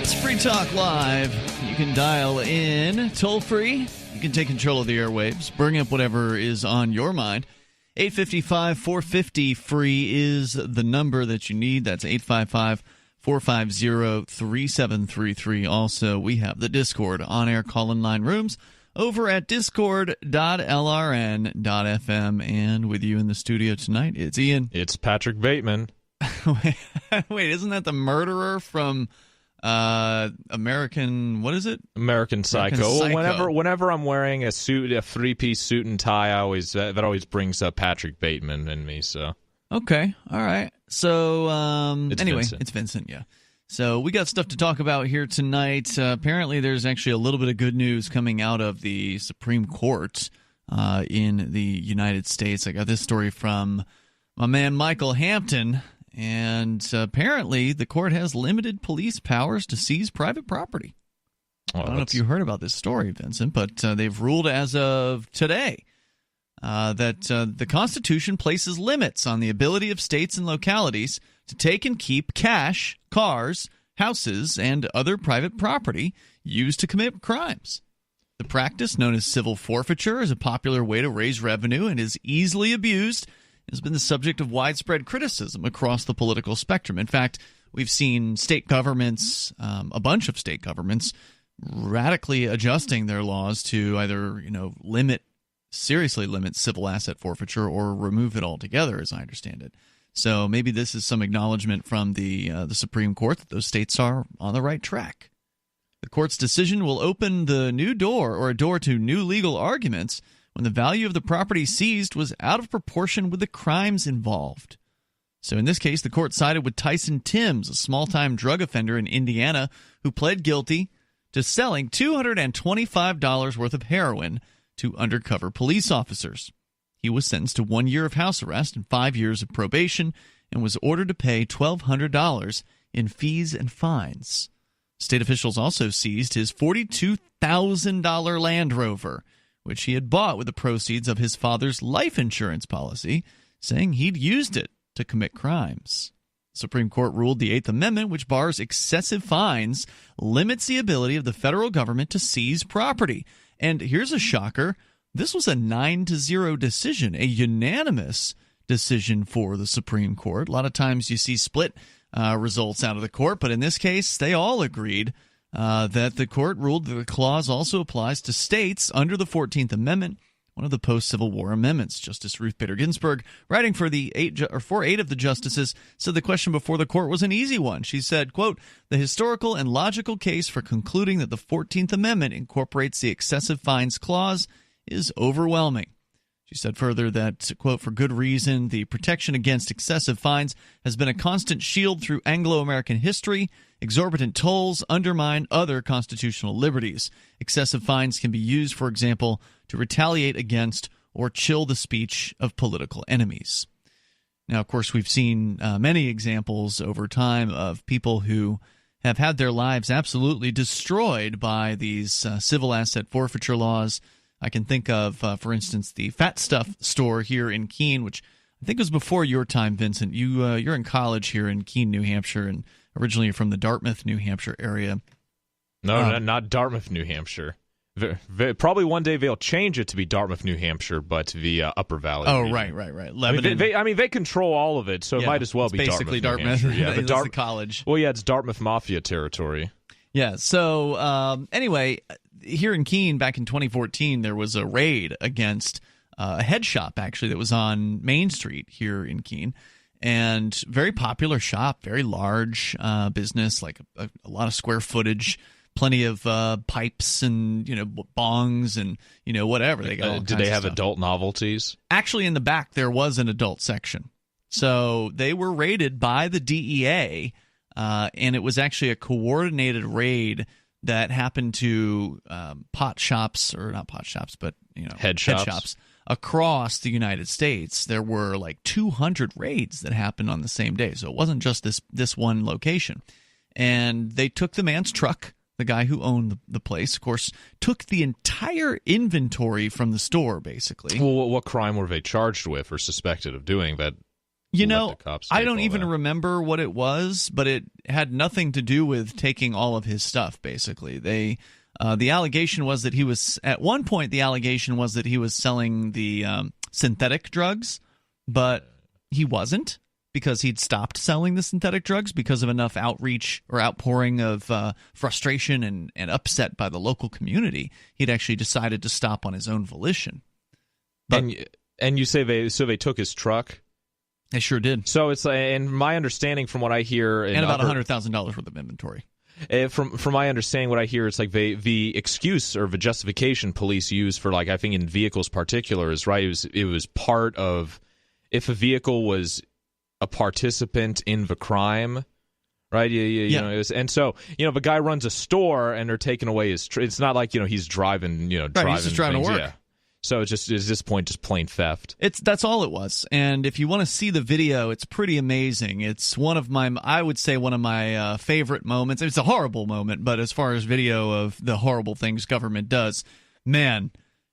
It's Free Talk Live. You can dial in toll-free. You can take control of the airwaves. Bring up whatever is on your mind. 855-450-FREE is the number that you need. That's 855-450-3733. Also, we have the Discord on-air call-in line rooms over at discord.lrn.fm. And with you in the studio tonight, it's Ian. It's Patrick Bateman. Wait, isn't that the murderer from American, what is it? American Psycho. American Psycho. Whenever I'm wearing a suit, a three-piece suit and tie, I always that always brings up Patrick Bateman in me. So okay, all right. So anyway, Vincent. It's Vincent. Yeah. So we got stuff to talk about here tonight. Apparently, there's actually a little bit of good news coming out of the Supreme Court in the United States. I got this story from my man Michael Hampton. And apparently, the court has limited police powers to seize private property. I don't know if you heard about this story, Vincent, but they've ruled as of today that the Constitution places limits on the ability of states and localities to take and keep cash, cars, houses, and other private property used to commit crimes. The practice, known as civil forfeiture, is a popular way to raise revenue and is easily abused. Has been the subject of widespread criticism across the political spectrum. In fact, we've seen state governments, a bunch of state governments, radically adjusting their laws to either, seriously limit civil asset forfeiture or remove it altogether, as I understand it. So maybe this is some acknowledgement from the Supreme Court that those states are on the right track. The court's decision will open the new door or a door to new legal arguments when the value of the property seized was out of proportion with the crimes involved. So in this case, the court sided with Tyson Timms, a small-time drug offender in Indiana, who pled guilty to selling $225 worth of heroin to undercover police officers. He was sentenced to 1 year of house arrest and 5 years of probation and was ordered to pay $1,200 in fees and fines. State officials also seized his $42,000 Land Rover, which he had bought with the proceeds of his father's life insurance policy, saying he'd used it to commit crimes. The Supreme Court ruled the Eighth Amendment, which bars excessive fines, limits the ability of the federal government to seize property. And here's a shocker. This was a 9-0 decision, a unanimous decision for the Supreme Court. A lot of times you see split results out of the court, but in this case, they all agreed that the court ruled that the clause also applies to states under the 14th Amendment, one of the post-Civil War amendments. Justice Ruth Bader Ginsburg, writing for the eight of the justices, said the question before the court was an easy one. She said, quote, "The historical and logical case for concluding that the 14th Amendment incorporates the excessive fines clause is overwhelming." She said further that, quote, "For good reason, the protection against excessive fines has been a constant shield through Anglo-American history. Exorbitant tolls undermine other constitutional liberties. Excessive fines can be used, for example, to retaliate against or chill the speech of political enemies." Now, of course, we've seen many examples over time of people who have had their lives absolutely destroyed by these civil asset forfeiture laws. I can think of, for instance, the Fat Stuff store here in Keene, which I think was before your time, Vincent. You're in college here in Keene, New Hampshire, and originally you're from the Dartmouth, New Hampshire area. No, not Dartmouth, New Hampshire. Probably one day they'll change it to be Dartmouth, New Hampshire, but the Upper Valley. Oh, region. right. Lebanon. They control all of it, so it might as well be basically Dartmouth. New Hampshire. Yeah, That's the college. Well, yeah, it's Dartmouth Mafia territory. Yeah, so anyway, here in Keene back in 2014, there was a raid against a head shop, actually, that was on Main Street here in Keene. And very popular shop, very large business, like a lot of square footage, plenty of pipes and, bongs and, whatever. They got all Did they have adult novelties? Actually, in the back, there was an adult section. So they were raided by the DEA, and it was actually a coordinated raid that happened to pot shops, or not pot shops, but head shops across the United States. There were like 200 raids that happened on the same day, so it wasn't just this one location. And they took the man's truck, the guy who owned the place, of course, took the entire inventory from the store, basically. Well, what crime were they charged with or suspected of doing that? You know, I don't even remember what it was, but it had nothing to do with taking all of his stuff, basically. The allegation was that he was, at one point, the allegation was that he was selling the synthetic drugs, but he wasn't, because he'd stopped selling the synthetic drugs because of enough outreach or outpouring of frustration and upset by the local community. He'd actually decided to stop on his own volition. But, and you say they took his truck? They sure did. So it's and my understanding from what I hear, and about $100,000 worth of inventory. From my understanding, what I hear, it's like the excuse or the justification police use for, like, I think in vehicles particular is right. It was part of, if a vehicle was a participant in the crime, right? You know, and so the guy runs a store and they're taking away his. It's not like he's driving. Right, he's just driving to work. Yeah. So it's just, at this point, just plain theft. That's all it was. And if you want to see the video, it's pretty amazing. It's one of my favorite moments. It's a horrible moment, but as far as video of the horrible things government does, man,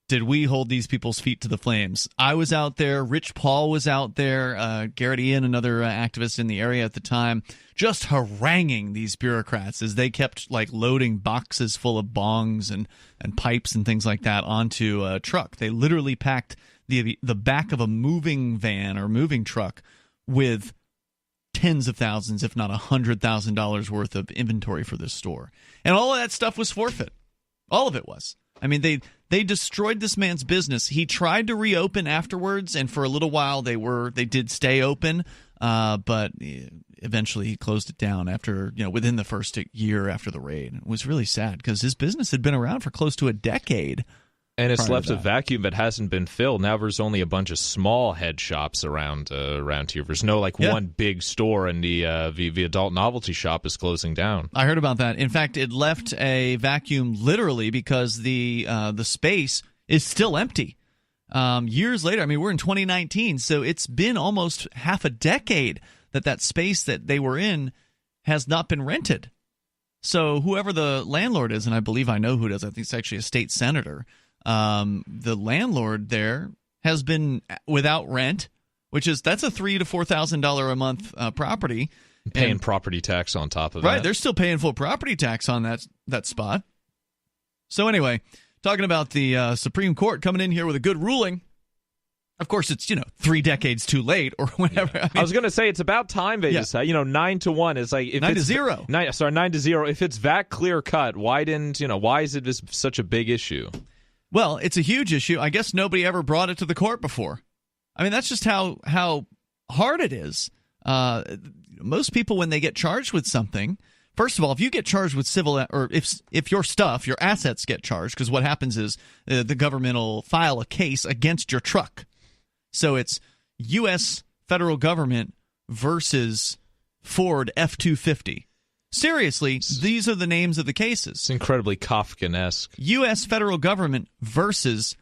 did we hold these people's feet to the flames. I was out there. Rich Paul was out there. Garrett Ian, another activist in the area at the time, just haranguing these bureaucrats as they kept loading boxes full of bongs and pipes and things like that onto a truck. They literally packed the back of a moving van or moving truck with tens of thousands, if not $100,000 worth of inventory for this store. And all of that stuff was forfeit. All of it was. I mean, they destroyed this man's business. He tried to reopen afterwards, and for a little while they did stay open, but eventually he closed it down after within the first year after the raid. It was really sad because his business had been around for close to a decade. And it's left a vacuum that hasn't been filled. Now there's only a bunch of small head shops around here. There's no one big store, and the adult novelty shop is closing down. I heard about that. In fact, it left a vacuum literally because the space is still empty. Years later, I mean, we're in 2019, so it's been almost half a decade that space that they were in has not been rented. So whoever the landlord is, and I believe I know who it is, I think it's actually a state senator. The landlord there has been without rent, that's a $3,000 to $4,000 a month property, paying property tax on top of that. Right, they're still paying full property tax on that spot. So anyway, talking about the Supreme Court coming in here with a good ruling. Of course, it's 3 decades too late or whatever. Yeah. I was going to say it's about time they just 9-1 is like if 9-0. 9-0. If it's that clear cut, why is it this such a big issue? Well, it's a huge issue. I guess nobody ever brought it to the court before. I mean, that's just how hard it is. Most people, when they get charged with something, first of all, if you get charged with civil, or if your assets get charged, because what happens is the government will file a case against your truck. So it's U.S. federal government versus Ford F-250. Seriously, these are the names of the cases. It's incredibly Kafkaesque. U.S. federal government versus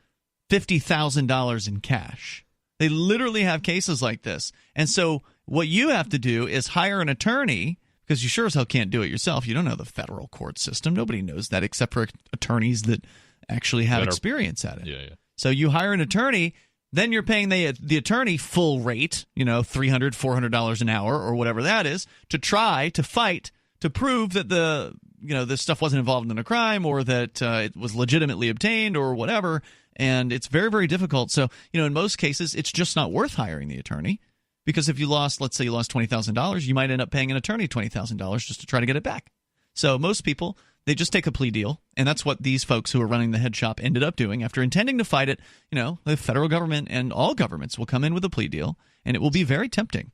$50,000 in cash. They literally have cases like this. And so what you have to do is hire an attorney, because you sure as hell can't do it yourself. You don't know the federal court system. Nobody knows that except for attorneys that actually have experience at it. Yeah. So you hire an attorney, then you're paying the attorney full rate, $300, $400 an hour or whatever that is, to try to fight to prove that this stuff wasn't involved in a crime or that it was legitimately obtained or whatever. And it's very, very difficult. So, in most cases, it's just not worth hiring the attorney, because if let's say you lost $20,000, you might end up paying an attorney $20,000 just to try to get it back. So most people, they just take a plea deal. And that's what these folks who are running the head shop ended up doing. After intending to fight it, the federal government and all governments will come in with a plea deal, and it will be very tempting.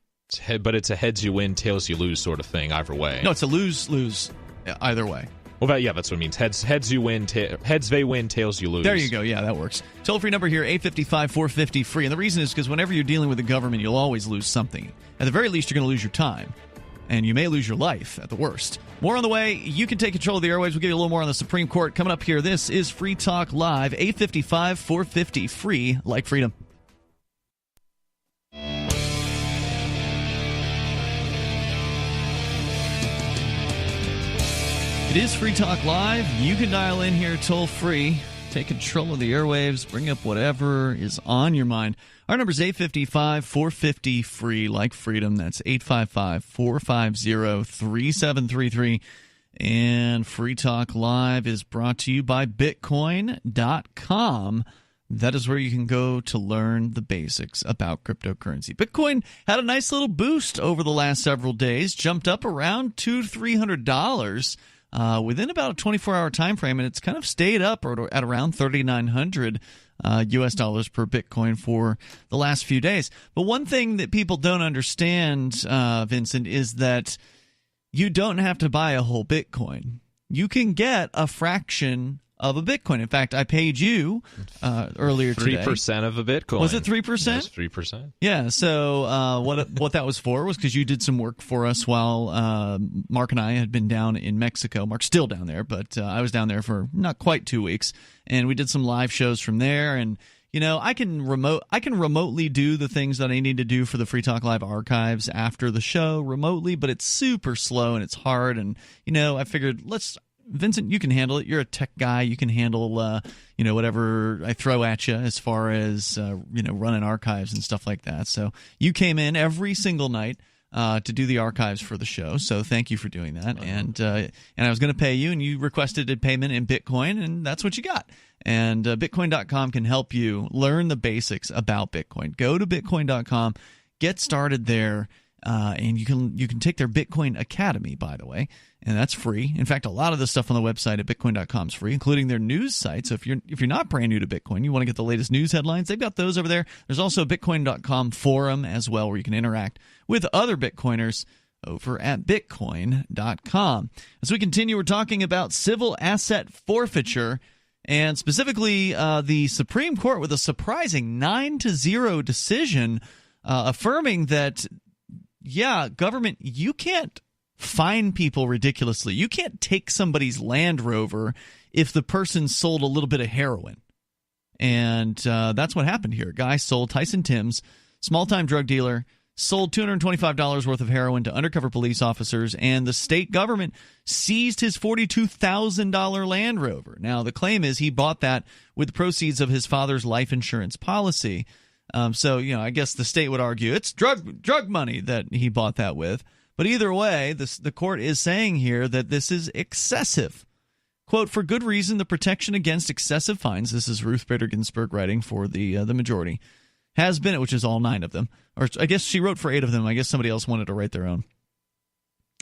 But it's a heads you win, tails you lose sort of thing either way. No, it's a lose-lose either way. Well, that's what it means. Heads you win, heads they win, tails you lose. There you go. Yeah, that works. Toll-free number here, 855-450-FREE. And the reason is because whenever you're dealing with the government, you'll always lose something. At the very least, you're going to lose your time. And you may lose your life at the worst. More on the way. You can take control of the airwaves. We'll give you a little more on the Supreme Court coming up here. This is Free Talk Live, 855-450-FREE, like freedom. It is Free Talk Live. You can dial in here toll-free. take control of the airwaves, bring up whatever is on your mind. Our number is 855-450-FREE, like freedom. That's 855-450-3733. And Free Talk Live is brought to you by Bitcoin.com. That is where you can go to learn the basics about cryptocurrency. Bitcoin had a nice little boost over the last several days, jumped up around $200 to $300 within about a 24-hour time frame, and it's kind of stayed up at around $3,900 US dollars per Bitcoin for the last few days. But one thing that people don't understand, Vincent, is that you don't have to buy a whole Bitcoin. You can get a fraction of a Bitcoin. In fact, I paid you earlier today. 3% of a Bitcoin. Was it 3%? Yes, 3%. Yeah, so what that was for was because you did some work for us while Mark and I had been down in Mexico. Mark's still down there, but I was down there for not quite 2 weeks, and we did some live shows from there. And you know, I can remotely do the things that I need to do for the Free Talk Live archives after the show remotely, but it's super slow and it's hard. And you know, I figured Vincent, you can handle it. You're a tech guy. You can handle, whatever I throw at you as far as, running archives and stuff like that. So you came in every single night to do the archives for the show. So thank you for doing that. And I was going to pay you, and you requested a payment in Bitcoin, and that's what you got. And Bitcoin.com can help you learn the basics about Bitcoin. Go to Bitcoin.com, get started there. And you can take their Bitcoin Academy, by the way, and that's free. In fact, a lot of the stuff on the website at Bitcoin.com is free, including their news site. So if you're not brand new to Bitcoin, you want to get the latest news headlines, they've got those over there. There's also a Bitcoin.com forum as well, where you can interact with other Bitcoiners over at Bitcoin.com. As we continue, we're talking about civil asset forfeiture, and specifically the Supreme Court with a surprising 9-0 decision affirming that, yeah, government, you can't fine people ridiculously. You can't take somebody's Land Rover if the person sold a little bit of heroin. And that's what happened here. A guy sold, Tyson Timms, small-time drug dealer, sold $225 worth of heroin to undercover police officers, and the state government seized his $42,000 Land Rover. Now, the claim is he bought that with the proceeds of his father's life insurance policy. So, I guess the state would argue it's drug money that he bought that with. But either way, the court is saying here that this is excessive. Quote, for good reason, the protection against excessive fines, this is Ruth Bader Ginsburg writing for the majority, has been, which is all 9 of them. Or I guess she wrote for 8 of them. I guess somebody else wanted to write their own.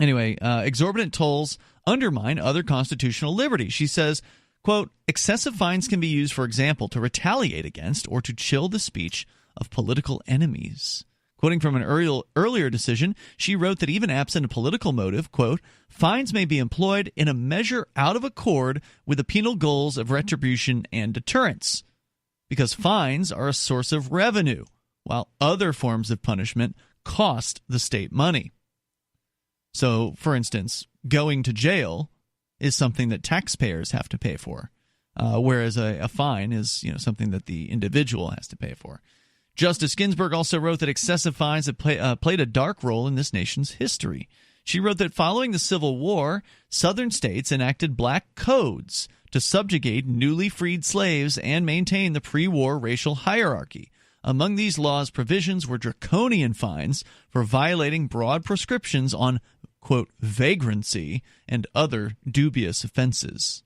Anyway, exorbitant tolls undermine other constitutional liberties. She says, quote, excessive fines can be used, for example, to retaliate against or to chill the speech of political enemies. Quoting from an earlier decision, she wrote that even absent a political motive, quote, fines may be employed in a measure out of accord with the penal goals of retribution and deterrence, because fines are a source of revenue, while other forms of punishment cost the state money. So, for instance, going to jail is something that taxpayers have to pay for, whereas a fine is something that the individual has to pay for. Justice Ginsburg also wrote that excessive fines have played a dark role in this nation's history. She wrote that following the Civil War, Southern states enacted black codes to subjugate newly freed slaves and maintain the pre-war racial hierarchy. Among these laws' provisions were draconian fines for violating broad prescriptions on, quote, vagrancy and other dubious offenses.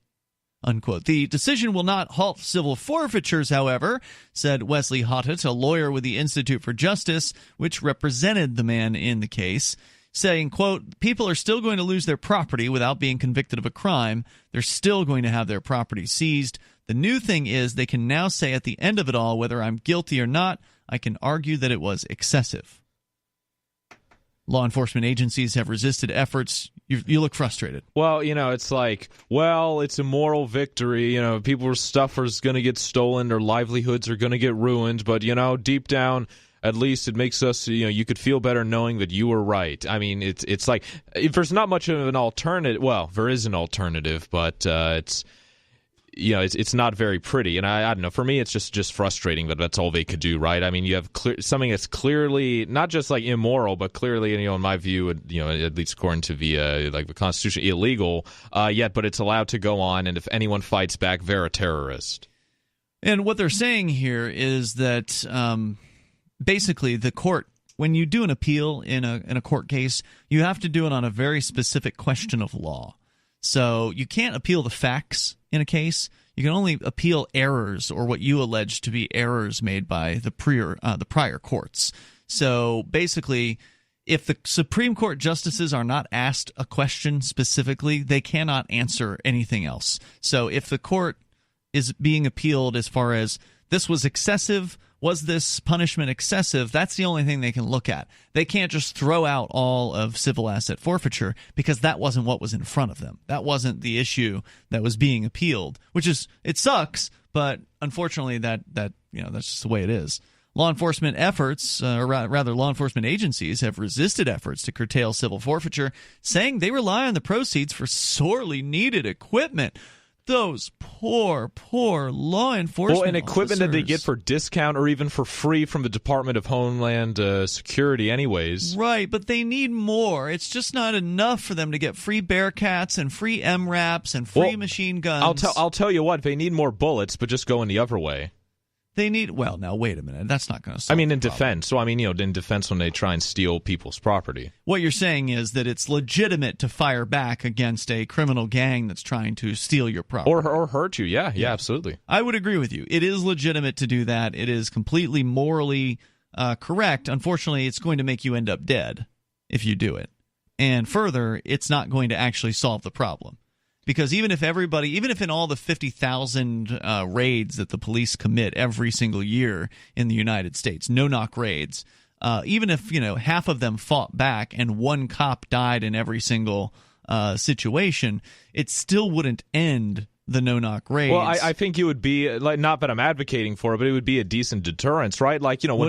Unquote. The decision will not halt civil forfeitures, however, said Wesley Hottet, a lawyer with the Institute for Justice, which represented the man in the case, saying, quote, people are still going to lose their property without being convicted of a crime. They're still going to have their property seized. The new thing is they can now say at the end of it all, whether I'm guilty or not, I can argue that it was excessive. Law enforcement agencies have resisted efforts. You look frustrated. Well, it's like, it's a moral victory. People's stuff is going to get stolen. Their livelihoods are going to get ruined. But, deep down, at least it makes us, you could feel better knowing that you were right. I mean, it's like, if there's not much of an alternative. Well, there is an alternative, but it's not very pretty. And I don't know. For me, it's just frustrating that that's all they could do, right? I mean, you have something that's clearly not just like immoral, but clearly, in my view, at least according to the the Constitution, illegal. But it's allowed to go on, and if anyone fights back, they're a terrorist. And what they're saying here is that basically the court, when you do an appeal in a court case, you have to do it on a very specific question of law. So you can't appeal the facts in a case. You can only appeal errors or what you allege to be errors made by the prior courts. So basically, if the Supreme Court justices are not asked a question specifically, they cannot answer anything else. So if the court is being appealed as far as this was excessive, was this punishment excessive, that's the only thing they can look at. They can't just throw out all of civil asset forfeiture because that wasn't what was in front of them. That wasn't the issue that was being appealed, it sucks, but unfortunately that's just the way it is. Law enforcement efforts, or rather law enforcement agencies, have resisted efforts to curtail civil forfeiture, saying they rely on the proceeds for sorely needed equipment. Those poor law enforcement and equipment officers. That they get for discount or even for free from the Department of Homeland Security anyways. Right, but they need more. It's just not enough for them to get free Bearcats and free MRAPs and free machine guns. I'll tell you what, they need more bullets, but just go in the other way. They need, now wait a minute, that's not going to solve in defense. So in defense when they try and steal people's property. What you're saying is that it's legitimate to fire back against a criminal gang that's trying to steal your property. Or hurt you, yeah, absolutely. I would agree with you. It is legitimate to do that. It is completely morally correct. Unfortunately, it's going to make you end up dead if you do it. And further, it's not going to actually solve the problem. Because even if in all the 50,000 raids that the police commit every single year in the United States, no-knock raids, even if half of them fought back and one cop died in every single situation, it still wouldn't end the no-knock raids. Well, I think it would be, not that I'm advocating for it, but it would be a decent deterrence, right? When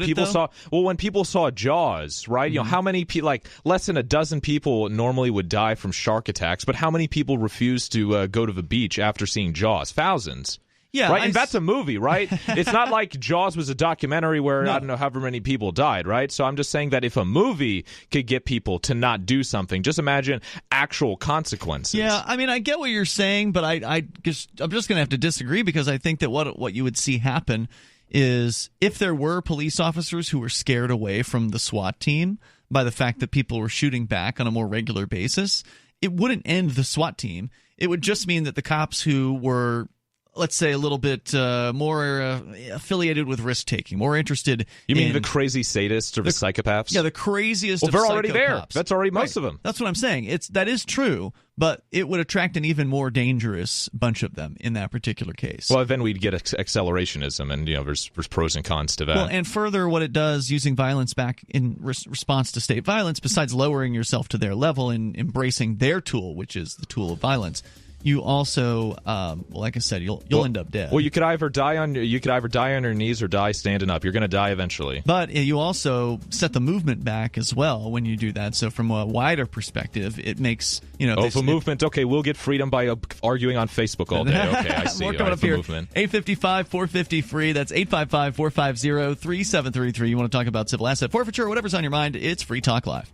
people saw Jaws, right? Mm-hmm. How many people, less than a dozen people normally would die from shark attacks, but how many people refuse to go to the beach after seeing Jaws? Thousands. Yeah, right, and that's a movie, right? It's not like Jaws was a documentary where I don't know however many people died, right? So I'm just saying that if a movie could get people to not do something, just imagine actual consequences. Yeah, I get what you're saying, but I'm just going to have to disagree because I think that what you would see happen is if there were police officers who were scared away from the SWAT team by the fact that people were shooting back on a more regular basis, it wouldn't end the SWAT team. It would just mean that the cops who were, let's say, a little bit more affiliated with risk-taking, more interested You mean the crazy sadists or the psychopaths? Yeah, the craziest of they're psychopaths. already there. That's already most of them. That's what I'm saying. That is true, but it would attract an even more dangerous bunch of them in that particular case. Well, then we'd get accelerationism, and there's pros and cons to that. Well, and further, what it does, using violence back in response to state violence, besides lowering yourself to their level and embracing their tool, which is the tool of violence, you also, like I said, you'll end up dead. Well, you could either die on your knees or die standing up. You're going to die eventually. But you also set the movement back as well when you do that. So from a wider perspective, it makes movement. Okay, we'll get freedom by arguing on Facebook all day. Okay, I see. More coming up here. Movement. 855-450 free. That's 855-450-3733. You want to talk about civil asset forfeiture or whatever's on your mind? It's Free Talk Live.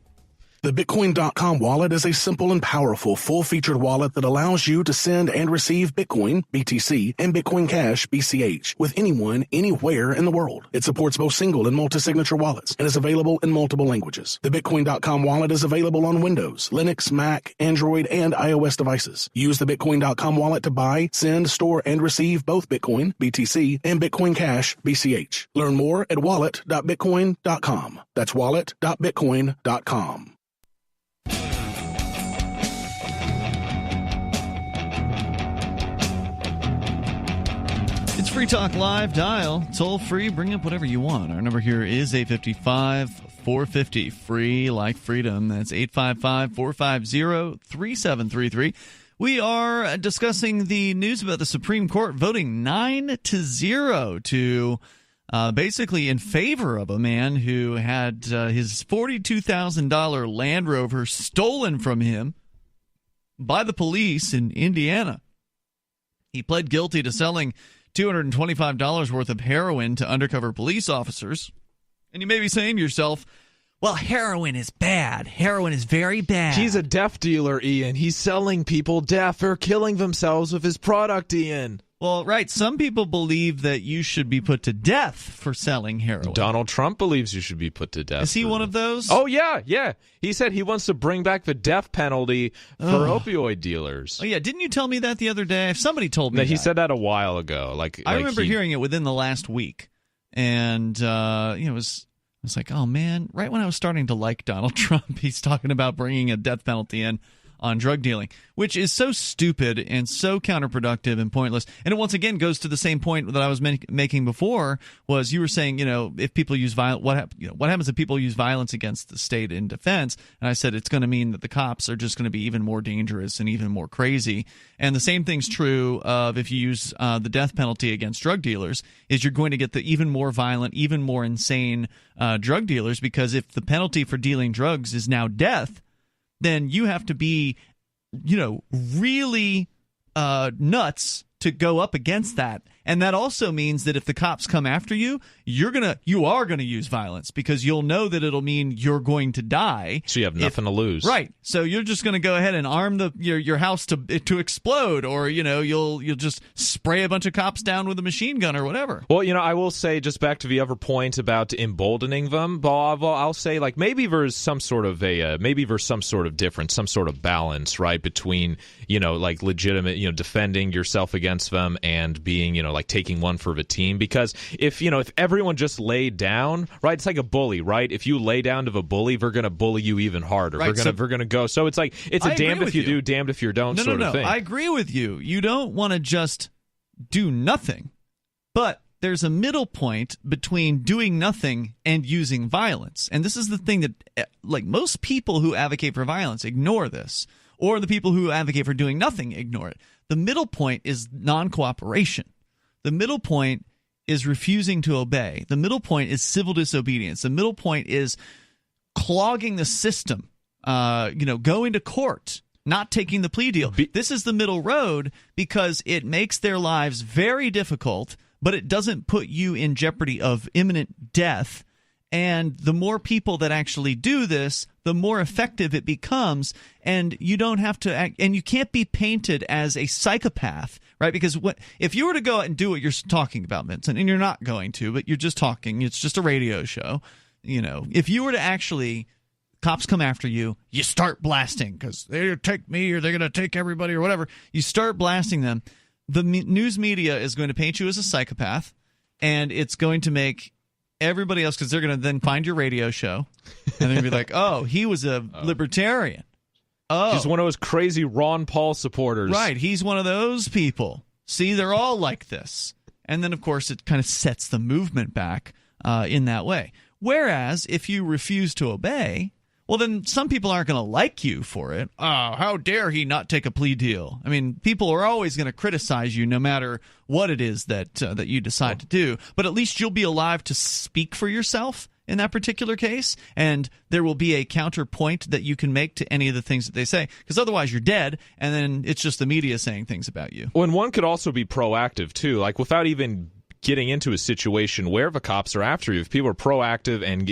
The Bitcoin.com wallet is a simple and powerful full-featured wallet that allows you to send and receive Bitcoin, BTC, and Bitcoin Cash, BCH, with anyone, anywhere in the world. It supports both single and multi-signature wallets and is available in multiple languages. The Bitcoin.com wallet is available on Windows, Linux, Mac, Android, and iOS devices. Use the Bitcoin.com wallet to buy, send, store, and receive both Bitcoin, BTC, and Bitcoin Cash, BCH. Learn more at wallet.bitcoin.com. That's wallet.bitcoin.com. It's Free Talk Live. Dial toll free. Bring up whatever you want. Our number here is 855-450 free like freedom. That's 855-450-3733. We are discussing the news about the Supreme Court voting 9-0 to basically in favor of a man who had his $42,000 Land Rover stolen from him by the police in Indiana. He pled guilty to selling $225 worth of heroin to undercover police officers. And you may be saying to yourself, well, heroin is bad. Heroin is very bad. He's a death dealer, Ian. He's selling people death or killing themselves with his product, Ian. Well, right. Some people believe that you should be put to death for selling heroin. Donald Trump believes you should be put to death. Is he one of those? Oh, yeah. He said he wants to bring back the death penalty for opioid dealers. Oh, yeah. Didn't you tell me that the other day? Somebody told me that. He said that a while ago. I remember hearing it within the last week. And, it was like, oh, man, right when I was starting to like Donald Trump, he's talking about bringing a death penalty in on drug dealing, which is so stupid and so counterproductive and pointless. And it once again goes to the same point that I was making before, was you were saying, if people use violence, what happens if people use violence against the state in defense? And I said it's going to mean that the cops are just going to be even more dangerous and even more crazy. And the same thing's true of if you use the death penalty against drug dealers, is you're going to get the even more violent, even more insane drug dealers, because if the penalty for dealing drugs is now death, then you have to be, really nuts to go up against that. And that also means that if the cops come after you, you are gonna use violence, because you'll know that it'll mean you're going to die. So you have nothing to lose, right? So you're just gonna go ahead and arm your house to explode, or you'll just spray a bunch of cops down with a machine gun or whatever. Well, I will say, just back to the other point about emboldening them, I'll say, like, maybe there's some sort of difference, some sort of balance, right, between like legitimate, defending yourself against them and being, like taking one for the team. Because if everyone just laid down, right, it's like a bully, right? If you lay down to the bully, they're going to bully you even harder. Right, they're going to go. So it's like, it's a damned if you do, damned if you don't sort of thing. I agree with you. You don't want to just do nothing. But there's a middle point between doing nothing and using violence. And this is the thing that, like, most people who advocate for violence ignore this. Or the people who advocate for doing nothing ignore it. The middle point is non-cooperation. The middle point is refusing to obey. The middle point is civil disobedience. The middle point is clogging the system, going to court, not taking the plea deal. This is the middle road, because it makes their lives very difficult, but it doesn't put you in jeopardy of imminent death. And the more people that actually do this, the more effective it becomes, and you don't have to act, and you can't be painted as a psychopath, right? Because if you were to go out and do what you're talking about, Vincent, and you're not going to, but you're just talking, it's just a radio show, if you were to actually, cops come after you, you start blasting, because they're going to take me, or they're going to take everybody, or whatever, you start blasting them, the news media is going to paint you as a psychopath, and it's going to make everybody else, because they're going to then find your radio show, and they're going to be like, oh, he was a libertarian. Oh, he's one of those crazy Ron Paul supporters. Right, he's one of those people. See, they're all like this. And then, of course, it kind of sets the movement back in that way. Whereas, if you refuse to obey, well, then some people aren't going to like you for it. Oh, how dare he not take a plea deal? I mean, people are always going to criticize you no matter what it is that you decide to do. But at least you'll be alive to speak for yourself in that particular case, and there will be a counterpoint that you can make to any of the things that they say, because otherwise you're dead, and then it's just the media saying things about you. Well, and one could also be proactive, too, like without even getting into a situation where the cops are after you. If people are proactive and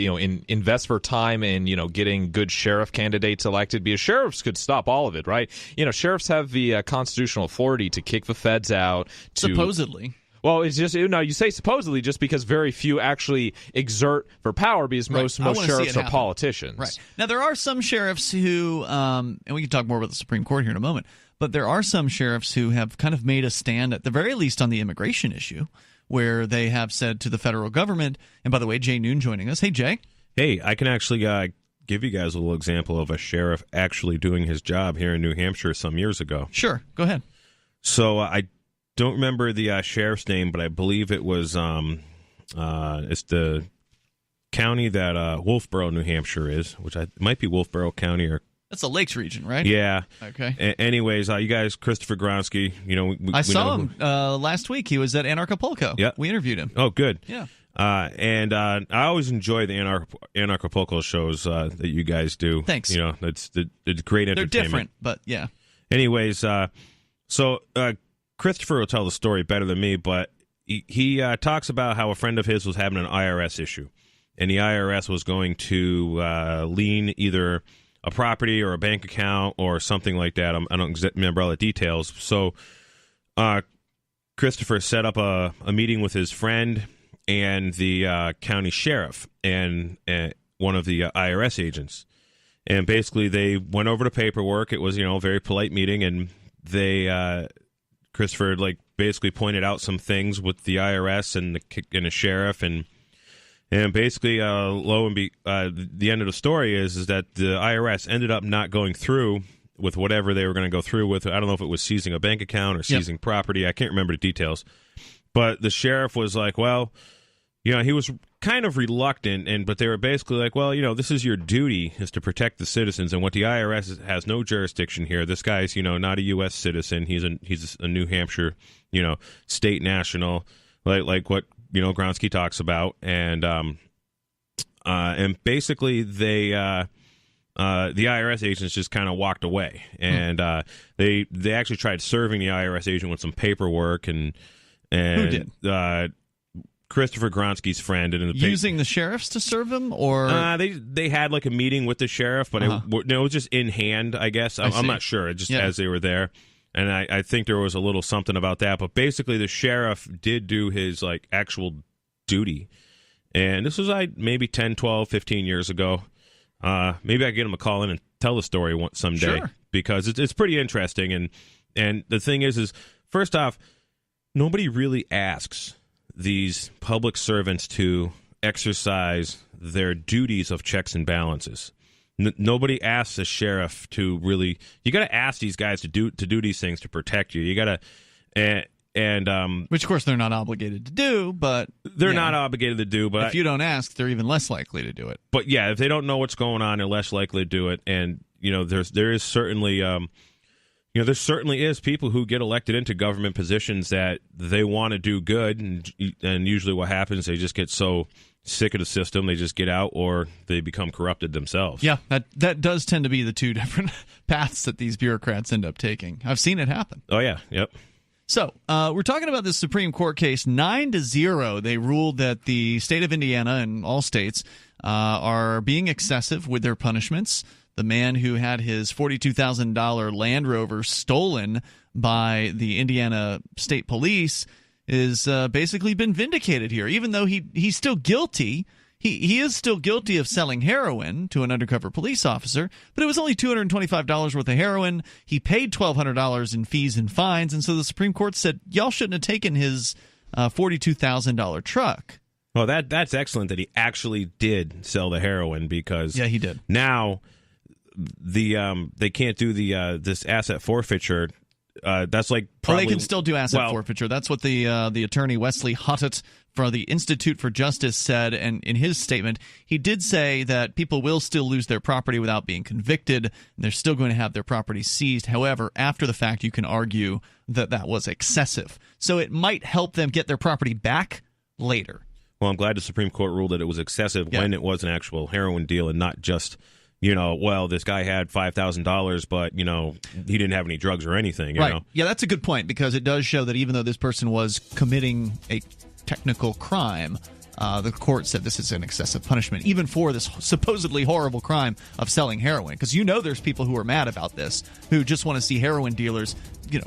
invest their time in getting good sheriff candidates elected, because sheriffs could stop all of it, right? Sheriffs have the constitutional authority to kick the feds out. Supposedly. Well, it's just, you say supposedly just because very few actually exert their power, because most sheriffs are politicians. Right. Now, there are some sheriffs who, and we can talk more about the Supreme Court here in a moment, but there are some sheriffs who have kind of made a stand, at the very least, on the immigration issue, where they have said to the federal government, and by the way, Jay Noon joining us. Hey, Jay. Hey, I can actually give you guys a little example of a sheriff actually doing his job here in New Hampshire some years ago. Sure, go ahead. So I don't remember the sheriff's name, but I believe it was it's the county that Wolfboro, New Hampshire is, which it might be Wolfboro County or. That's the Lakes region, right? Yeah. Okay. Anyways, you guys, Christopher Gronsky, I saw him last week. He was at Anarchapulco. Yeah. We interviewed him. Oh, good. Yeah. And I always enjoy the Anarchapulco shows that you guys do. Thanks. It's great entertainment. They're different, but yeah. Anyways, so Christopher will tell the story better than me, but he talks about how a friend of his was having an IRS issue, and the IRS was going to lien either a property or a bank account or something like that. I don't remember all the details. So Christopher set up a meeting with his friend and the county sheriff and one of the IRS agents. And basically, they went over the paperwork. It was, a very polite meeting, and Christopher basically pointed out some things with the IRS and the sheriff, and basically, the end of the story is that the IRS ended up not going through with whatever they were going to go through with. I don't know if it was seizing a bank account or seizing property. I can't remember the details, but the sheriff was like, well. He was kind of reluctant, but they were basically like, well, this is your duty, is to protect the citizens, and what the IRS has no jurisdiction here. This guy's, not a U.S. citizen. He's a New Hampshire, state national, like what, Gronsky talks about, and basically the IRS agents just kind of walked away, and they actually tried serving the IRS agent with some paperwork, and who did? Christopher Gronsky's friend, and using the sheriffs to serve him, or they had a meeting with the sheriff, but it was just in hand, I guess. I'm not sure. It just as they were there, and I think there was a little something about that. But basically, the sheriff did do his actual duty, and this was maybe 10, 12, 15 years ago. Maybe I can get him a call in and tell the story someday, because it's pretty interesting. And the thing is first off, nobody really asks these public servants to exercise their duties of checks and balances. Nobody asks the sheriff to really. You got to ask these guys to do these things to protect you. You got to, which of course they're not obligated to do, but they're not obligated to do. But if you don't ask, they're even less likely to do it. But yeah, if they don't know what's going on, they're less likely to do it. And there is certainly. There certainly is people who get elected into government positions that they want to do good, and usually what happens, they just get so sick of the system, they just get out, or they become corrupted themselves. Yeah, that does tend to be the two different paths that these bureaucrats end up taking. I've seen it happen. Oh, yeah, yep. So, we're talking about this Supreme Court case. 9-0, they ruled that the state of Indiana and all states are being excessive with their punishments. The man who had his $42,000 Land Rover stolen by the Indiana State Police is basically been vindicated here, even though he's still guilty. He is still guilty of selling heroin to an undercover police officer, but it was only $225 worth of heroin. He paid $1,200 in fees and fines, and so the Supreme Court said, y'all shouldn't have taken his $42,000 truck. Well, that's excellent that he actually did sell the heroin, because he did. Now they can't do this asset forfeiture. That's probably, they can still do asset forfeiture. That's what the attorney Wesley Hottet for the Institute for Justice said, and in his statement, he did say that people will still lose their property without being convicted, and they're still going to have their property seized. However, after the fact, you can argue that was excessive. So it might help them get their property back later. Well, I'm glad the Supreme Court ruled that it was excessive when it was an actual heroin deal and not just, this guy had $5,000, but, he didn't have any drugs or anything. You know? Yeah, that's a good point, because it does show that even though this person was committing a technical crime, the court said this is an excessive punishment, even for this supposedly horrible crime of selling heroin. Because there's people who are mad about this, who just want to see heroin dealers,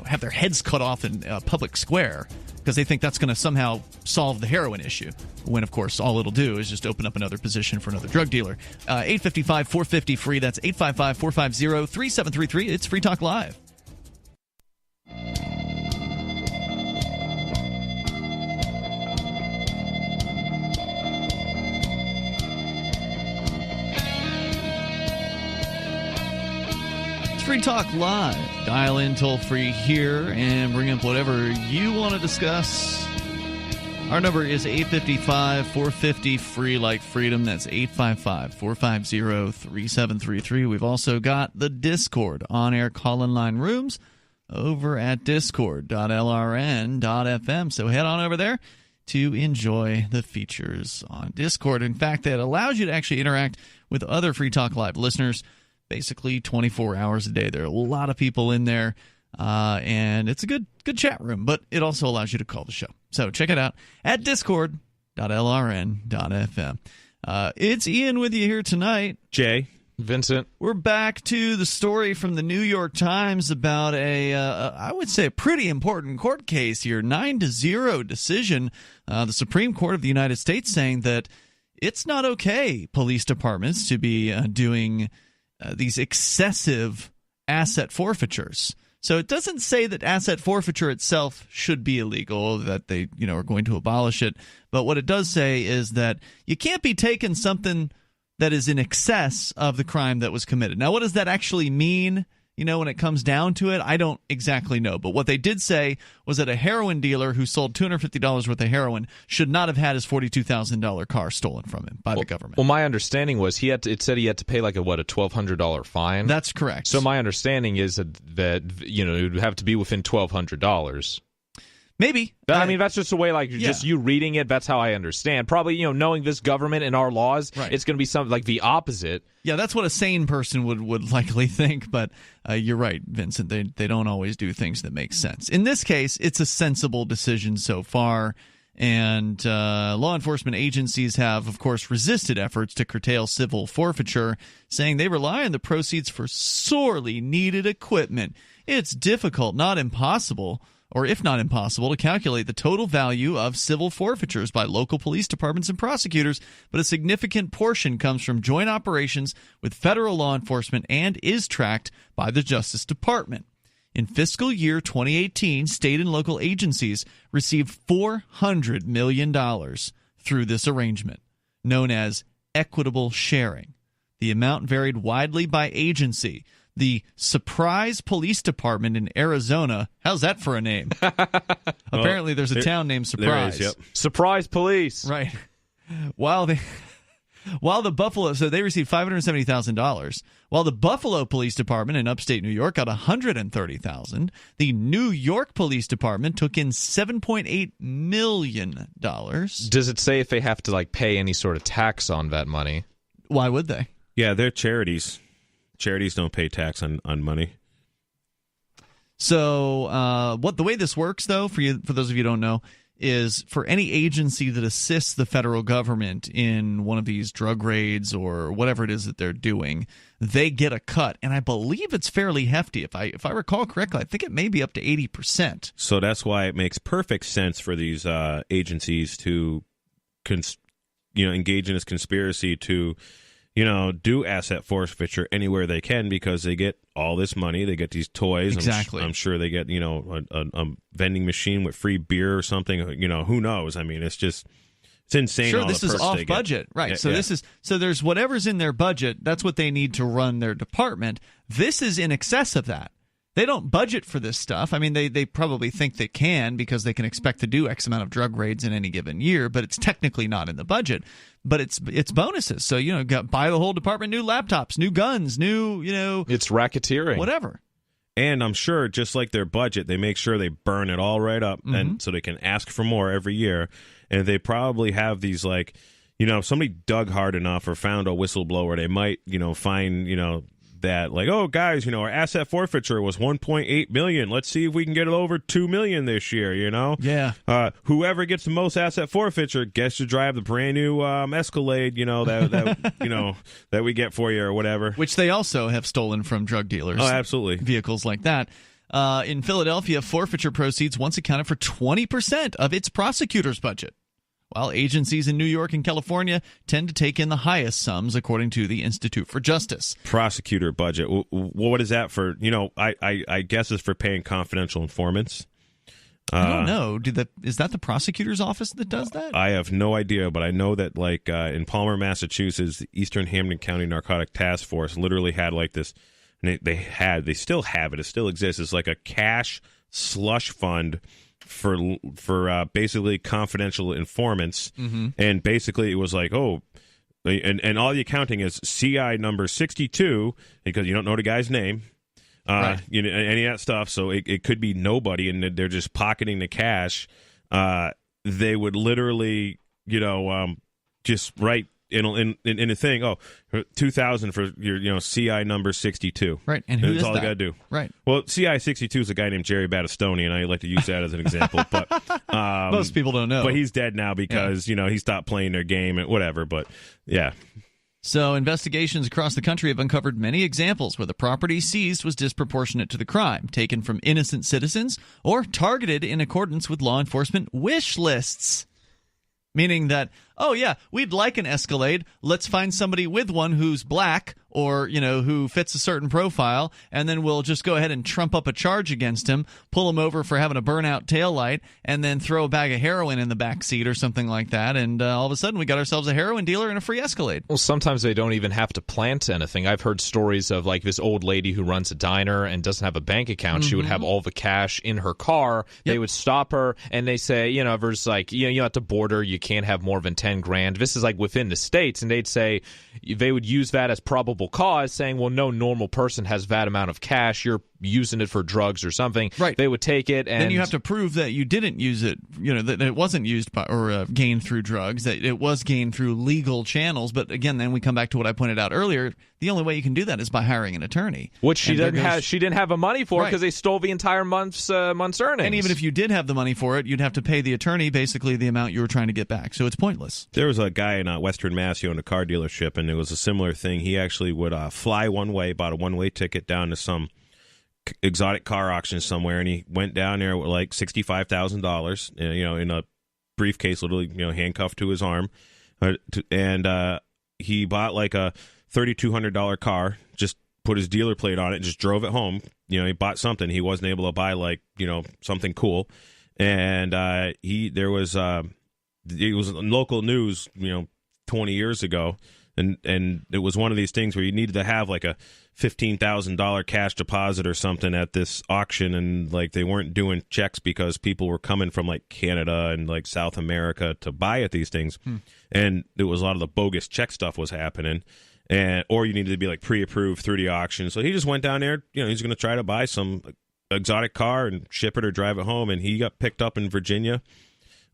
have their heads cut off in a public square, because they think that's going to somehow solve the heroin issue, when, of course, all it'll do is just open up another position for another drug dealer. 855-450-FREE. That's 855-450-3733. It's Free Talk Live. Free Talk Live. Dial in toll-free here and bring up whatever you want to discuss. Our number is 855-450-FREE, like freedom. That's 855-450-3733. We've also got the Discord on-air call-in line rooms over at discord.lrn.fm. So head on over there to enjoy the features on Discord. In fact, that allows you to actually interact with other Free Talk Live listeners basically 24 hours a day. There are a lot of people in there, and it's a good chat room, but it also allows you to call the show. So check it out at discord.lrn.fm. It's Ian with you here tonight. Jay. Vincent. We're back to the story from the New York Times about I would say, a pretty important court case here. 9-0 decision. The Supreme Court of the United States saying that it's not okay, police departments, to be doing these excessive asset forfeitures. So it doesn't say that asset forfeiture itself should be illegal, that they are going to abolish it. But what it does say is that you can't be taking something that is in excess of the crime that was committed. Now, what does that actually mean? When it comes down to it, I don't exactly know. But what they did say was that a heroin dealer who sold $250 worth of heroin should not have had his $42,000 car stolen from him by the government. Well, my understanding was it said he had to pay like a $1,200 fine. That's correct. So my understanding is that it would have to be within $1,200. Maybe. I mean, that's just the way, just you reading it, that's how I understand. Probably, knowing this government and our laws, right. It's going to be something like the opposite. Yeah, that's what a sane person would likely think, but you're right, Vincent. They don't always do things that make sense. In this case, it's a sensible decision so far, and law enforcement agencies have, of course, resisted efforts to curtail civil forfeiture, saying they rely on the proceeds for sorely needed equipment. It's difficult, not impossible, or if not impossible, to calculate the total value of civil forfeitures by local police departments and prosecutors, but a significant portion comes from joint operations with federal law enforcement and is tracked by the Justice Department. In fiscal year 2018, state and local agencies received $400 million through this arrangement, known as equitable sharing. The amount varied widely by agency. The Surprise Police Department in Arizona. How's that for a name? Apparently, there's a town named Surprise. There is, yep. Surprise Police. Right. While the Buffalo, so they received $570,000. While the Buffalo Police Department in upstate New York got $130,000. The New York Police Department took in $7.8 million. Does it say if they have to pay any sort of tax on that money? Why would they? Yeah, they're charities. Charities don't pay tax on money. So the way this works, though, for those of you who don't know, is for any agency that assists the federal government in one of these drug raids or whatever it is that they're doing, they get a cut. And I believe it's fairly hefty. If I recall correctly, I think it may be up to 80%. So that's why it makes perfect sense for these agencies to engage in this conspiracy to do asset forfeiture anywhere they can, because they get all this money. They get these toys. Exactly. I'm sure they get, a vending machine with free beer or something. Who knows? I mean, it's insane. Sure, this is off budget. Right. Yeah, so there's whatever's in their budget. That's what they need to run their department. This is in excess of that. They don't budget for this stuff. I mean, they probably think they can because they can expect to do X amount of drug raids in any given year, but it's technically not in the budget. But it's bonuses. So, buy the whole department new laptops, new guns, new, It's racketeering. Whatever. And I'm sure, just like their budget, they make sure they burn it all right up, and so they can ask for more every year. And they probably have these, if somebody dug hard enough or found a whistleblower, they might, find, that oh guys, our asset forfeiture was $1.8 million. Let's see if we can get it over $2 million this year. Yeah. Whoever gets the most asset forfeiture gets to drive the brand new Escalade. That we get for you or whatever. Which they also have stolen from drug dealers. Oh, absolutely. Vehicles like that. In Philadelphia, forfeiture proceeds once accounted for 20% of its prosecutor's budget, while agencies in New York and California tend to take in the highest sums, according to the Institute for Justice. Prosecutor budget. What is that for? I guess it's for paying confidential informants. I don't know. Is that the prosecutor's office that does that? I have no idea, but I know that in Palmer, Massachusetts, the Eastern Hampton County Narcotic Task Force literally had this. And they still have it. It still exists. It's like a cash slush fund for basically confidential informants, and basically it was and all the accounting is CI number 62, because you don't know the guy's name, right. Any of that stuff. So it could be nobody, and they're just pocketing the cash. They would literally, just write in a thing, 2,000 for your CI number 62. Right, and who is all that? they got to do. Right. Well, CI 62 is a guy named Jerry Battistoni, and I like to use that as an example. But most people don't know. But he's dead now because he stopped playing their game and whatever. But yeah. So investigations across the country have uncovered many examples where the property seized was disproportionate to the crime, taken from innocent citizens, or targeted in accordance with law enforcement wish lists. Meaning that, oh yeah, we'd like an Escalade. Let's find somebody with one who's black or, who fits a certain profile, and then we'll just go ahead and trump up a charge against him, pull him over for having a burnout taillight, and then throw a bag of heroin in the back seat or something like that. And all of a sudden, we got ourselves a heroin dealer and a free Escalade. Well, sometimes they don't even have to plant anything. I've heard stories of like this old lady who runs a diner and doesn't have a bank account. She would have all the cash in her car. Yep. They would stop her and they say, there's like, you're at the border, you can't have more than 10 grand. This is like within the states, and they'd say they would use that as probable cause, saying, well, no normal person has that amount of cash. You're using it for drugs or something. Right. They would take it, and then you have to prove that you didn't use it, that it wasn't used by or gained through drugs, that it was gained through legal channels. But again, then we come back to what I pointed out earlier. The only way you can do that is by hiring an attorney, which she didn't have. She didn't have the money for because they stole the entire month's earnings. And even if you did have the money for it, you'd have to pay the attorney basically the amount you were trying to get back. So it's pointless. There was a guy in Western Mass who owned a car dealership, and it was a similar thing. He actually would fly one way, bought a one-way ticket down to some exotic car auction somewhere, and he went down there with like $65,000, in a briefcase, literally, handcuffed to his arm, and he bought like a $3,200 car, just put his dealer plate on it, and just drove it home. He bought something. He wasn't able to buy like something cool, and it was in local news 20 years ago. And it was one of these things where you needed to have like a $15,000 cash deposit or something at this auction, and like they weren't doing checks because people were coming from like Canada and like South America to buy at these things, and it was a lot of the bogus check stuff was happening, or you needed to be like pre-approved through the auction. So he just went down there, he's going to try to buy some exotic car and ship it or drive it home, and he got picked up in Virginia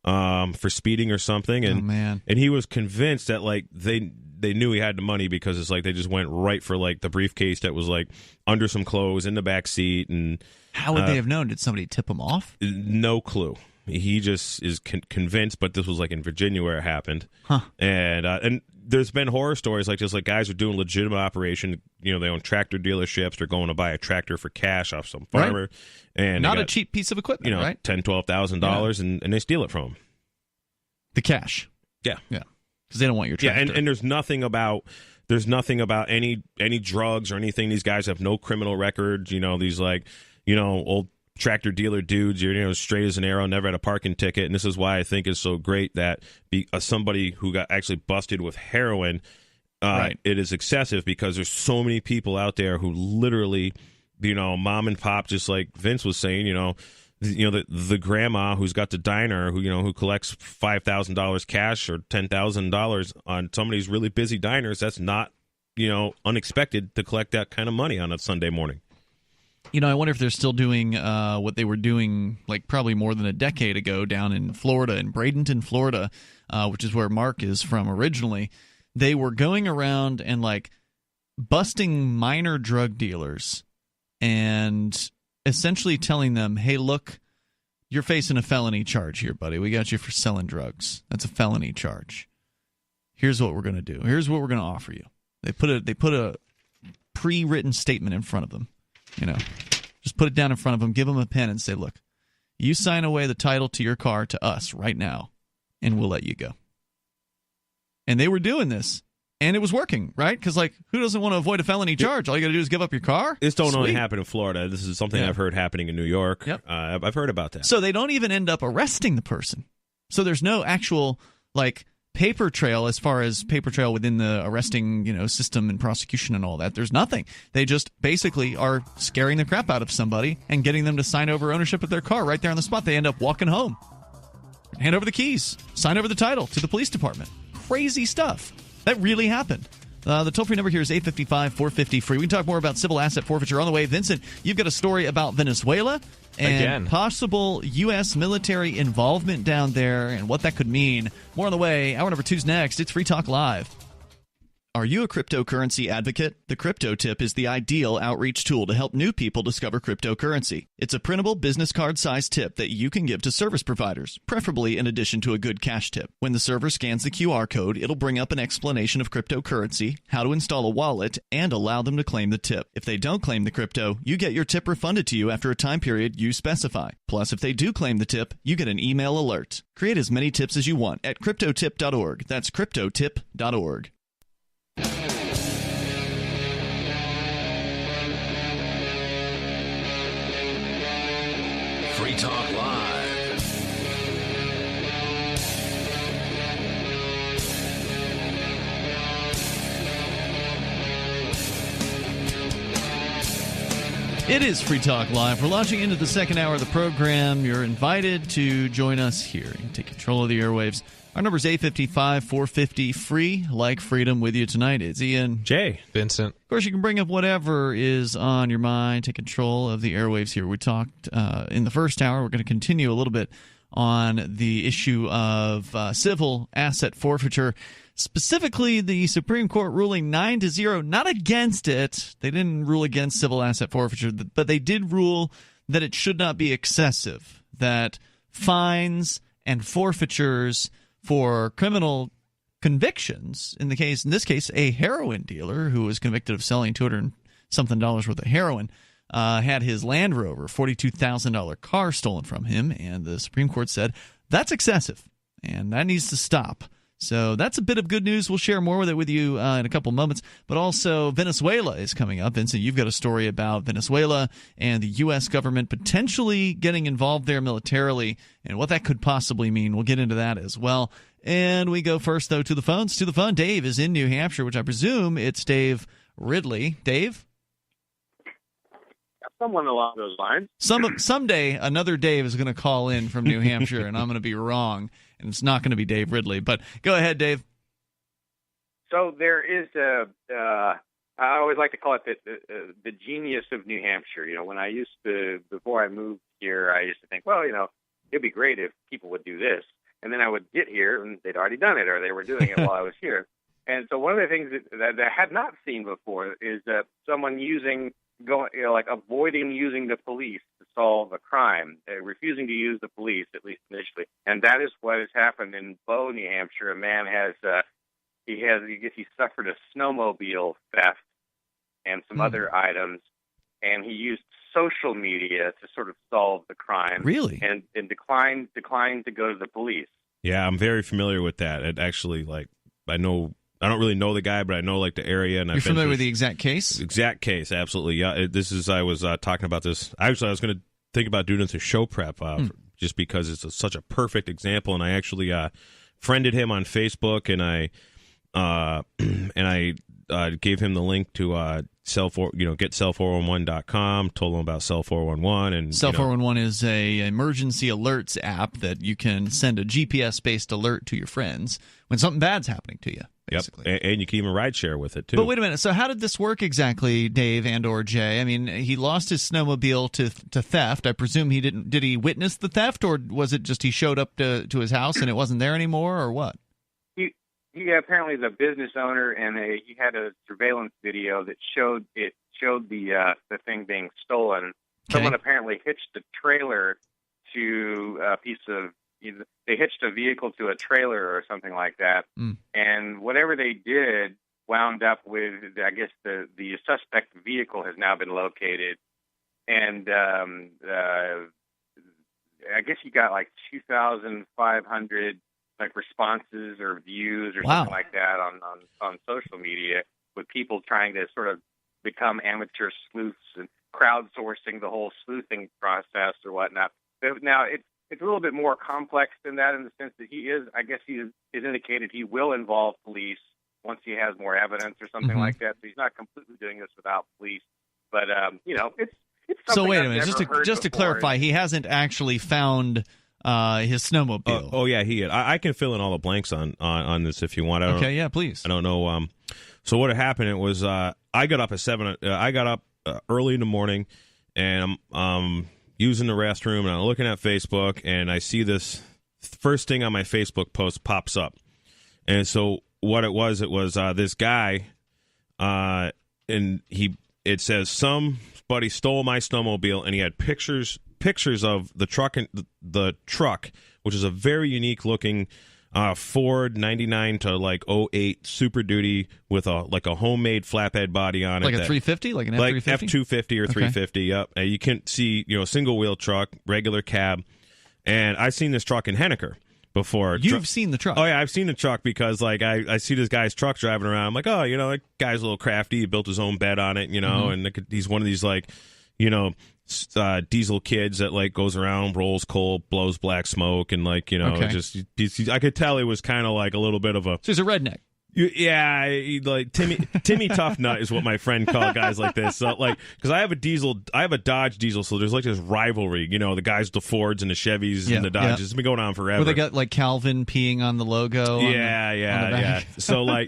for speeding or something, and and he was convinced that like they knew he had the money because it's like they just went right for like the briefcase that was like under some clothes in the back seat. And how would they have known? Did somebody tip him off? No clue. He just is convinced, but this was like in Virginia where it happened. And there's been horror stories like this, like guys are doing legitimate operation. They own tractor dealerships. They're going to buy a tractor for cash off some farmer, and not a cheap piece of equipment, right? $10,000-$12,000, and they steal it from him. The cash, yeah. Because they don't want your tractor. Yeah, and there's nothing about any drugs or anything. These guys have no criminal records. These like old tractor dealer dudes. Straight as an arrow, never had a parking ticket. And this is why I think it's so great that somebody who got actually busted with heroin, it is excessive because there's so many people out there who literally, mom and pop, just like Vince was saying, the grandma who's got the diner who collects $5,000 cash or $10,000 on some of these really busy diners. That's not unexpected to collect that kind of money on a Sunday morning. I wonder if they're still doing what they were doing like probably more than a decade ago down in Florida, in Bradenton, Florida, which is where Mark is from originally. They were going around and like busting minor drug dealers and essentially telling them, hey, look, you're facing a felony charge here, buddy. We got you for selling drugs. That's a felony charge. Here's what we're going to do. Here's what we're going to offer you. They put a pre-written statement in front of them. Just put it down in front of them, give them a pen and say, look, you sign away the title to your car to us right now, and we'll let you go. And they were doing this. And it was working, right? Because, like, who doesn't want to avoid a felony charge? All you got to do is give up your car? This don't only happen in Florida. This is something I've heard happening in New York. Yep. I've heard about that. So they don't even end up arresting the person. So there's no actual, like, paper trail as far as paper trail within the arresting, system and prosecution and all that. There's nothing. They just basically are scaring the crap out of somebody and getting them to sign over ownership of their car right there on the spot. They end up walking home. Hand over the keys. Sign over the title to the police department. Crazy stuff. That really happened. The toll-free number here is 855-450-FREE. We can talk more about civil asset forfeiture on the way. Vincent, you've got a story about Venezuela and possible U.S. military involvement down there and what that could mean. More on the way. Hour number 2's next. It's Free Talk Live. Are you a cryptocurrency advocate? The Crypto Tip is the ideal outreach tool to help new people discover cryptocurrency. It's a printable business card-sized tip that you can give to service providers, preferably in addition to a good cash tip. When the server scans the QR code, it'll bring up an explanation of cryptocurrency, how to install a wallet, and allow them to claim the tip. If they don't claim the crypto, you get your tip refunded to you after a time period you specify. Plus, if they do claim the tip, you get an email alert. Create as many tips as you want at cryptotip.org. That's cryptotip.org. Free Talk Live. It is Free Talk Live. We're launching into the second hour of the program. You're invited to join us here and take control of the airwaves. Our number is 855-450-FREE. Like freedom with you tonight. It's Ian. Jay. Vincent. Of course, you can bring up whatever is on your mind. Take control of the airwaves here. We talked in the first hour. We're going to continue a little bit on the issue of civil asset forfeiture. Specifically, the Supreme Court ruling 9-0, not against it. They didn't rule against civil asset forfeiture, but they did rule that it should not be excessive, that fines and forfeitures for criminal convictions, in this case, a heroin dealer who was convicted of selling $200-something worth of heroin, had his Land Rover, $42,000 car, stolen from him, and the Supreme Court said that's excessive, and that needs to stop. So that's a bit of good news. We'll share more with you in a couple moments. But also, Venezuela is coming up. Vincent, you've got a story about Venezuela and the U.S. government potentially getting involved there militarily and what that could possibly mean. We'll get into that as well. And we go first, though, to the phones. To the phone, Dave is in New Hampshire, which I presume it's Dave Ridley. Dave? Someone along those lines. Someday, another Dave is going to call in from New Hampshire, and I'm going to be wrong. And it's not going to be Dave Ridley. But go ahead, Dave. So there is I always like to call it the genius of New Hampshire. You know, when before I moved here, I used to think, well, it'd be great if people would do this. And then I would get here, and they'd already done it, or they were doing it while I was here. And so one of the things that I had not seen before is that someone avoiding using the police to solve a crime, refusing to use the police, at least initially. And that is what has happened in Bow, New Hampshire. A man he suffered a snowmobile theft and some other items, and he used social media to sort of solve the crime. Really? And declined to go to the police. Yeah, I'm very familiar with that. It actually, I don't really know the guy, but I know the area. And You're familiar with the exact case? Exact case, absolutely. Yeah, I was talking about this. Actually, I was going to think about doing this as show prep, just because it's such a perfect example. And I actually friended him on Facebook, and I gave him the link to get cell411.com. Told him about Cell 411, and Cell 411 is a emergency alerts app that you can send a GPS based alert to your friends when something bad's happening to you. Basically. Yep, and you can even ride share with it too. But wait a minute. So how did this work exactly, Dave and/or Jay? I mean, he lost his snowmobile to theft. I presume he didn't. Did he witness the theft, or was it just he showed up to his house and it wasn't there anymore, or what? He apparently is a business owner, and he had a surveillance video that showed the thing being stolen. Okay. Someone apparently hitched a trailer to a piece of. They hitched a vehicle to a trailer or something like that, and whatever they did wound up with, I guess, the suspect vehicle has now been located, and I guess he got 2,500 responses or views or something like that on social media, with people trying to sort of become amateur sleuths and crowdsourcing the whole sleuthing process or whatnot. But now it's a little bit more complex than that, in the sense that he is indicated he will involve police once he has more evidence or something like that. So he's not completely doing this without police. But it's something. So wait a minute, just to clarify, he hasn't actually found his snowmobile. Oh yeah, he had. I can fill in all the blanks on this if you want. Okay, yeah, please. I don't know. So what had happened? It was I got up at 7. I got up early in the morning, and I'm using the restroom, and I'm looking at Facebook, and I see this first thing on my Facebook post pops up. And so what it was this guy, and it says somebody stole my snowmobile, and he had pictures of the truck, the truck, which is a very unique looking Ford 99 to like 08 Super Duty with a homemade flatbed body on it, like a 350, like an F350, like F250 or 350. Yep, and you can see single wheel truck, regular cab, and I've seen this truck in Henniker before. You've seen the truck? Oh yeah, I've seen the truck because like I see this guy's truck driving around. I'm like, oh, that guy's a little crafty. He built his own bed on it, and he's one of these like, diesel kids that like goes around, rolls coal, blows black smoke, and like I could tell he was kind of like a little bit of a. So he's a redneck. Yeah, like Timmy Tough Nut is what my friend called guys like this. So like, because I have a Dodge diesel, so there's like this rivalry. The guys with the Fords and the Chevys and the Dodges. It's been going on forever. Where they got like Calvin peeing on the logo. Yeah. So I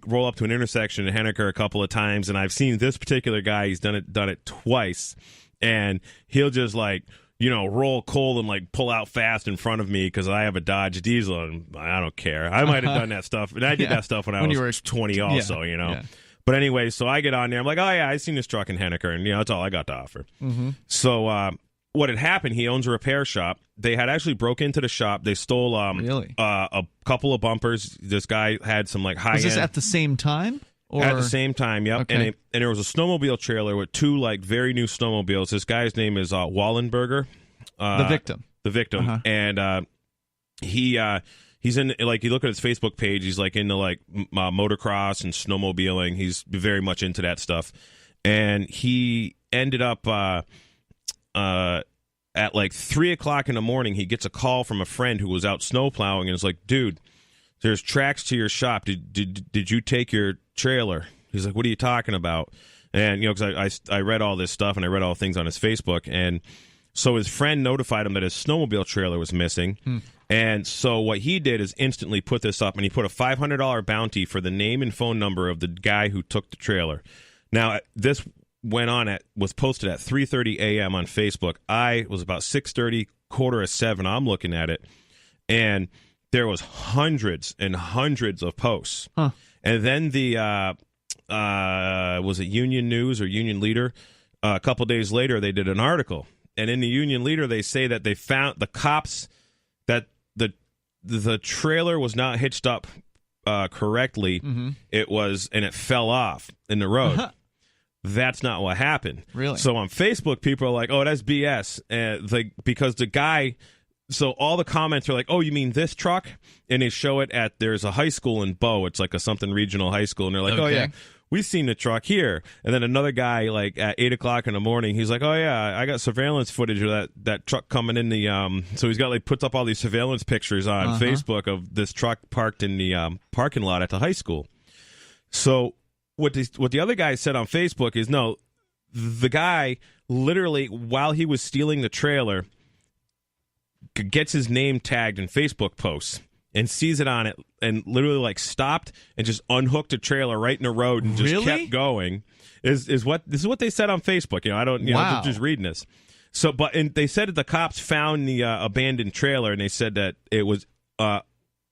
roll up to an intersection in Henniker a couple of times, and I've seen this particular guy. He's done it twice, and he'll just like. Roll cold and like pull out fast in front of me because I have a Dodge diesel and I don't care. I might have done that stuff, and I did that stuff when I was 20 also, Yeah. But anyway, so I get on there. I'm like, oh yeah, I've seen this truck in Henniker, and that's all I got to offer. Mm-hmm. So what had happened? He owns a repair shop. They had actually broke into the shop. They stole a couple of bumpers. This guy had some like high. Was this at the same time? At the same time, yep. Okay. And there was a snowmobile trailer with two like very new snowmobiles. This guy's name is Wallenberger. The victim. Uh-huh. And he's in, like, you look at his Facebook page, he's like into like motocross and snowmobiling. He's very much into that stuff. And he ended up at like 3 o'clock in the morning, he gets a call from a friend who was out snowplowing, and it's like, dude, there's tracks to your shop. Did you take your trailer? He's like, what are you talking about? And because I read all this stuff and I read all things on his Facebook, and so his friend notified him that his snowmobile trailer was missing. And so what he did is instantly put this up, and he put a $500 bounty for the name and phone number of the guy who took the trailer. Now this was posted at 3:30 a.m. on Facebook. I was about 6:30, 6:45. I'm looking at it, and there was hundreds and hundreds of posts. And then the was it Union News or Union Leader? A couple days later, they did an article, and in the Union Leader, they say that they found the cops that the trailer was not hitched up correctly. Mm-hmm. It fell off in the road. That's not what happened. Really? So on Facebook, people are like, "Oh, that's BS," because the guy. So all the comments are like, oh, you mean this truck? And they show it there's a high school in Bow. It's like a something regional high school. And they're like, oh, yeah, we've seen the truck here. And then another guy, like at 8 o'clock in the morning, he's like, oh, yeah, I got surveillance footage of that truck coming in the so he's got puts up all these surveillance pictures on Facebook of this truck parked in the parking lot at the high school. So what the other guy said on Facebook is, no, the guy literally, while he was stealing the trailer, gets his name tagged in Facebook posts and sees it on it, and literally stopped and just unhooked a trailer right in the road and just kept going. This is what they said on Facebook. I'm just reading this. So, and they said that the cops found the abandoned trailer, and they said that it was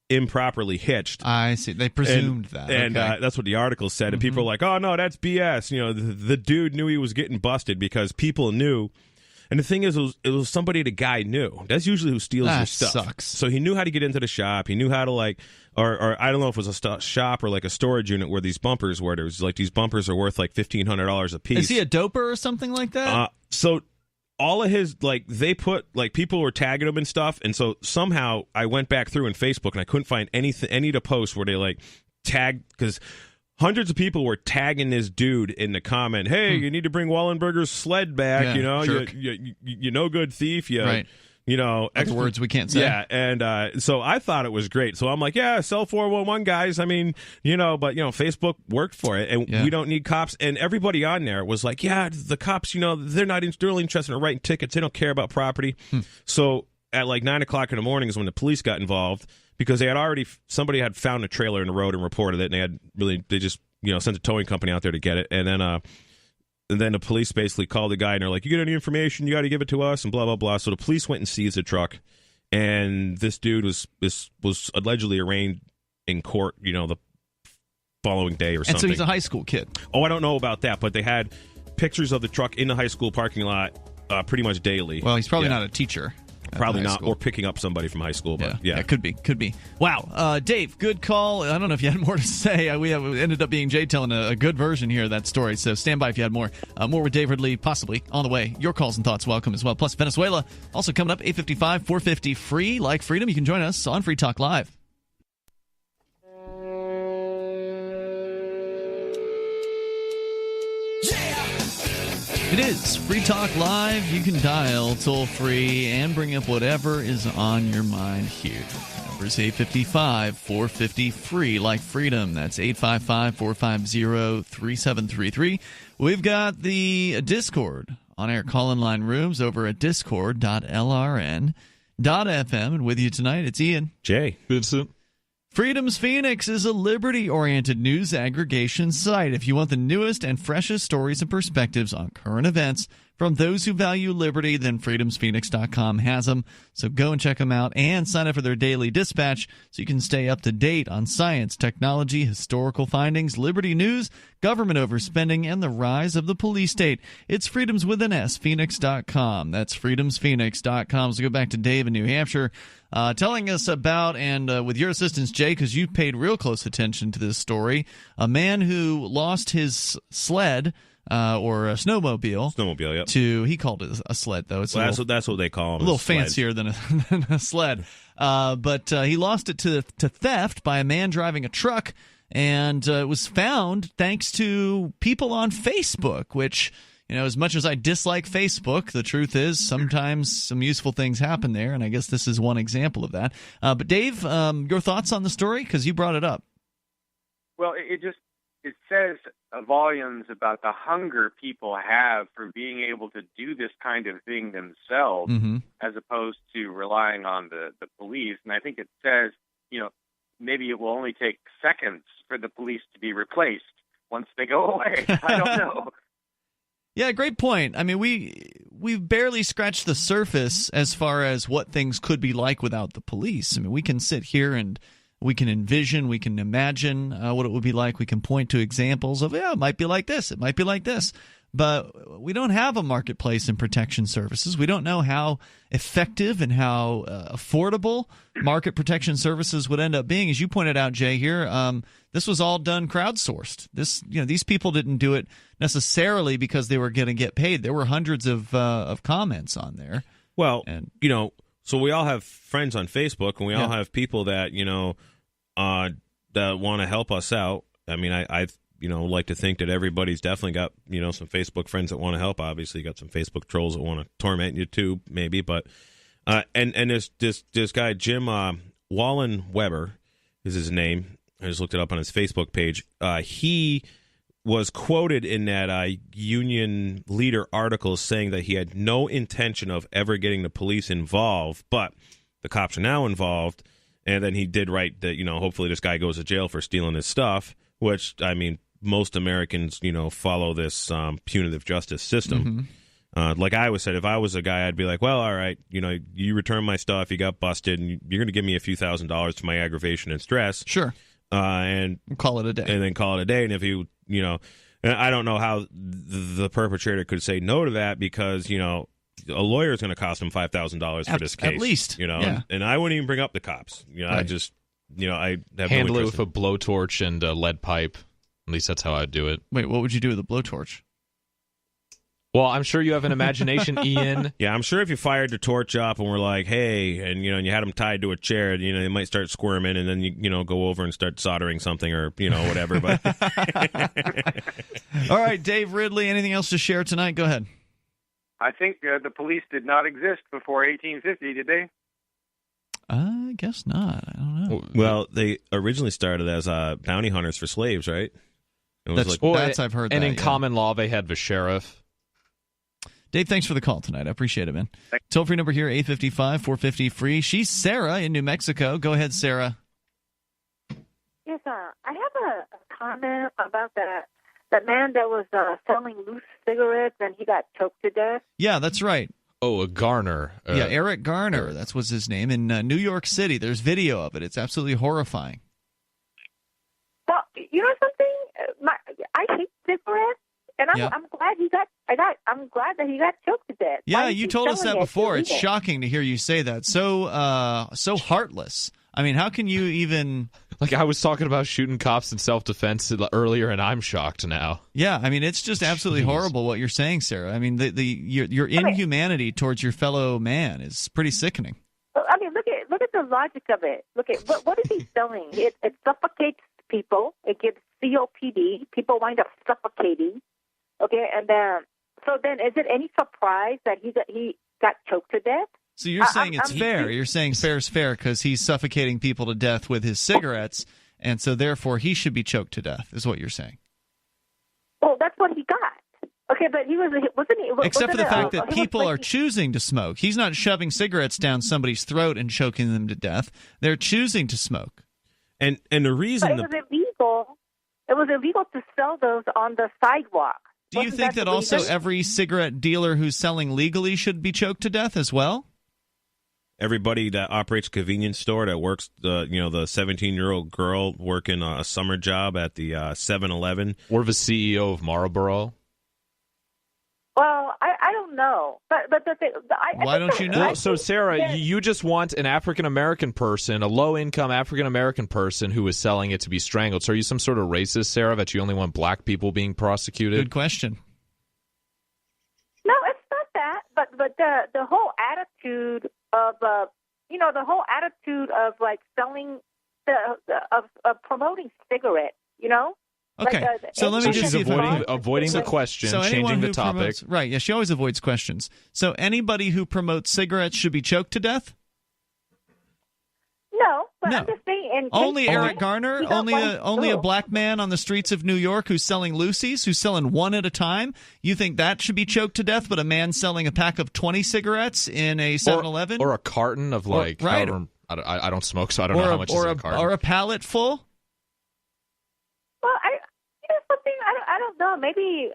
improperly hitched. I see. They presumed that, and that's what the article said. And people are like, "Oh no, that's BS." The dude knew he was getting busted because people knew. And the thing is, it was somebody the guy knew. That's usually who steals your stuff. Sucks. So he knew how to get into the shop. He knew how to or I don't know if it was a shop or a storage unit where these bumpers were. There was these bumpers are worth $1,500 a piece. Is he a doper or something like that? So all of his they put people were tagging him and stuff. And so somehow I went back through in Facebook and I couldn't find any of the posts where they tagged, because hundreds of people were tagging this dude in the comment. Hey, you need to bring Wallenberger's sled back. You no good thief. Right. That's words we can't say. Yeah, and so I thought it was great. So I'm like, yeah, sell 411 guys. I mean, but Facebook worked for it, and we don't need cops. And everybody on there was like, yeah, the cops, they're not really interested in writing tickets. They don't care about property. So at 9 o'clock in the morning is when the police got involved. Because somebody had found a trailer in the road and reported it, and they just sent a towing company out there to get it, and then the police basically called the guy and they're like, you get any information, you got to give it to us, and blah blah blah. So the police went and seized the truck, and this dude was allegedly arraigned in court, the following day or something. And so he's a high school kid. Oh, I don't know about that, but they had pictures of the truck in the high school parking lot pretty much daily. Well, he's probably not a teacher. Probably not, or picking up somebody from high school. But yeah, could be. Wow, Dave, good call. I don't know if you had more to say. We ended up being Jay telling a good version here of that story. So stand by if you had more. More with Dave Ridley, possibly on the way. Your calls and thoughts welcome as well. Plus Venezuela also coming up 8:55, 450 free like freedom. You can join us on Free Talk Live. It is Free Talk Live. You can dial toll-free and bring up whatever is on your mind here. Number is 855-450-FREE, like freedom. That's 855-450-3733. We've got the Discord on-air call-in line rooms over at discord.lrn.fm. And with you tonight, it's Ian. Jay. Vincent. Freedom's Phoenix is a liberty-oriented news aggregation site. If you want the newest and freshest stories and perspectives on current events from those who value liberty, then freedomsphoenix.com has them. So go and check them out and sign up for their daily dispatch so you can stay up to date on science, technology, historical findings, liberty news, government overspending, and the rise of the police state. It's freedoms with an S, phoenix.com. That's freedomsphoenix.com. So go back to Dave in New Hampshire. Telling us about, and with your assistance, Jay, because you paid real close attention to this story, a man who lost his sled or a snowmobile. Snowmobile, yep. He called it a sled, though. It's that's what they call them. A little fancier than a sled. But he lost it to theft by a man driving a truck, and it was found thanks to people on Facebook, which... as much as I dislike Facebook, the truth is sometimes some useful things happen there, and I guess this is one example of that. But Dave, your thoughts on the story? Because you brought it up. Well, it says volumes about the hunger people have for being able to do this kind of thing themselves, as opposed to relying on the police. And I think it says, maybe it will only take seconds for the police to be replaced once they go away. I don't know. Yeah, great point. I mean, we've barely scratched the surface as far as what things could be like without the police. I mean, we can sit here and we can envision, we can imagine what it would be like. We can point to examples of, it might be like this, it might be like this. But we don't have a marketplace in protection services. We don't know how effective and how affordable market protection services would end up being. As you pointed out, Jay, here, this was all done crowdsourced. These people didn't do it necessarily because they were going to get paid. There were hundreds of comments on there. Well, so we all have friends on Facebook, and we all have people that that want to help us out. I mean, I like to think that everybody's definitely got, some Facebook friends that want to help. Obviously, you got some Facebook trolls that want to torment you too, maybe. But and this guy Jim Wallen Weber is his name. I just looked it up on his Facebook page. He was quoted in that union leader article saying that he had no intention of ever getting the police involved, but the cops are now involved. And then he did write that, hopefully this guy goes to jail for stealing his stuff, which, I mean, most Americans, follow this punitive justice system. Like I always said, if I was a guy, I'd be like, well, all right, you return my stuff, you got busted, and you're going to give me a few $1,000s to my aggravation and stress. Sure. And call it a day. And then call it a day. And if you, and I don't know how the perpetrator could say no to that because, a lawyer is going to cost him $5,000 for this case. At least. And I wouldn't even bring up the cops. Right. I just, I have handle no it with a blowtorch and a lead pipe. At least that's how I'd do it. Wait, what would you do with a blowtorch? Well, I'm sure you have an imagination, Ian. Yeah, I'm sure if you fired the torch up and were like, hey, and and you had them tied to a chair, they might start squirming, and then you go over and start soldering something or whatever. But all right, Dave Ridley, anything else to share tonight? Go ahead. I think the police did not exist before 1850, did they? I guess not. I don't know. Well, they originally started as bounty hunters for slaves, right? That's I've heard. And that, in common law, they had the sheriff. Dave, thanks for the call tonight. I appreciate it, man. Toll-free number here, 855-450-FREE. She's Sarah in New Mexico. Go ahead, Sarah. Yes, I have a comment about that man that was selling loose cigarettes and he got choked to death. Yeah, that's right. Oh, a Garner. Eric Garner. That was his name in New York City. There's video of it. It's absolutely horrifying. cigarettes, and I'm glad he got. I'm glad that he got choked to death. Yeah, you told us that before. It's shocking to hear you say that. So heartless. I mean, how can you even? Like, I was talking about shooting cops in self-defense earlier, and I'm shocked now. Yeah, I mean, it's just absolutely horrible what you're saying, Sarah. I mean, your inhumanity towards your fellow man is pretty sickening. I mean, look at the logic of it. Look at what is he selling? It suffocates people. It gives COPD. People wind up suffocating. Okay, and then is it any surprise that he got choked to death? So you're saying it's fair. You're saying fair's fair because he's suffocating people to death with his cigarettes, and so therefore he should be choked to death, is what you're saying. Well, that's what he got. Okay, but wasn't he? Except for the fact that people are choosing to smoke. He's not shoving cigarettes down somebody's throat and choking them to death. They're choosing to smoke. And the reason... But it was illegal. It was illegal to sell those on the sidewalk. Do you think that also every cigarette dealer who's selling legally should be choked to death as well? Everybody that operates a convenience store, that works, the 17-year-old girl working a summer job at the 7-Eleven. Or the CEO of Marlboro. Well, I don't know. But the thing, why don't you know? Well, so, Sarah, you just want an African-American person, a low-income African-American person who is selling it to be strangled. So are you some sort of racist, Sarah, that you only want black people being prosecuted? Good question. No, it's not that. But the whole attitude of like selling of promoting cigarettes, Okay, so let me just see if avoiding the question, changing the topic. Right, yeah, she always avoids questions. So anybody who promotes cigarettes should be choked to death? No, but I'm just saying... Only Eric Garner? Only a black man on the streets of New York who's selling loosies, who's selling one at a time? You think that should be choked to death, but a man selling a pack of 20 cigarettes in a 7-Eleven? Or a carton of, like... Right. I don't smoke, so I don't know how much is in a carton. Or a pallet full? Well, something I don't know. Maybe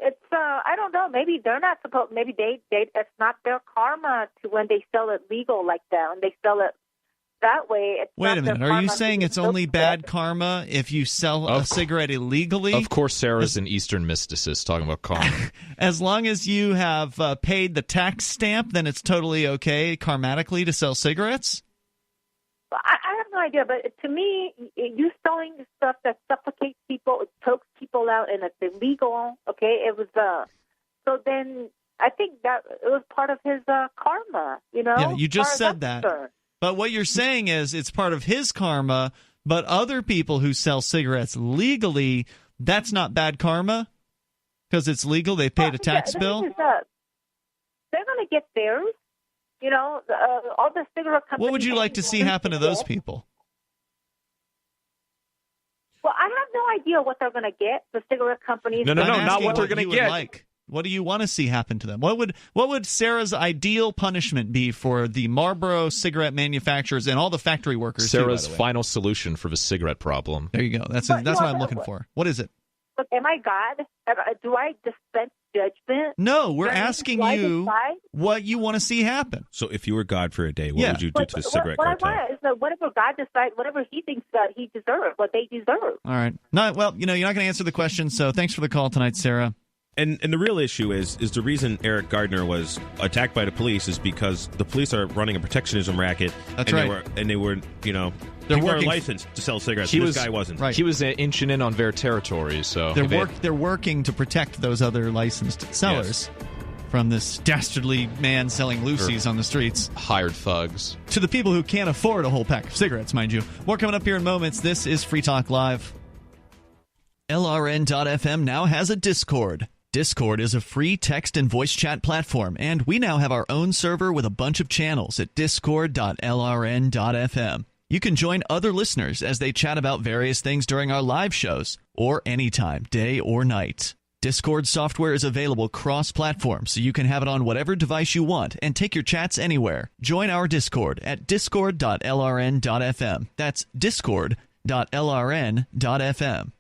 it's I don't know. Maybe they're not supposed. Maybe they it's not their karma to when they sell it legal like that. When they sell it that way. It's Wait a minute. Are you saying it's only bad karma if you sell a cigarette illegally? Of course, Sarah's an Eastern mysticist talking about karma. As long as you have paid the tax stamp, then it's totally okay karmatically to sell cigarettes? I have no idea, but to me, you selling stuff that suffocates people, it chokes people out, and it's illegal. Okay, it was so then I think that it was part of his karma. Yeah, you just said that. But what you're saying is it's part of his karma, but other people who sell cigarettes legally, that's not bad karma because it's legal. They paid a tax bill. They're going to get theirs. All the cigarette companies... What would you like to see happen to those people? Well, I have no idea what they're going to get, the cigarette companies. No, not what they're going to get. What do you want to see happen to them? What would Sarah's ideal punishment be for the Marlboro cigarette manufacturers and all the factory workers? Sarah's final solution for the cigarette problem. There you go. That's what I'm looking for. What is it? Look, am I God? Do I dispense judgment? No, we're asking you what you want to see happen. So if you were God for a day, what would you do to the cigarette cartel? What I want is that whatever God decides, whatever he thinks that he deserves, what they deserve. All right. You're not going to answer the question, so thanks for the call tonight, Sarah. And the real issue is the reason Eric Gardner was attacked by the police is because the police are running a protectionism racket. That's right. They were they're licensed to sell cigarettes. This guy wasn't. Right. He was inching in on their territory. So they're working to protect those other licensed sellers from this dastardly man selling loosies on the streets. Hired thugs. To the people who can't afford a whole pack of cigarettes, mind you. More coming up here in moments. This is Free Talk Live. LRN.FM now has a Discord. Discord is a free text and voice chat platform, and we now have our own server with a bunch of channels at discord.lrn.fm. You can join other listeners as they chat about various things during our live shows, or anytime, day or night. Discord software is available cross-platform, so you can have it on whatever device you want and take your chats anywhere. Join our Discord at discord.lrn.fm. That's discord.lrn.fm.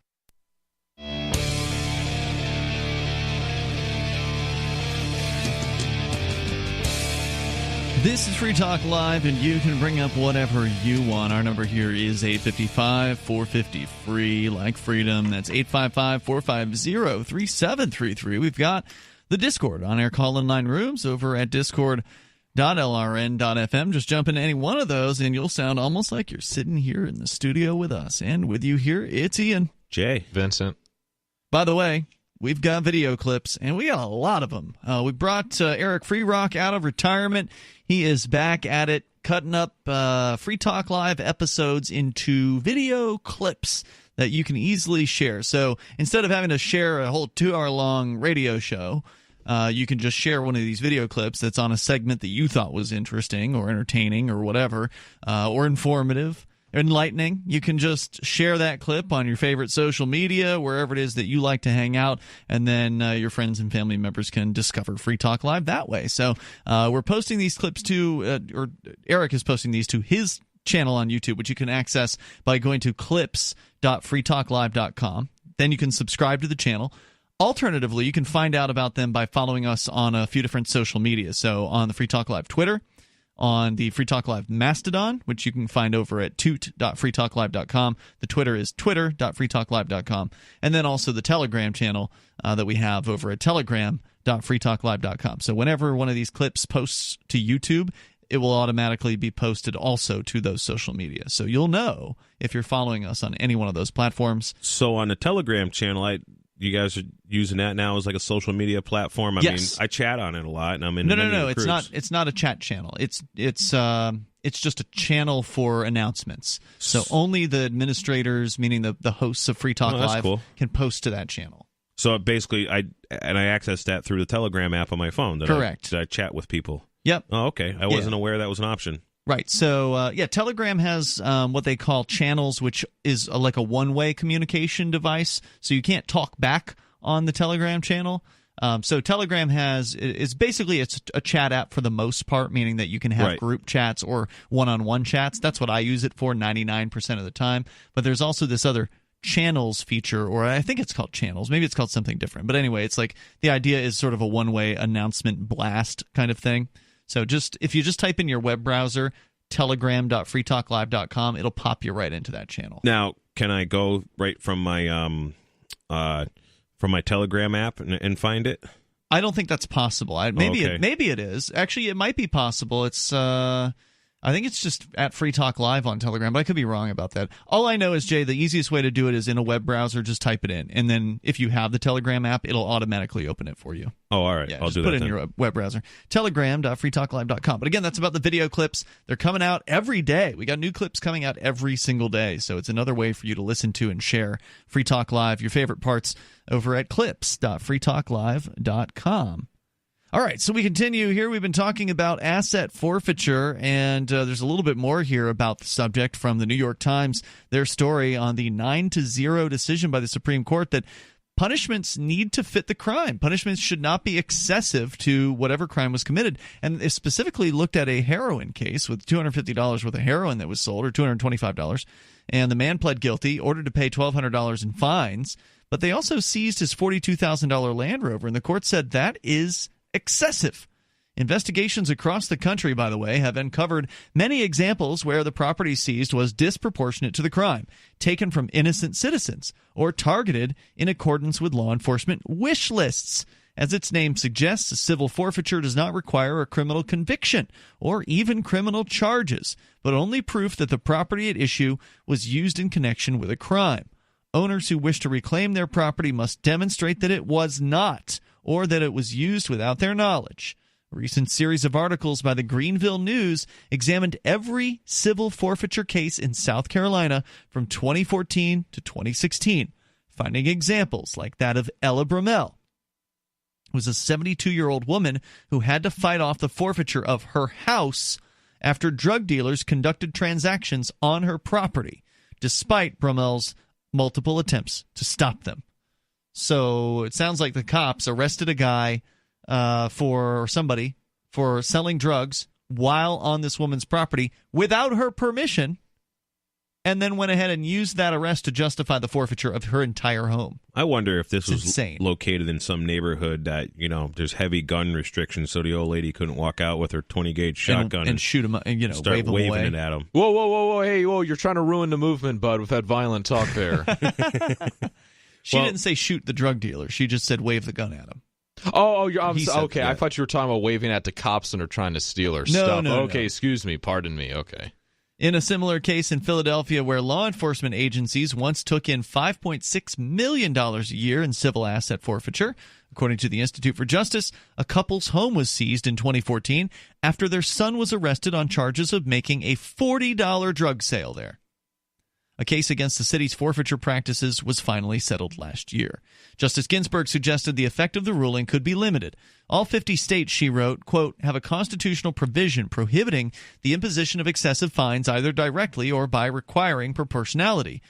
This is Free Talk Live, and you can bring up whatever you want. Our number here is 855-450-FREE, like freedom. That's 855-450-3733. We've got the Discord on-air call-in line rooms over at discord.lrn.fm. Just jump into any one of those, and you'll sound almost like you're sitting here in the studio with us. And with you here, it's Ian. Jay. Vincent. By the way, we've got video clips, and we got a lot of them. We brought Eric Freerock out of retirement. He is back at it, cutting up Free Talk Live episodes into video clips that you can easily share. So instead of having to share a whole 2-hour-long radio show, you can just share one of these video clips that's on a segment that you thought was interesting or entertaining or whatever, or informative, enlightening. You can just share that clip on your favorite social media, wherever it is that you like to hang out, and then your friends and family members can discover Free Talk Live that way. So we're posting these clips to, or Eric is posting these to his channel on YouTube, which you can access by going to clips.freetalklive.com. Then you can subscribe to the channel. Alternatively, you can find out about them by following us on a few different social media. So on the Free Talk Live Twitter, on the Free Talk Live Mastodon, which you can find over at toot.freetalklive.com. The Twitter is twitter.freetalklive.com. And then also the Telegram channel that we have over at telegram.freetalklive.com. So whenever one of these clips posts to YouTube, it will automatically be posted also to those social media. So you'll know if you're following us on any one of those platforms. So on the Telegram channel, you guys are using that now as like a social media platform. I mean, I chat on it a lot, and I'm in. No. It's not. It's not a chat channel. It's just a channel for announcements. So only the administrators, meaning the hosts of Free Talk Live, can post to that channel. So basically, I access that through the Telegram app on my phone. Correct. I chat with people. Yep. Oh, okay. I wasn't aware that was an option. Right. So, Telegram has what they call channels, which is like a one-way communication device. So you can't talk back on the Telegram channel. So Telegram it's basically a chat app for the most part, meaning that you can have group chats or one-on-one chats. That's what I use it for 99% of the time. But there's also this other channels feature, or I think it's called channels. Maybe it's called something different. But anyway, it's like the idea is sort of a one-way announcement blast kind of thing. So if you just type in your web browser, telegram.freetalklive.com, it'll pop you right into that channel. Now, can I go right from my Telegram app and find it? I don't think that's possible. Maybe it is. Actually, it might be possible. It's I think it's just at Free Talk Live on Telegram, but I could be wrong about that. All I know is, Jay, the easiest way to do it is in a web browser. Just type it in, and then if you have the Telegram app, it'll automatically open it for you. Oh, all right. Yeah, I'll do that. Put it in your web browser. Telegram.freetalklive.com. But again, that's about the video clips. They're coming out every day. We got new clips coming out every single day, so it's another way for you to listen to and share Free Talk Live, your favorite parts, over at clips.freetalklive.com. All right, so we continue here. We've been talking about asset forfeiture, and there's a little bit more here about the subject from the New York Times, their story on the 9-0 decision by the Supreme Court that punishments need to fit the crime. Punishments should not be excessive to whatever crime was committed. And they specifically looked at a heroin case with $250 worth of heroin that was sold, or $225, and the man pled guilty, ordered to pay $1,200 in fines, but they also seized his $42,000 Land Rover, and the court said that is excessive. Investigations across the country, by the way, have uncovered many examples where the property seized was disproportionate to the crime, taken from innocent citizens, or targeted in accordance with law enforcement wish lists. As its name suggests, a civil forfeiture does not require a criminal conviction or even criminal charges, but only proof that the property at issue was used in connection with a crime. Owners who wish to reclaim their property must demonstrate that it was not, or that it was used without their knowledge. A recent series of articles by the Greenville News examined every civil forfeiture case in South Carolina from 2014 to 2016, finding examples like that of Ella Brummel. It was a 72-year-old woman who had to fight off the forfeiture of her house after drug dealers conducted transactions on her property, despite Brummel's multiple attempts to stop them. So it sounds like the cops arrested a guy for selling drugs while on this woman's property without her permission, and then went ahead and used that arrest to justify the forfeiture of her entire home. I wonder if this was insane. Located in some neighborhood that, there's heavy gun restrictions, so the old lady couldn't walk out with her 20-gauge shotgun and shoot him, and start waving away. It at him. Whoa, hey, you're trying to ruin the movement, bud, with that violent talk there. She didn't say shoot the drug dealer. She just said wave the gun at him. Okay. Yeah. I thought you were talking about waving at the cops and are trying to steal her stuff. No. Okay, excuse me. Pardon me. Okay. In a similar case in Philadelphia, where law enforcement agencies once took in $5.6 million a year in civil asset forfeiture, according to the Institute for Justice, a couple's home was seized in 2014 after their son was arrested on charges of making a $40 drug sale there. A case against the city's forfeiture practices was finally settled last year. Justice Ginsburg suggested the effect of the ruling could be limited. All 50 states, she wrote, quote, have a constitutional provision prohibiting the imposition of excessive fines either directly or by requiring proportionality,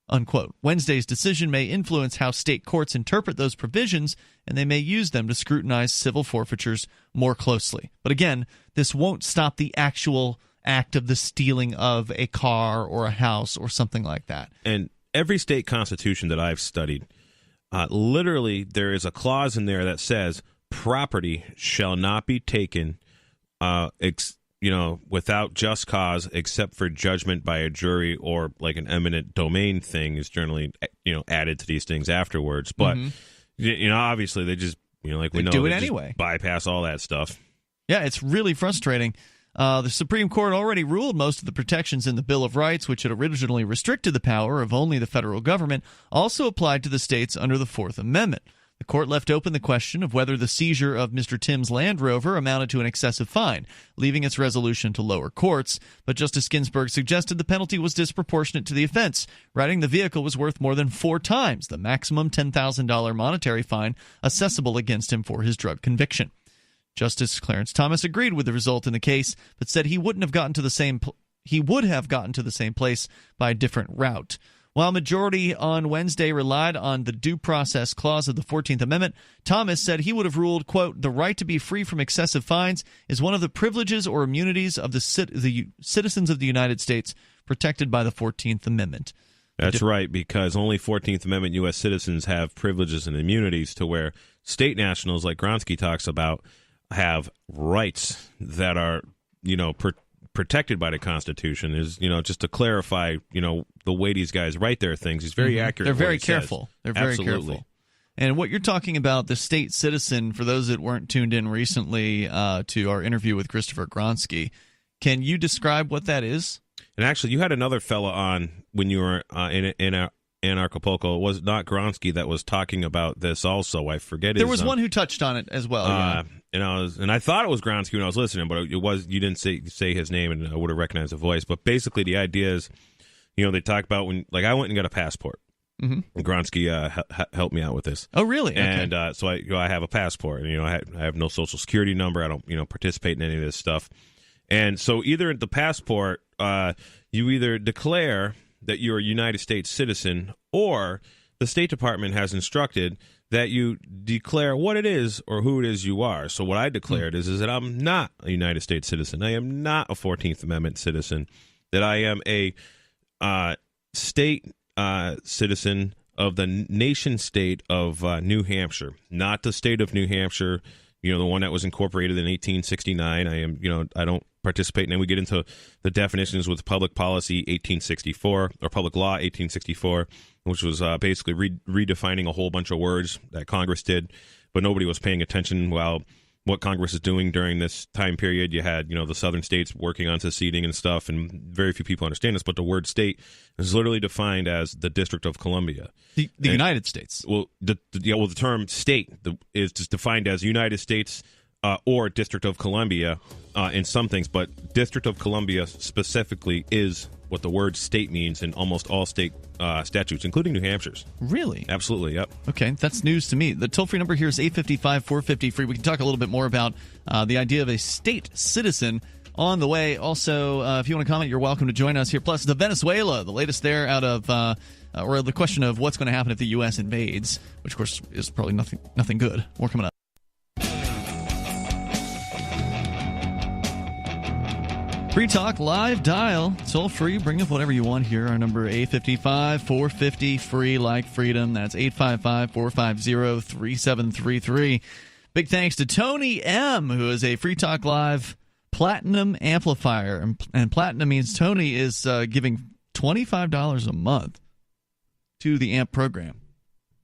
unquote. Wednesday's decision may influence how state courts interpret those provisions, and they may use them to scrutinize civil forfeitures more closely. But again, this won't stop the actual act of the stealing of a car or a house or something like that. And every state constitution that I've studied, literally there is a clause in there that says property shall not be taken without just cause except for judgment by a jury, or like an eminent domain thing is generally added to these things afterwards. But obviously they just like we know do it they anyway. Just bypass all that stuff. Yeah, it's really frustrating. The Supreme Court already ruled most of the protections in the Bill of Rights, which had originally restricted the power of only the federal government, also applied to the states under the Fourth Amendment. The court left open the question of whether the seizure of Mr. Tim's Land Rover amounted to an excessive fine, leaving its resolution to lower courts. But Justice Ginsburg suggested the penalty was disproportionate to the offense, writing the vehicle was worth more than 4 times the maximum $10,000 monetary fine assessable against him for his drug conviction. Justice Clarence Thomas agreed with the result in the case, but said he would have gotten to the same place by a different route. While majority on Wednesday relied on the Due Process Clause of the 14th Amendment, Thomas said he would have ruled, quote, the right to be free from excessive fines is one of the privileges or immunities of the citizens of the United States protected by the 14th Amendment. That's right, because only 14th Amendment U.S. citizens have privileges and immunities, to where state nationals, like Gronsky talks about, have rights that are, protected by the Constitution. Is, just to clarify, the way these guys write their things. He's very accurate. They're very careful. They're very Absolutely. careful. And what you're talking about, the state citizen, for those that weren't tuned in recently to our interview with Christopher Gronsky, can you describe what that is? And actually, you had another fella on when you were in Anarchapulco. It was not Gronsky that was talking about this also. I forget his... There was one who touched on it as well, yeah. And I thought it was Gronsky when I was listening, but you didn't say his name, and I would have recognized the voice. But basically, the idea is, they talk about when, like, I went and got a passport. Mm-hmm. And Gronsky helped me out with this. Oh, really? And okay. So I have a passport, and I have no social security number. I don't participate in any of this stuff. And so either at the passport, you either declare that you're a United States citizen, or the State Department has instructed that you declare what it is or who it is you are. So what I declared is that I'm not a United States citizen. I am not a 14th Amendment citizen. That I am a state citizen of the nation state of New Hampshire, not the state of New Hampshire, the one that was incorporated in 1869. I am, I don't participate. And then we get into the definitions with public policy 1864, or public law 1864, which was basically redefining a whole bunch of words that Congress did, but nobody was paying attention while what Congress is doing during this time period. You had, the southern states working on seceding and stuff, and very few people understand this, but the word state is literally defined as the District of Columbia. The United States. Well, the term state is just defined as United States or District of Columbia in some things, but District of Columbia specifically is what the word state means in almost all state statutes, including New Hampshire's. Really? Absolutely, yep. Okay, that's news to me. The toll-free number here is 855-450-FREE. We can talk a little bit more about the idea of a state citizen on the way. Also, if you want to comment, you're welcome to join us here. Plus, the Venezuela, the latest there out of, or the question of what's going to happen if the U.S. invades, which, of course, is probably nothing good. More coming up. Free Talk Live dial. It's all free. Bring up whatever you want here. Our number 855-450-FREE like freedom. That's 855-450-3733. Big thanks to Tony M., who is a Free Talk Live Platinum amplifier. And Platinum means Tony is giving $25 a month to the AMP program.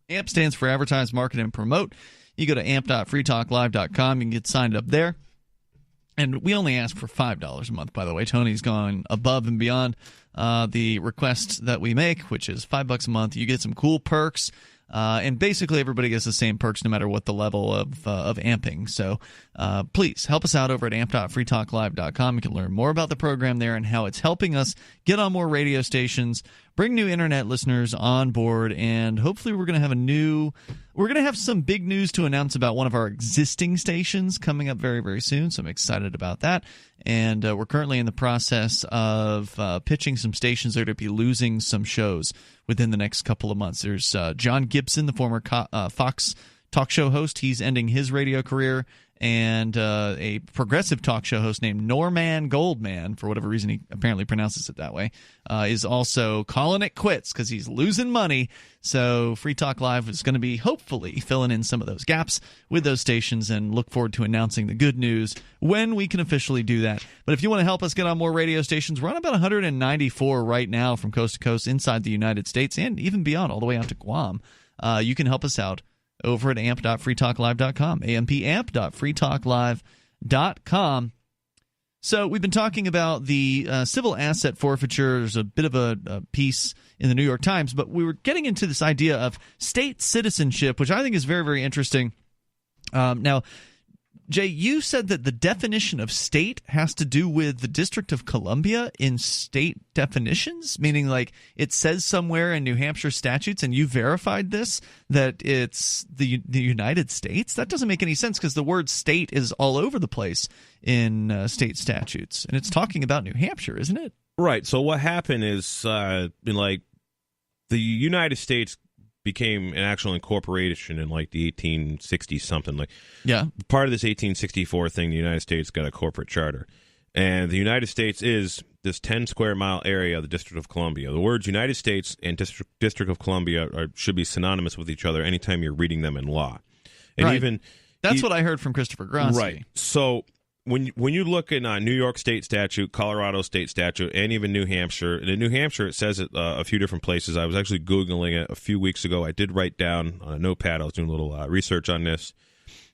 AMP stands for Advertise, Market, and Promote. You go to amp.freetalklive.com. You can get signed up there. And we only ask for $5 a month, by the way. Tony's gone above and beyond the request that we make, which is $5 a month. You get some cool perks. And basically everybody gets the same perks no matter what the level of amping. So please help us out over at amp.freetalklive.com. You can learn more about the program there and how it's helping us get on more radio stations, bring new internet listeners on board, and hopefully we're going to have some big news to announce about one of our existing stations coming up very, very soon. So I'm excited about that. And we're currently in the process of pitching some stations that are going to be losing some shows within the next couple of months. There's John Gibson, the former Fox talk show host. He's ending his radio career. And a progressive talk show host named Norman Goldman, for whatever reason he apparently pronounces it that way, is also calling it quits because he's losing money. So Free Talk Live is going to be hopefully filling in some of those gaps with those stations, and look forward to announcing the good news when we can officially do that. But if you want to help us get on more radio stations, we're on about 194 right now from coast to coast inside the United States and even beyond, all the way out to Guam. You can help us out over at amp.freetalklive.com, amp.freetalklive.com. So we've been talking about the civil asset forfeiture. There's a bit of a piece in the New York Times, but we were getting into this idea of state citizenship, which I think is very, very interesting. Now, Jay, you said that the definition of state has to do with the District of Columbia in state definitions, meaning like it says somewhere in New Hampshire statutes, and you verified this, that it's the United States? That doesn't make any sense because the word state is all over the place in state statutes, and it's talking about New Hampshire, isn't it? Right. So what happened is the United States became an actual incorporation in like the 1860s something. Part of this 1864 thing, the United States got a corporate charter, and the United States is this 10 square mile area of the District of Columbia. The words United States and District of Columbia should be synonymous with each other anytime you're reading them in law. And right. That's what I heard from Christopher Grassi. Right. So when you look at New York state statute, Colorado state statute, and even New Hampshire, and in New Hampshire it says it a few different places. I was actually Googling it a few weeks ago. I did write down on a notepad. I was doing a little research on this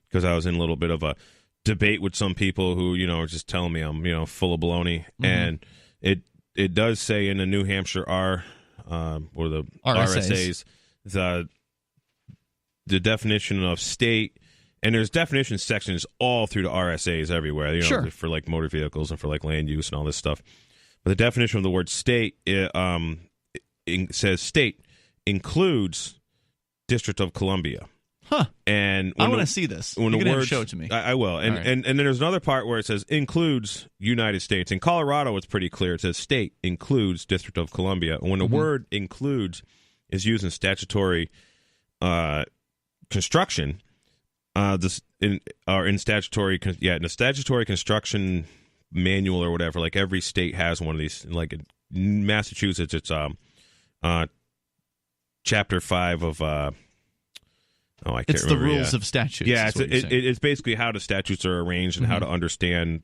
because I was in a little bit of a debate with some people who, are just telling me I'm, full of baloney. Mm-hmm. And it does say in the New Hampshire or the RSAs, the definition of state. And there's definition sections all through the RSAs everywhere, sure, for like motor vehicles and for like land use and all this stuff. But the definition of the word state it says state includes District of Columbia. Huh. And I want to see this. You're going to have to show it to me. I will. And, right. and then there's another part where it says includes United States. In Colorado, it's pretty clear. It says state includes District of Columbia. And when the word includes is used in statutory construction, in the statutory construction manual or whatever, like every state has one of these. Like in Massachusetts, it's Chapter 5 of I can't it's remember. The rules of statutes. Yeah, it's basically how the statutes are arranged and how to understand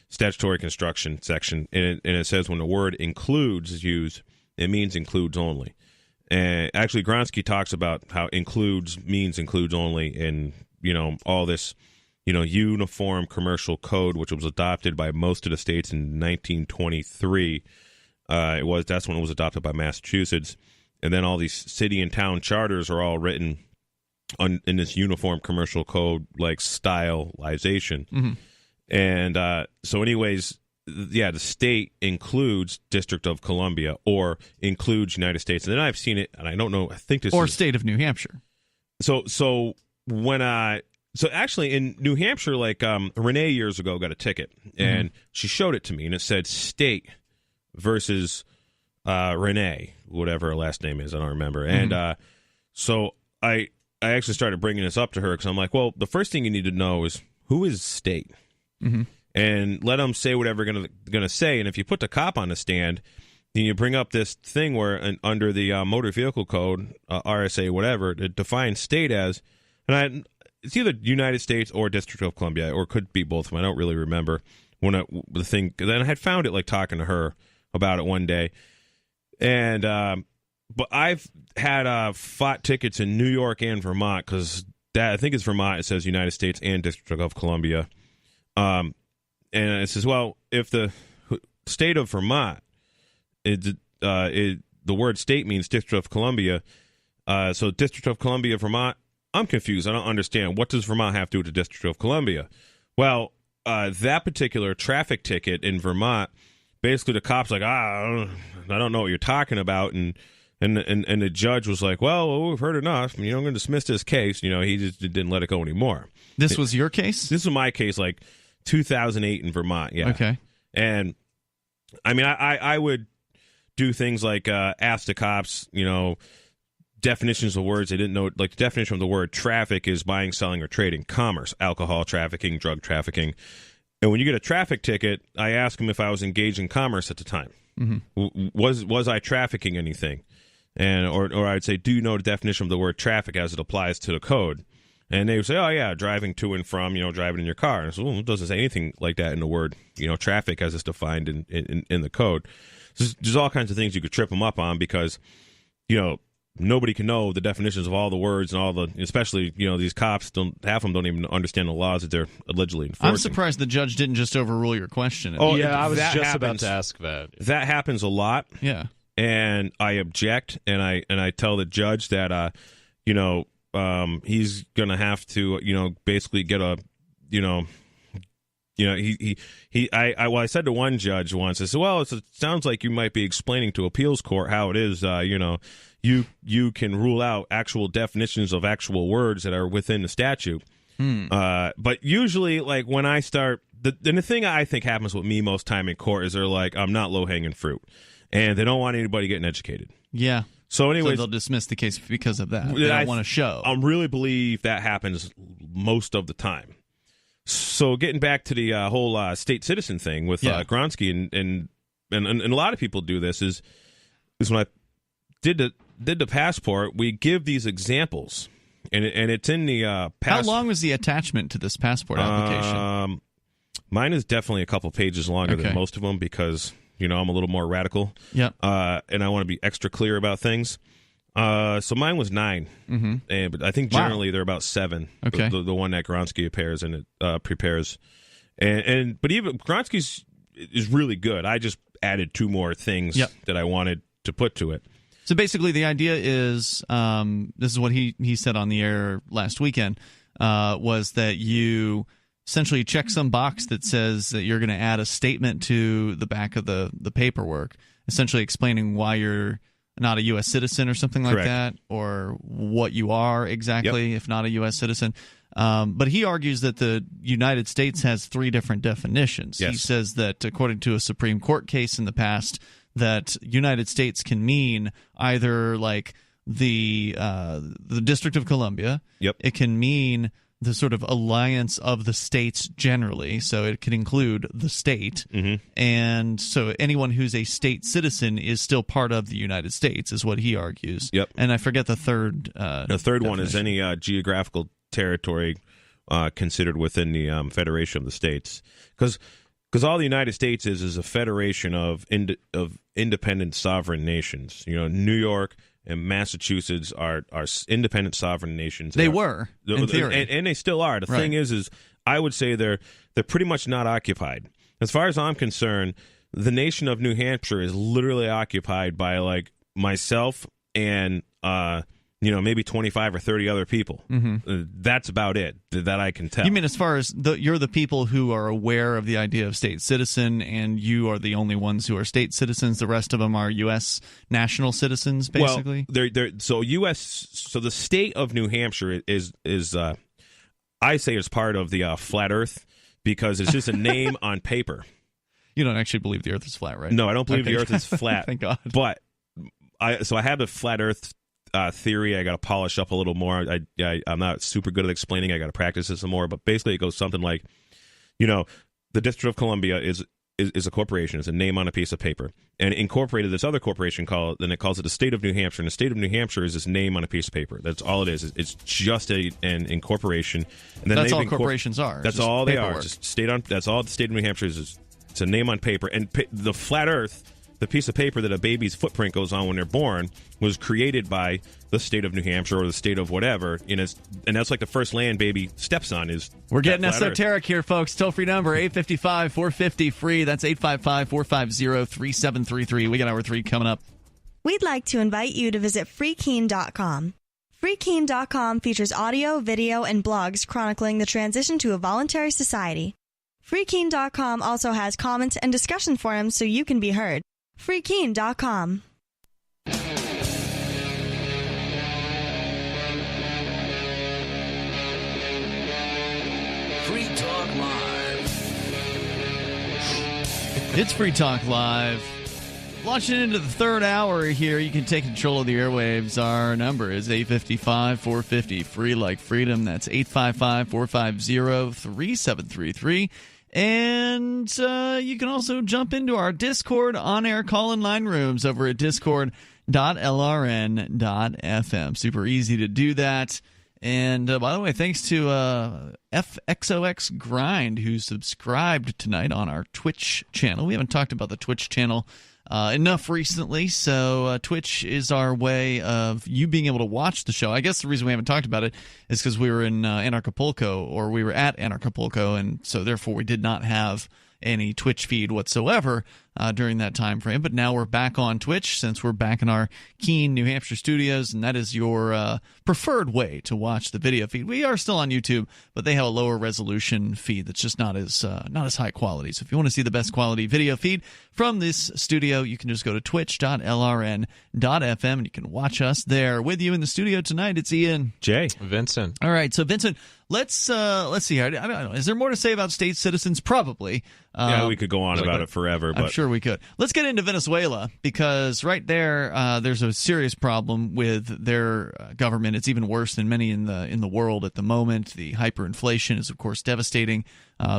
statutory construction section. And it says when the word includes is used, it means includes only. And actually, Gronsky talks about how includes means includes only in all this, uniform commercial code, which was adopted by most of the states in 1923. That's when it was adopted by Massachusetts, and then all these city and town charters are all written in this uniform commercial code like stylization. Mm-hmm. And so, anyways, the state includes District of Columbia or includes United States, and then I've seen it, and I don't know. I think this or state of New Hampshire. So actually in New Hampshire, like Renee years ago got a ticket, and she showed it to me, and it said state versus Renee, whatever her last name is, I don't remember. And so I actually started bringing this up to her because I'm like, well, the first thing you need to know is who is state, and let them say whatever they're gonna say. And if you put the cop on the stand, then you bring up this thing where under the Motor Vehicle Code, RSA, whatever, it defines state as, it's either United States or District of Columbia, or could be both of them. I don't really remember then I had found it like talking to her about it one day, and but I've had fought tickets in New York and Vermont, because I think it's Vermont. It says United States and District of Columbia, and it says, well, if the state of Vermont, the word state means District of Columbia, so District of Columbia, Vermont. I'm confused. I don't understand. What does Vermont have to do with the District of Columbia? Well, that particular traffic ticket in Vermont, basically the cop's like, I don't know what you're talking about, and the judge was like, well, we've heard enough. I'm going to dismiss this case. He just didn't let it go anymore. This was your case? This was my case, like 2008 in Vermont. Yeah. Okay. And I mean, I would do things like ask the cops, definitions of words they didn't know. Like the definition of the word traffic is buying, selling, or trading. Commerce, alcohol trafficking, drug trafficking. And when you get a traffic ticket, I ask them if I was engaged in commerce at the time. Mm-hmm. Was I trafficking anything? And or I'd say, do you know the definition of the word traffic as it applies to the code? And they would say, oh yeah, driving to and from, driving in your car. And I said, well, it doesn't say anything like that in the word, traffic as it's defined in the code. So there's all kinds of things you could trip them up on, because, nobody can know the definitions of all the words and all the, especially, these cops, half of them don't even understand the laws that they're allegedly enforcing. I'm surprised the judge didn't just overrule your question. Oh, yeah, I was just about to ask that. That happens a lot. Yeah. And I object, and I tell the judge that, he's going to have to, basically get a, I said to one judge once, I said, well, it sounds like you might be explaining to appeals court how it is, you can rule out actual definitions of actual words that are within the statute. But usually, like, when I start, the thing I think happens with me most time in court is they're like, I'm not low-hanging fruit, and they don't want anybody getting educated. Yeah. So anyways, they'll dismiss the case because of that. They don't want to show. I really believe that happens most of the time. So getting back to the whole state citizen thing with Gronsky, and a lot of people do this, is when I did the passport, we give these examples, and it's in the How long was the attachment to this passport application? Mine is definitely a couple pages longer than most of them, because I'm a little more radical. Yeah. And I want to be extra clear about things. So mine was 9, but I think generally they're about 7. Okay. The one that Gronsky prepares but even Gronsky's is really good. I just added 2 more things that I wanted to put to it. So basically, the idea is, this is what he said on the air last weekend, was that you essentially check some box that says that you're going to add a statement to the back of the paperwork, essentially explaining why you're not a U.S. citizen or something like that, or what you are exactly if not a U.S. citizen. But he argues that the United States has 3 different definitions. Yes. He says that, according to a Supreme Court case in the past, that United States can mean either like the District of Columbia. Yep. It can mean the sort of alliance of the states generally, so it can include the state. And so anyone who's a state citizen is still part of the United States, is what he argues. Yep. And I forget the third. The third one is any geographical territory considered within the Federation of the States, because all the United States is a federation of independent sovereign nations. New York and Massachusetts are independent sovereign nations. They were, in theory. And they still are. The thing is I would say they're pretty much not occupied. As far as I'm concerned, the nation of New Hampshire is literally occupied by, like, myself and maybe 25 or 30 other people. That's about it that I can tell. You mean as far as you're the people who are aware of the idea of state citizen, and you are the only ones who are state citizens? The rest of them are U.S. national citizens, basically? Well, so the state of New Hampshire is I say it's part of the flat Earth, because it's just a name on paper. You don't actually believe the Earth is flat, right? No, I don't believe the Earth is flat. Thank God. But I have a flat Earth theory I got to polish up a little more. I'm not super good at explaining. I got to practice it some more. But basically, it goes something like, the District of Columbia is a corporation, is a name on a piece of paper, and incorporated this other corporation then it calls it the State of New Hampshire, and the State of New Hampshire is this name on a piece of paper. That's all it is. It's just an incorporation. And then that's all corporations are. That's all they are. Just that's all the State of New Hampshire is. It's a name on paper. And the flat Earth, the piece of paper that a baby's footprint goes on when they're born, was created by the state of New Hampshire or the state of whatever. And that's like the first land baby steps on is. We're getting esoteric here, folks. Toll-free number, 855-450-FREE. That's 855-450-3733. We got hour 3 coming up. We'd like to invite you to visit freekeen.com. Freekeen.com features audio, video, and blogs chronicling the transition to a voluntary society. Freekeen.com also has comments and discussion forums so you can be heard. Freekeen.com. Free Talk Live. It's Free Talk Live. Launching into the third hour here, you can take control of the airwaves. Our number is 855-450-FREE like freedom. That's 855-450-3733. And you can also jump into our Discord on-air call-in line rooms over at discord.lrn.fm. Super easy to do that. And by the way, thanks to FXOX Grind, who subscribed tonight on our Twitch channel. We haven't talked about the Twitch channel enough recently, so Twitch is our way of you being able to watch the show. I guess the reason we haven't talked about it is because we were in Anarchapulco, or we were at Anarchapulco, and so therefore we did not have any Twitch feed whatsoever during that time frame. But now we're back on Twitch since we're back in our Keene, New Hampshire studios, and that is your preferred way to watch the video feed. We are still on YouTube, but they have a lower resolution feed that's just not as high quality. So if you want to see the best quality video feed from this studio, you can just go to twitch.lrn.fm and you can watch us there. With you in the studio tonight, it's Ian, Jay, Vincent. All right, so Vincent, let's see here. I don't know. Is there more to say about state citizens? Probably. Yeah, we could go on about it forever. But I'm sure we could. Let's get into Venezuela, because right there, there's a serious problem with their government. It's even worse than many in the world at the moment. The hyperinflation is, of course, devastating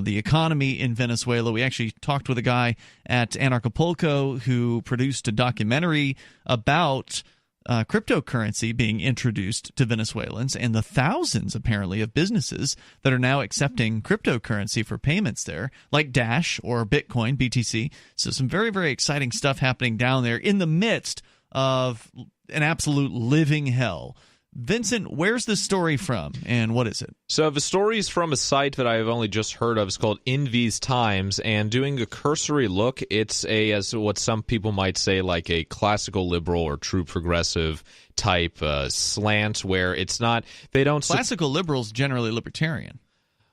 the economy in Venezuela. We actually talked with a guy at Anarchapulco who produced a documentary about cryptocurrency being introduced to Venezuelans, and the thousands, apparently, of businesses that are now accepting cryptocurrency for payments there, like Dash or Bitcoin, BTC. So some very, very exciting stuff happening down there in the midst of an absolute living hell. Vincent, where's this story from, and what is it? So the story is from a site that I've only just heard of. It's called In These Times, and doing a cursory look, it's as what some people might say, like a classical liberal or true progressive type slant, where it's not. They don't. Classical liberals generally libertarian.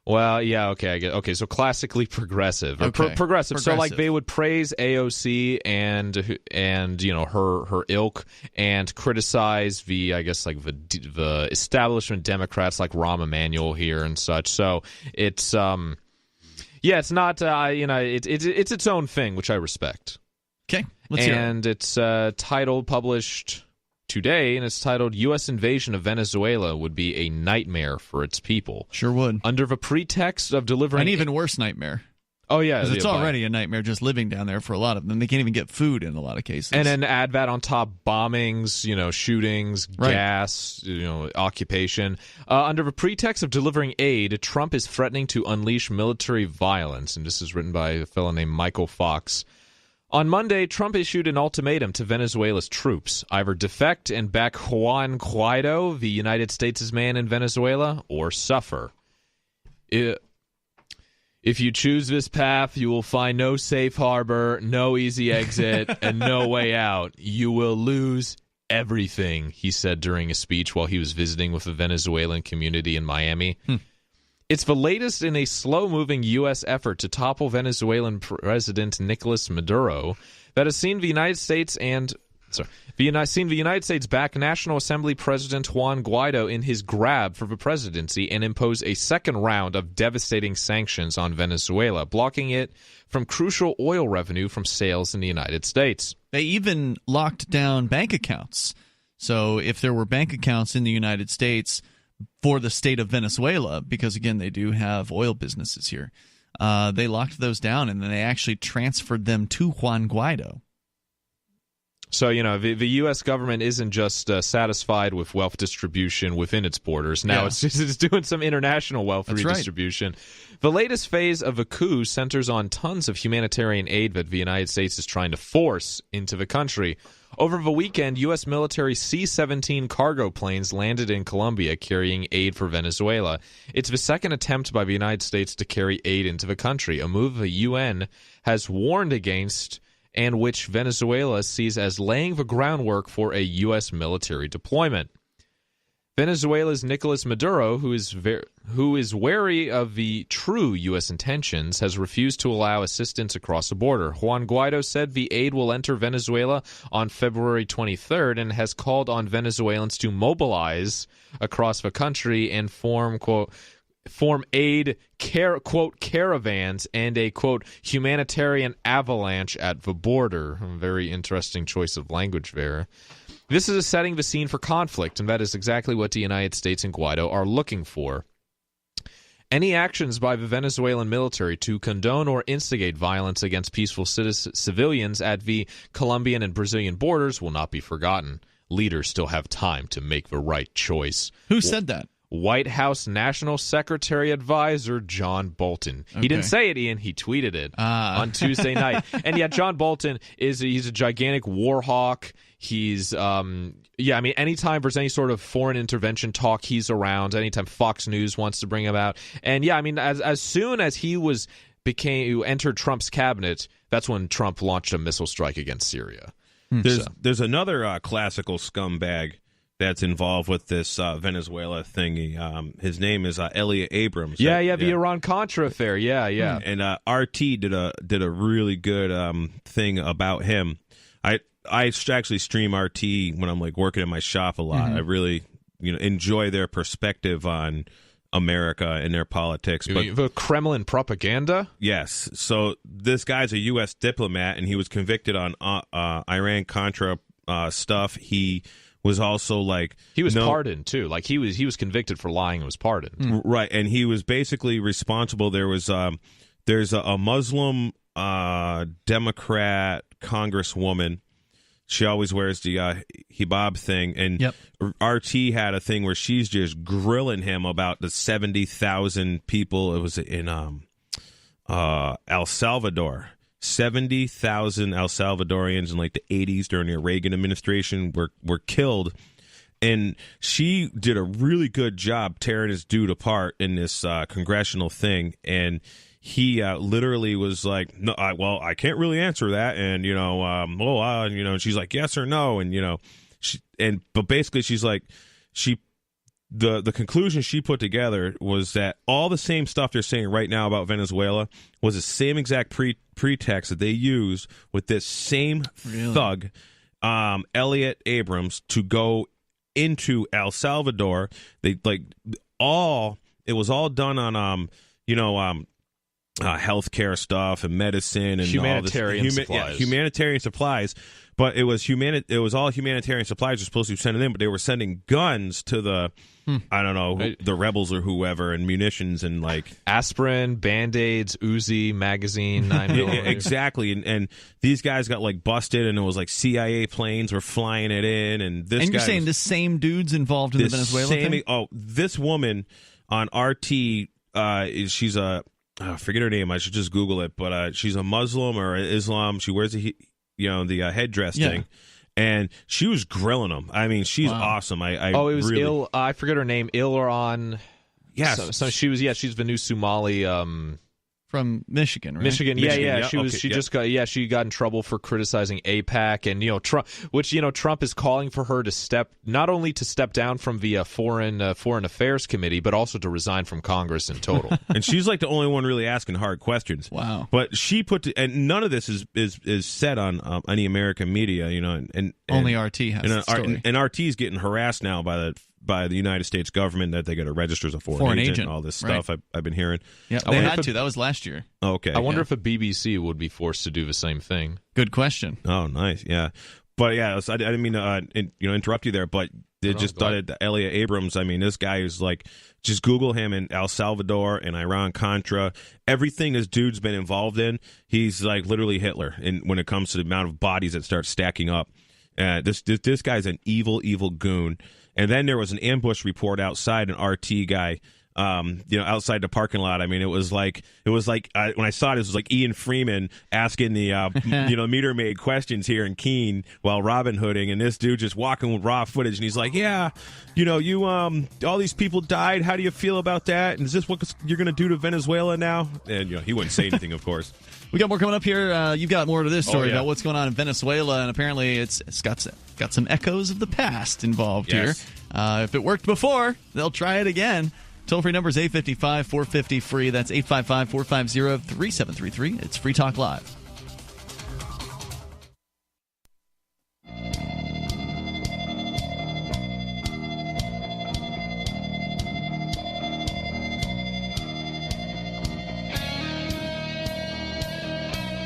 Well, yeah, okay, I get. Okay, so classically progressive or progressive. So like they would praise AOC and her ilk, and criticize the establishment Democrats like Rahm Emanuel here and such. So it's it's not it's its own thing, which I respect. Okay, let's hear it. And it's published today, and it's titled, U.S. Invasion of Venezuela Would Be a Nightmare for Its People. Sure would. Under the pretext of delivering... An even worse nightmare. Oh, yeah. Because it's already a nightmare just living down there for a lot of them. They can't even get food in a lot of cases. And then add that on top, bombings, shootings, gas, occupation. Under the pretext of delivering aid, Trump is threatening to unleash military violence. And this is written by a fellow named Michael Fox. On Monday, Trump issued an ultimatum to Venezuela's troops: either defect and back Juan Guaido, the United States' man in Venezuela, or suffer. If you choose this path, you will find no safe harbor, no easy exit, and no way out. You will lose everything, he said during a speech while he was visiting with a Venezuelan community in Miami. It's the latest in a slow-moving U.S. effort to topple Venezuelan President Nicolas Maduro that has seen the United States back National Assembly President Juan Guaido in his grab for the presidency and impose a second round of devastating sanctions on Venezuela, blocking it from crucial oil revenue from sales in the United States. They even locked down bank accounts. So if there were bank accounts in the United States for the state of Venezuela, because, again, they do have oil businesses here, they locked those down, and then they actually transferred them to Juan Guaido. So, the U.S. government isn't just satisfied with wealth distribution within its borders. Now it's doing some international wealth redistribution. Right. The latest phase of a coup centers on tons of humanitarian aid that the United States is trying to force into the country. Over the weekend, U.S. military C-17 cargo planes landed in Colombia carrying aid for Venezuela. It's the second attempt by the United States to carry aid into the country, a move the UN has warned against and which Venezuela sees as laying the groundwork for a U.S. military deployment. Venezuela's Nicolas Maduro, who is wary of the true U.S. intentions, has refused to allow assistance across the border. Juan Guaido said the aid will enter Venezuela on February 23rd and has called on Venezuelans to mobilize across the country and form aid, quote, caravans and a, quote, humanitarian avalanche at the border. A very interesting choice of language there. This is setting the scene for conflict, and that is exactly what the United States and Guaido are looking for. Any actions by the Venezuelan military to condone or instigate violence against peaceful civilians at the Colombian and Brazilian borders will not be forgotten. Leaders still have time to make the right choice. Who said that? White House National Secretary Advisor John Bolton. Okay. He didn't say it, Ian. He tweeted it on Tuesday night. And yet John Bolton he's a gigantic war hawk. He's, anytime there's any sort of foreign intervention talk, he's around. Anytime Fox News wants to bring him out. And as soon as he entered Trump's cabinet, that's when Trump launched a missile strike against Syria. There's another classical scumbag that's involved with this Venezuela thingy. His name is Elliot Abrams. The Iran-Contra affair. Yeah. And RT did a really good thing about him. I actually stream RT when I'm like working in my shop a lot. I really enjoy their perspective on America and their politics. But the Kremlin propaganda? Yes. So this guy's a U.S. diplomat, and he was convicted on Iran-Contra stuff. He was also he was pardoned too. He was convicted for lying and was pardoned. Right, and he was basically responsible. There's a Muslim Democrat congresswoman. She always wears the hijab thing, and RT had a thing where she's just grilling him about the 70,000 people. It was in El Salvador. 70,000 El Salvadorians in the 80s during the Reagan administration were killed. And she did a really good job tearing his dude apart in this congressional thing. And he literally was like, "No, I can't really answer that." And and she's like, "Yes or no?" And but basically she's like, the conclusion she put together was that all the same stuff they're saying right now about Venezuela was the same exact pretext that they used with this same thug, Elliot Abrams, to go into El Salvador. They it was all done on healthcare stuff and medicine and humanitarian supplies. Humanitarian supplies. But it was all humanitarian supplies were supposed to be sending in, but they were sending guns to the the rebels or whoever, and munitions and aspirin, Band-Aids, Uzi, magazine, 9mm. Exactly. And these guys got busted, and it was CIA planes were flying it in, and this. And you're saying the same dude's involved in the Venezuela thing? Oh, this woman on RT, she's a I forget her name. I should just Google it, but she's a Muslim or Islam. She wears the headdress thing, and she was grilling him. I mean, she's awesome. It was Il. I forget her name. Ilran. Yes. So she was. Yeah, she's the new Somali. From Michigan, right? Michigan. She got in trouble for criticizing AIPAC, and Trump, which Trump is calling for her to not only step down from the foreign affairs committee, but also to resign from Congress in total. And she's the only one really asking hard questions. Wow. But she and none of this is said on any American media, and only RT has the story. And RT's getting harassed now by the United States government that they got to register as a foreign agent and all this stuff. Right. I've been hearing. Yeah, they had to. That was last year. Okay. I wonder if a BBC would be forced to do the same thing. Good question. Oh, nice. Yeah. But yeah, I didn't mean to interrupt you there, but They just started Elliot Abrams. I mean, this guy is like, just Google him in El Salvador and Iran-Contra. Everything this dude's been involved in, he's like literally Hitler. And when it comes to the amount of bodies that start stacking up, this guy's an evil, evil goon. And then there was an ambush report outside, an RT guy. Outside the parking lot. I mean, it was like when I saw it was like Ian Freeman asking the meter maid questions here in Keene while Robin Hooding, and this dude just walking with raw footage, and he's like, "Yeah, you all these people died. How do you feel about that? And is this what you're going to do to Venezuela now?" And he wouldn't say anything, of course. We got more coming up here. You've got more to this story about what's going on in Venezuela, and apparently it's got some echoes of the past involved here. If it worked before, they'll try it again. Toll-free number is 855-450-FREE. That's 855-450-3733. It's Free Talk Live.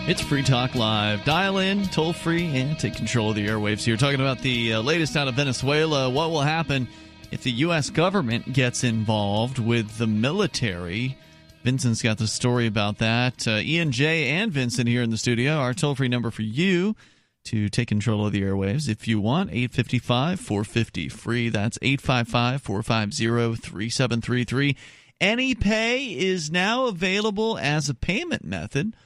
It's Free Talk Live. Dial in, toll-free, and take control of the airwaves here. Talking about the latest out of Venezuela. What will happen if the U.S. government gets involved with the military? Vincent's got the story about that. Ian, Jay, and Vincent here in the studio. Our toll-free number for you to take control of the airwaves, if you want, 855-450-FREE. That's 855-450-3733. AnyPay is now available as a payment method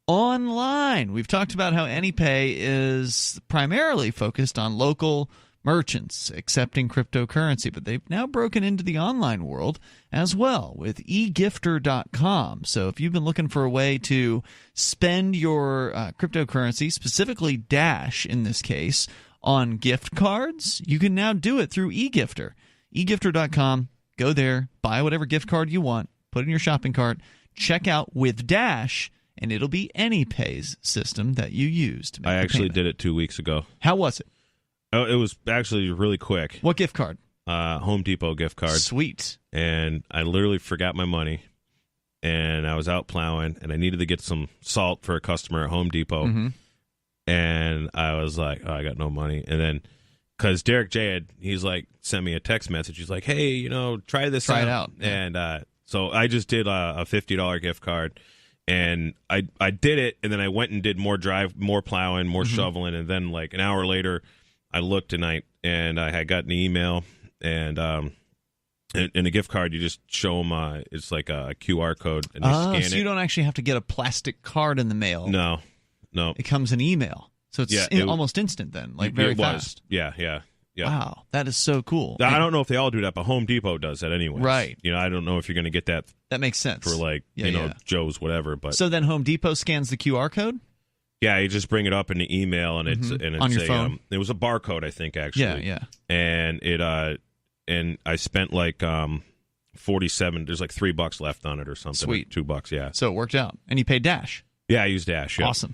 online. We've talked about how AnyPay is primarily focused on local merchants accepting cryptocurrency, but they've now broken into the online world as well with egifter.com. So if you've been looking for a way to spend your cryptocurrency, specifically Dash in this case, on gift cards, you can now do it through eGifter. egifter.com, go there, buy whatever gift card you want, put it in your shopping cart, check out with Dash, and it'll be AnyPay's system that you use to make I actually payment. did it 2 weeks ago. How was it? Oh, it was actually really quick. What gift card? Home Depot gift card. Sweet. And I literally forgot my money, and I was out plowing, and I needed to get some salt for a customer at Home Depot. Mm-hmm. And I was like, I got no money. And then, because Derek J. he's like, sent me a text message. He's like, hey, try this out. Try it out. And so I just did a $50 gift card. And I did it, and then I went and did more plowing, more shoveling, and then like an hour later, I looked tonight, and I had gotten an email, and the gift card, you just show them, it's like a QR code, and they scan it. So you don't actually have to get a plastic card in the mail. No. It comes in email. So it's almost instant then, like very fast. Yeah. Wow, that is so cool. I don't know if they all do that, but Home Depot does that anyway. Right. I don't know if you're going to get that. That makes sense. For like, Joe's whatever. But so then Home Depot scans the QR code? Yeah, you just bring it up in the email, and it's on your phone. It was a barcode, I think, actually. Yeah. And and I spent like $47. There's like $3 left on it or something. Sweet. $2, yeah. So it worked out, and you paid Dash. Yeah, I used Dash. Yeah. Awesome.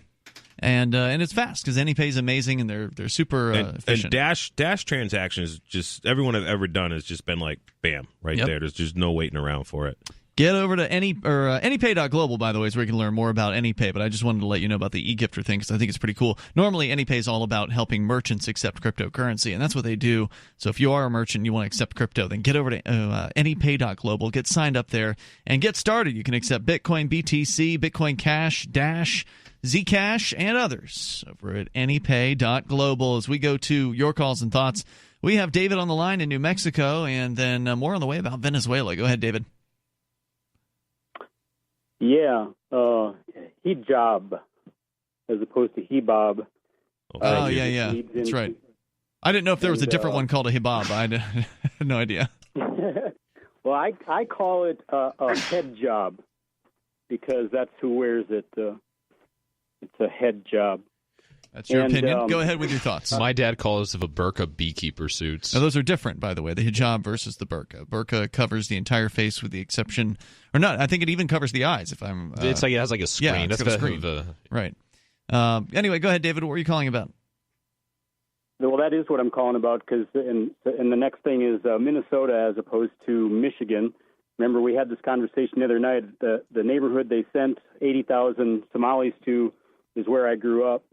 And it's fast because AnyPay is amazing, and they're super efficient. And Dash transactions, just everyone I've ever done has just been like, bam, right there. There's just no waiting around for it. Get over to AnyPay.global, by the way, is where you can learn more about AnyPay. But I just wanted to let you know about the eGifter thing because I think it's pretty cool. Normally, AnyPay is all about helping merchants accept cryptocurrency, and that's what they do. So if you are a merchant and you want to accept crypto, then get over to AnyPay.global, get signed up there, and get started. You can accept Bitcoin, BTC, Bitcoin Cash, Dash, Zcash, and others over at AnyPay.global. As we go to your calls and thoughts, we have David on the line in New Mexico, and then more on the way about Venezuela. Go ahead, David. Yeah, hijab as opposed to hebob. Oh, yeah. That's right. I didn't know if there was a different one called a hibab. I had no idea. Well, I call it a head job because that's who wears it. It's a head job. That's your opinion. Go ahead with your thoughts. My dad calls it a burqa beekeeper suits. Now, those are different, by the way, the hijab versus the burqa. Burqa covers the entire face with the exception, or not, I think it even covers the eyes, if I'm... it's like it has like a screen. Yeah, That's a screen. Right. Anyway, go ahead, David. What were you calling about? Well, that is what I'm calling about, because and the next thing is Minnesota as opposed to Michigan. Remember, we had this conversation the other night. The neighborhood they sent 80,000 Somalis to is where I grew up.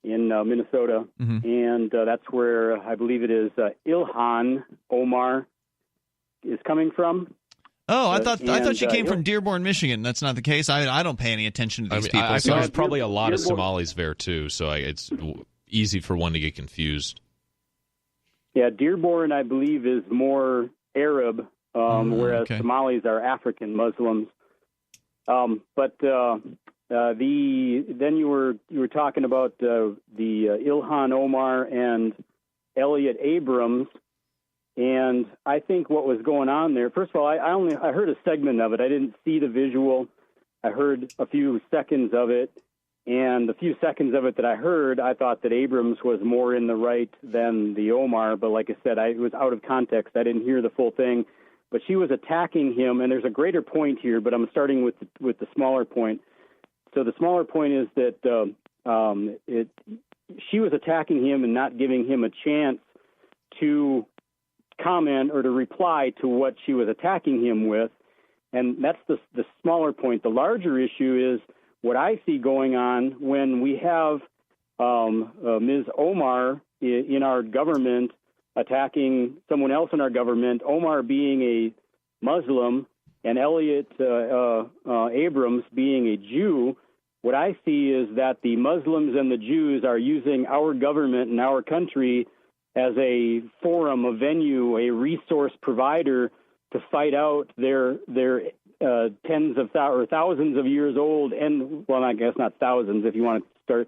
in Minnesota, and that's where I believe it is Ilhan Omar is coming from. Oh, I thought she came from Dearborn, Michigan. That's not the case. I don't pay any attention to these people. I think there's probably a lot of Somalis there too, so it's easy for one to get confused. Yeah, Dearborn, I believe, is more Arab, whereas Somalis are African Muslims. But then you were talking about the Ilhan Omar and Elliot Abrams, and I think what was going on there. First of all, I heard a segment of it. I didn't see the visual. I heard a few seconds of it, and the few seconds of it that I heard, I thought that Abrams was more in the right than the Omar. But like I said, it was out of context. I didn't hear the full thing. But she was attacking him, and there's a greater point here, but I'm starting with the smaller point. So the smaller point is that she was attacking him and not giving him a chance to comment or to reply to what she was attacking him with. And that's the smaller point. The larger issue is what I see going on when we have Ms. Omar in our government attacking someone else in our government, Omar being a Muslim and Elliot Abrams being a Jew. What I see is that the Muslims and the Jews are using our government and our country as a forum, a venue, a resource provider to fight out their tens of or thousands of years old, and, well, I guess not thousands, if you want to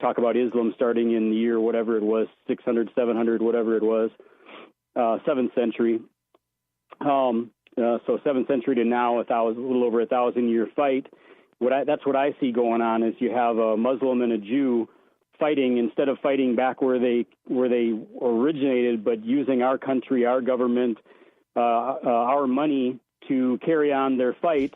talk about Islam starting in the year, whatever it was, 600, 700, whatever it was, 7th century. So 7th century to now, a little over 1,000-year fight. That's what I see going on is you have a Muslim and a Jew fighting instead of fighting back where they originated, but using our country, our government, our money to carry on their fight.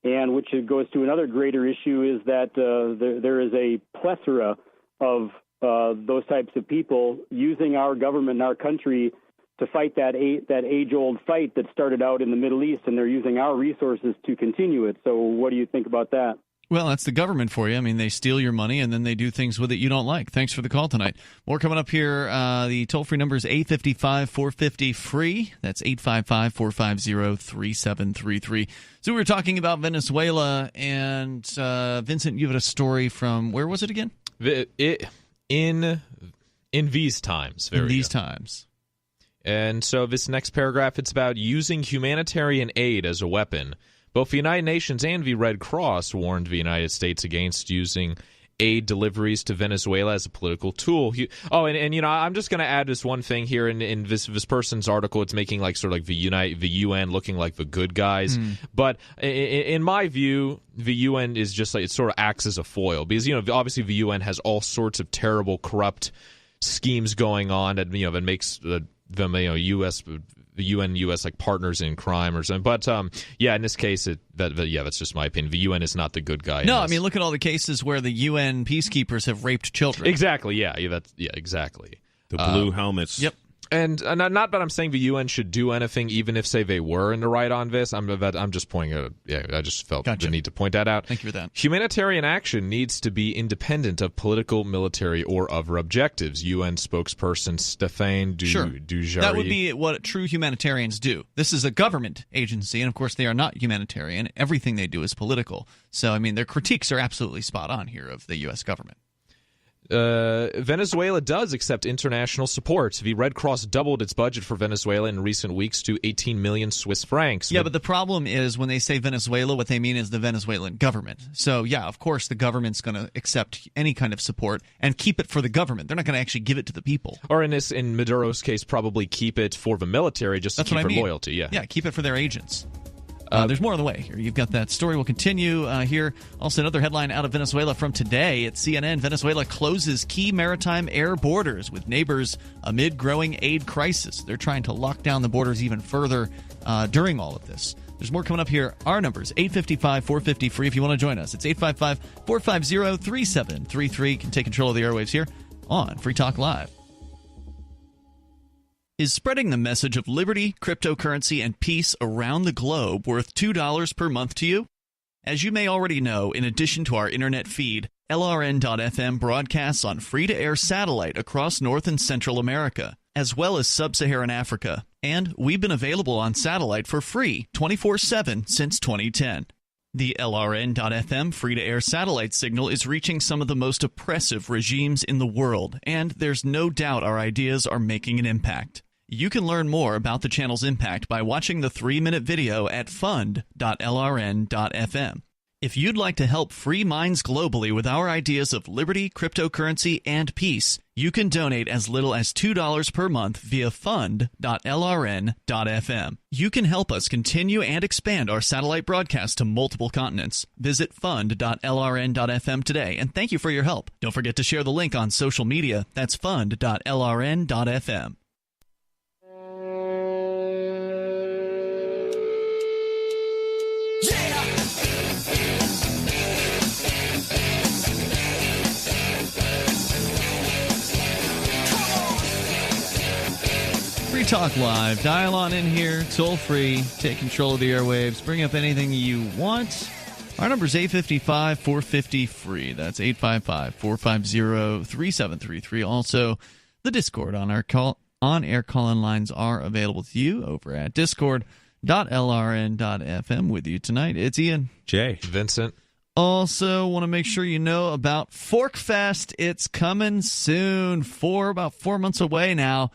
And which goes to another greater issue is that there is a plethora of those types of people using our government and our country to fight that age-old fight that started out in the Middle East, and they're using our resources to continue it. So what do you think about that? Well, that's the government for you. I mean, they steal your money and then they do things with it you don't like. Thanks for the call tonight. More coming up here. The toll-free number is 855-450-FREE. That's 855-450-3733. So we were talking about Venezuela, and Vincent, you had a story from, where was it again? In these times. In these times. And so this next paragraph, it's about using humanitarian aid as a weapon. Both the United Nations and the Red Cross warned the United States against using aid deliveries to Venezuela as a political tool. And you know, I'm just going to add this one thing here in this person's article. It's making like sort of like the UN looking like the good guys. But in my view, the UN is just like, it sort of acts as a foil because, you know, obviously the UN has all sorts of terrible, corrupt schemes going on that, you know, that makes them, you know, the UN U.S. like partners in crime or something. But yeah, in this case, that's just my opinion. The UN is not the good guy. No, I mean, look at all the cases where the UN peacekeepers have raped children. Exactly. Yeah, exactly. The blue helmets. Yep. And not that I'm saying the UN should do anything, even if, say, they were in the right on this. I'm just pointing out. Yeah, I just felt the need to point that out. Thank you for that. Humanitarian action needs to be independent of political, military, or other objectives. UN spokesperson Stéphane Dujarric. That would be what true humanitarians do. This is a government agency, and of course they are not humanitarian. Everything they do is political. So, I mean, their critiques are absolutely spot on here of the U.S. government. Venezuela does accept international support. The Red Cross doubled its budget for Venezuela in recent weeks to 18 million Swiss francs. Yeah, but the problem is when they say Venezuela, what they mean is the Venezuelan government. So, yeah, of course the government's going to accept any kind of support and keep it for the government. They're not going to actually give it to the people. Or in Maduro's case, probably keep it for the military just to keep their loyalty. Yeah, keep it for their agents. There's more on the way here. You've got that story. We'll continue here. Also, another headline out of Venezuela from today at CNN. Venezuela closes key maritime air borders with neighbors amid growing aid crisis. They're trying to lock down the borders even further during all of this. There's more coming up here. Our numbers, 855-450-FREE if you want to join us. It's 855-450-3733. You can take control of the airwaves here on Free Talk Live. Is spreading the message of liberty, cryptocurrency, and peace around the globe worth $2 per month to you? As you may already know, in addition to our internet feed, LRN.FM broadcasts on free-to-air satellite across North and Central America, as well as Sub-Saharan Africa. And we've been available on satellite for free 24/7 since 2010. The LRN.FM free-to-air satellite signal is reaching some of the most oppressive regimes in the world, and there's no doubt our ideas are making an impact. You can learn more about the channel's impact by watching the 3-minute video at fund.lrn.fm. If you'd like to help free minds globally with our ideas of liberty, cryptocurrency, and peace, you can donate as little as $2 per month via fund.lrn.fm. You can help us continue and expand our satellite broadcast to multiple continents. Visit fund.lrn.fm today, and thank you for your help. Don't forget to share the link on social media. That's fund.lrn.fm. Free Talk Live. Dial on in here, toll free. Take control of the airwaves. Bring up anything you want. Our number is 855-450-FREE. That's 855-450-3733. Also, the Discord on our on-air call-in lines are available to you over at discord.lrn.fm. With you tonight, it's Ian. Jay. Vincent. Also, want to make sure you know about Forkfest. It's coming soon. About 4 months away now.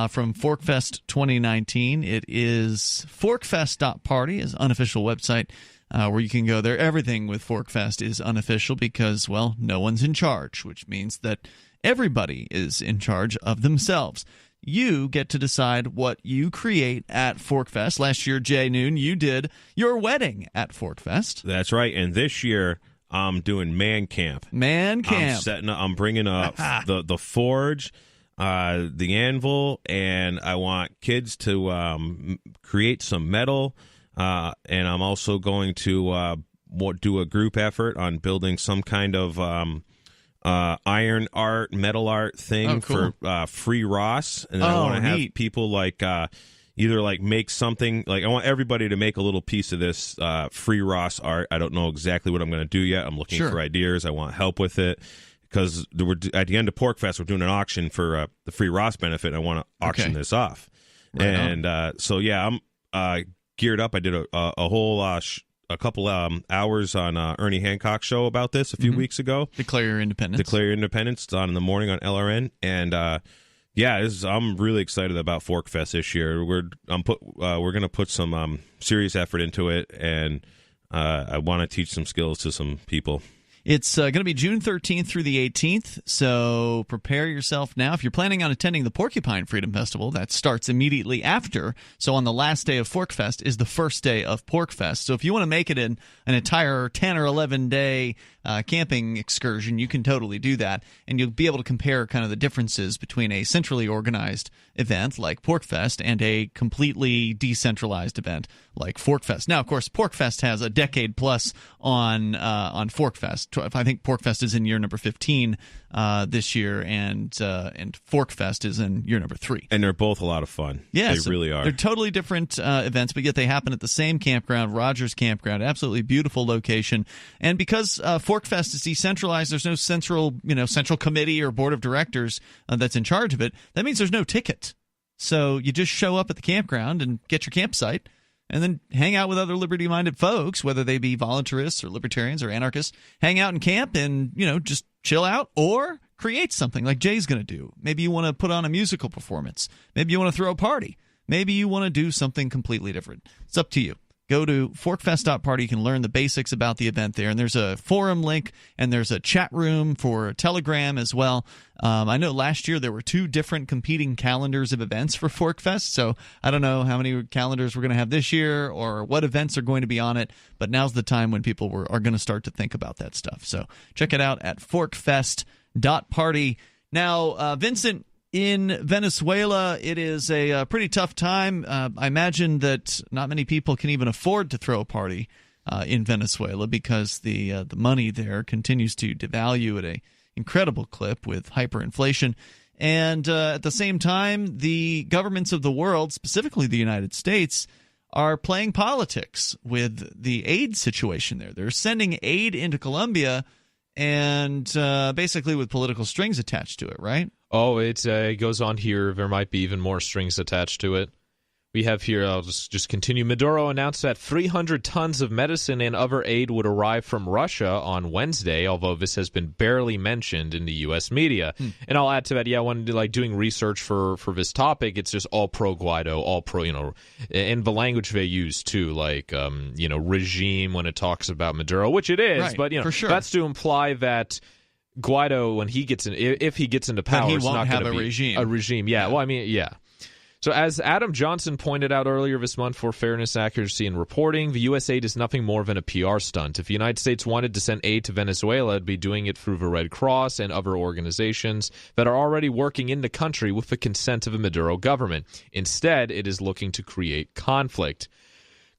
From Forkfest 2019. It is forkfest.party, is unofficial website where you can go there. Everything with Forkfest is unofficial because, well, no one's in charge, which means that everybody is in charge of themselves. You get to decide what you create at Forkfest. Last year, Jay Noon, you did your wedding at Forkfest. That's right. And this year, I'm doing man camp. Man camp. I'm bringing up the forge, the anvil, and I want kids to create some metal, and I'm also going to do a group effort on building some kind of iron art, metal art thing for Free Ross, and then I want to have people like either like make something, like I want everybody to make a little piece of this Free Ross art. I don't know exactly what I'm going to do yet. I'm looking for ideas. I want help with it. Because at the end of Porkfest, we're doing an auction for the Free Ross benefit, and I want to auction this off. Right so, yeah, I'm geared up. I did a whole a couple hours on Ernie Hancock's show about this a few weeks ago. Declare Your Independence. Declare Your Independence. It's on in the morning on LRN. And, I'm really excited about Forkfest this year. We're going to put some serious effort into it, and I want to teach some skills to some people. It's going to be June 13th through the 18th, so prepare yourself now. If you're planning on attending the Porcupine Freedom Festival, that starts immediately after. So on the last day of Forkfest is the first day of Porkfest. So if you want to make it in an entire 10 or 11-day camping excursion, you can totally do that. And you'll be able to compare kind of the differences between a centrally organized event like Porkfest and a completely decentralized event like Forkfest. Now, of course, Porkfest has a decade plus on Forkfest. I think Porkfest is in year number 15 this year, and Forkfest is in year number 3. And they're both a lot of fun. Yes, they really are. They're totally different events, but yet they happen at the same campground, Rogers Campground. Absolutely beautiful location. And because Forkfest is decentralized, there's no central committee or board of directors that's in charge of it. That means there's no ticket. So you just show up at the campground and get your campsite, and then hang out with other liberty-minded folks, whether they be voluntarists or libertarians or anarchists. Hang out and camp and, just chill out or create something like Jay's going to do. Maybe you want to put on a musical performance. Maybe you want to throw a party. Maybe you want to do something completely different. It's up to you. Go to forkfest.party. You can learn the basics about the event there. And there's a forum link, and there's a chat room for Telegram as well. I know last year there were 2 different competing calendars of events for Forkfest, so I don't know how many calendars we're going to have this year or what events are going to be on it, but now's the time when people are going to start to think about that stuff. So check it out at forkfest.party. Now, Vincent, in Venezuela, it is a pretty tough time. I imagine that not many people can even afford to throw a party in Venezuela because the money there continues to devalue at an incredible clip with hyperinflation. And at the same time, the governments of the world, specifically the United States, are playing politics with the aid situation there. They're sending aid into Colombia, and basically with political strings attached to it, right? Oh, it goes on here. There might be even more strings attached to it. We have here, I'll just continue. Maduro announced that 300 tons of medicine and other aid would arrive from Russia on Wednesday, although this has been barely mentioned in the U.S. media. And I'll add to that, when doing research for this topic, it's just all pro-Guaido, all pro, and the language they use, too, regime when it talks about Maduro, which it is, right, but, for sure. That's to imply that Guaido, when he gets if he gets into power, it's not going to be regime. A regime, yeah. Well, yeah. So as Adam Johnson pointed out earlier this month for Fairness, Accuracy, and Reporting, the U.S. aid is nothing more than a PR stunt. If the United States wanted to send aid to Venezuela, it'd be doing it through the Red Cross and other organizations that are already working in the country with the consent of the Maduro government. Instead, it is looking to create conflict.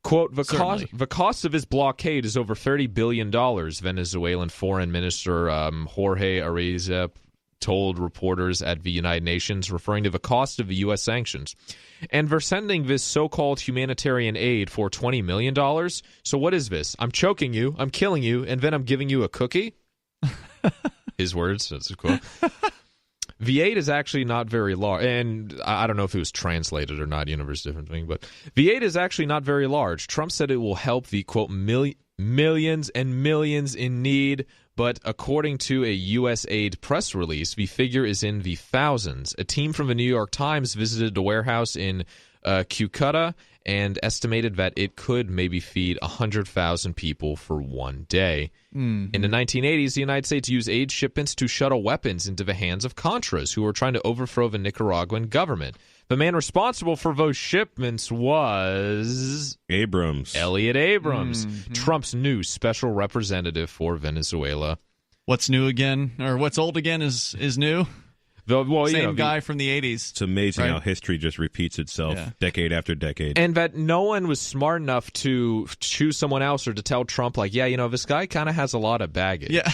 Quote, the cost of his blockade is over $30 billion, Venezuelan Foreign Minister Jorge Arreza told reporters at the United Nations, referring to the cost of the U.S. sanctions. And they're sending this so-called humanitarian aid for $20 million? So what is this? I'm choking you, I'm killing you, and then I'm giving you a cookie? His words, that's a quote. The aid is actually not very large, and I don't know if it was translated or not, there's a different thing, but the aid is actually not very large. Trump said it will help the, quote, millions and millions in need, but according to a U.S. aid press release, the figure is in the thousands. A team from the New York Times visited a warehouse in Calcutta and estimated that it could maybe feed 100,000 people for one day. In the 1980s, the United States used aid shipments to shuttle weapons into the hands of Contras, who were trying to overthrow the Nicaraguan government. The man responsible for those shipments was Abrams. Elliot Abrams, Trump's new special representative for Venezuela. What's new again, or what's old again is new? Same guy from the 80s. It's amazing how history just repeats itself decade after decade. And that no one was smart enough to choose someone else or to tell Trump, this guy kind of has a lot of baggage. Yeah.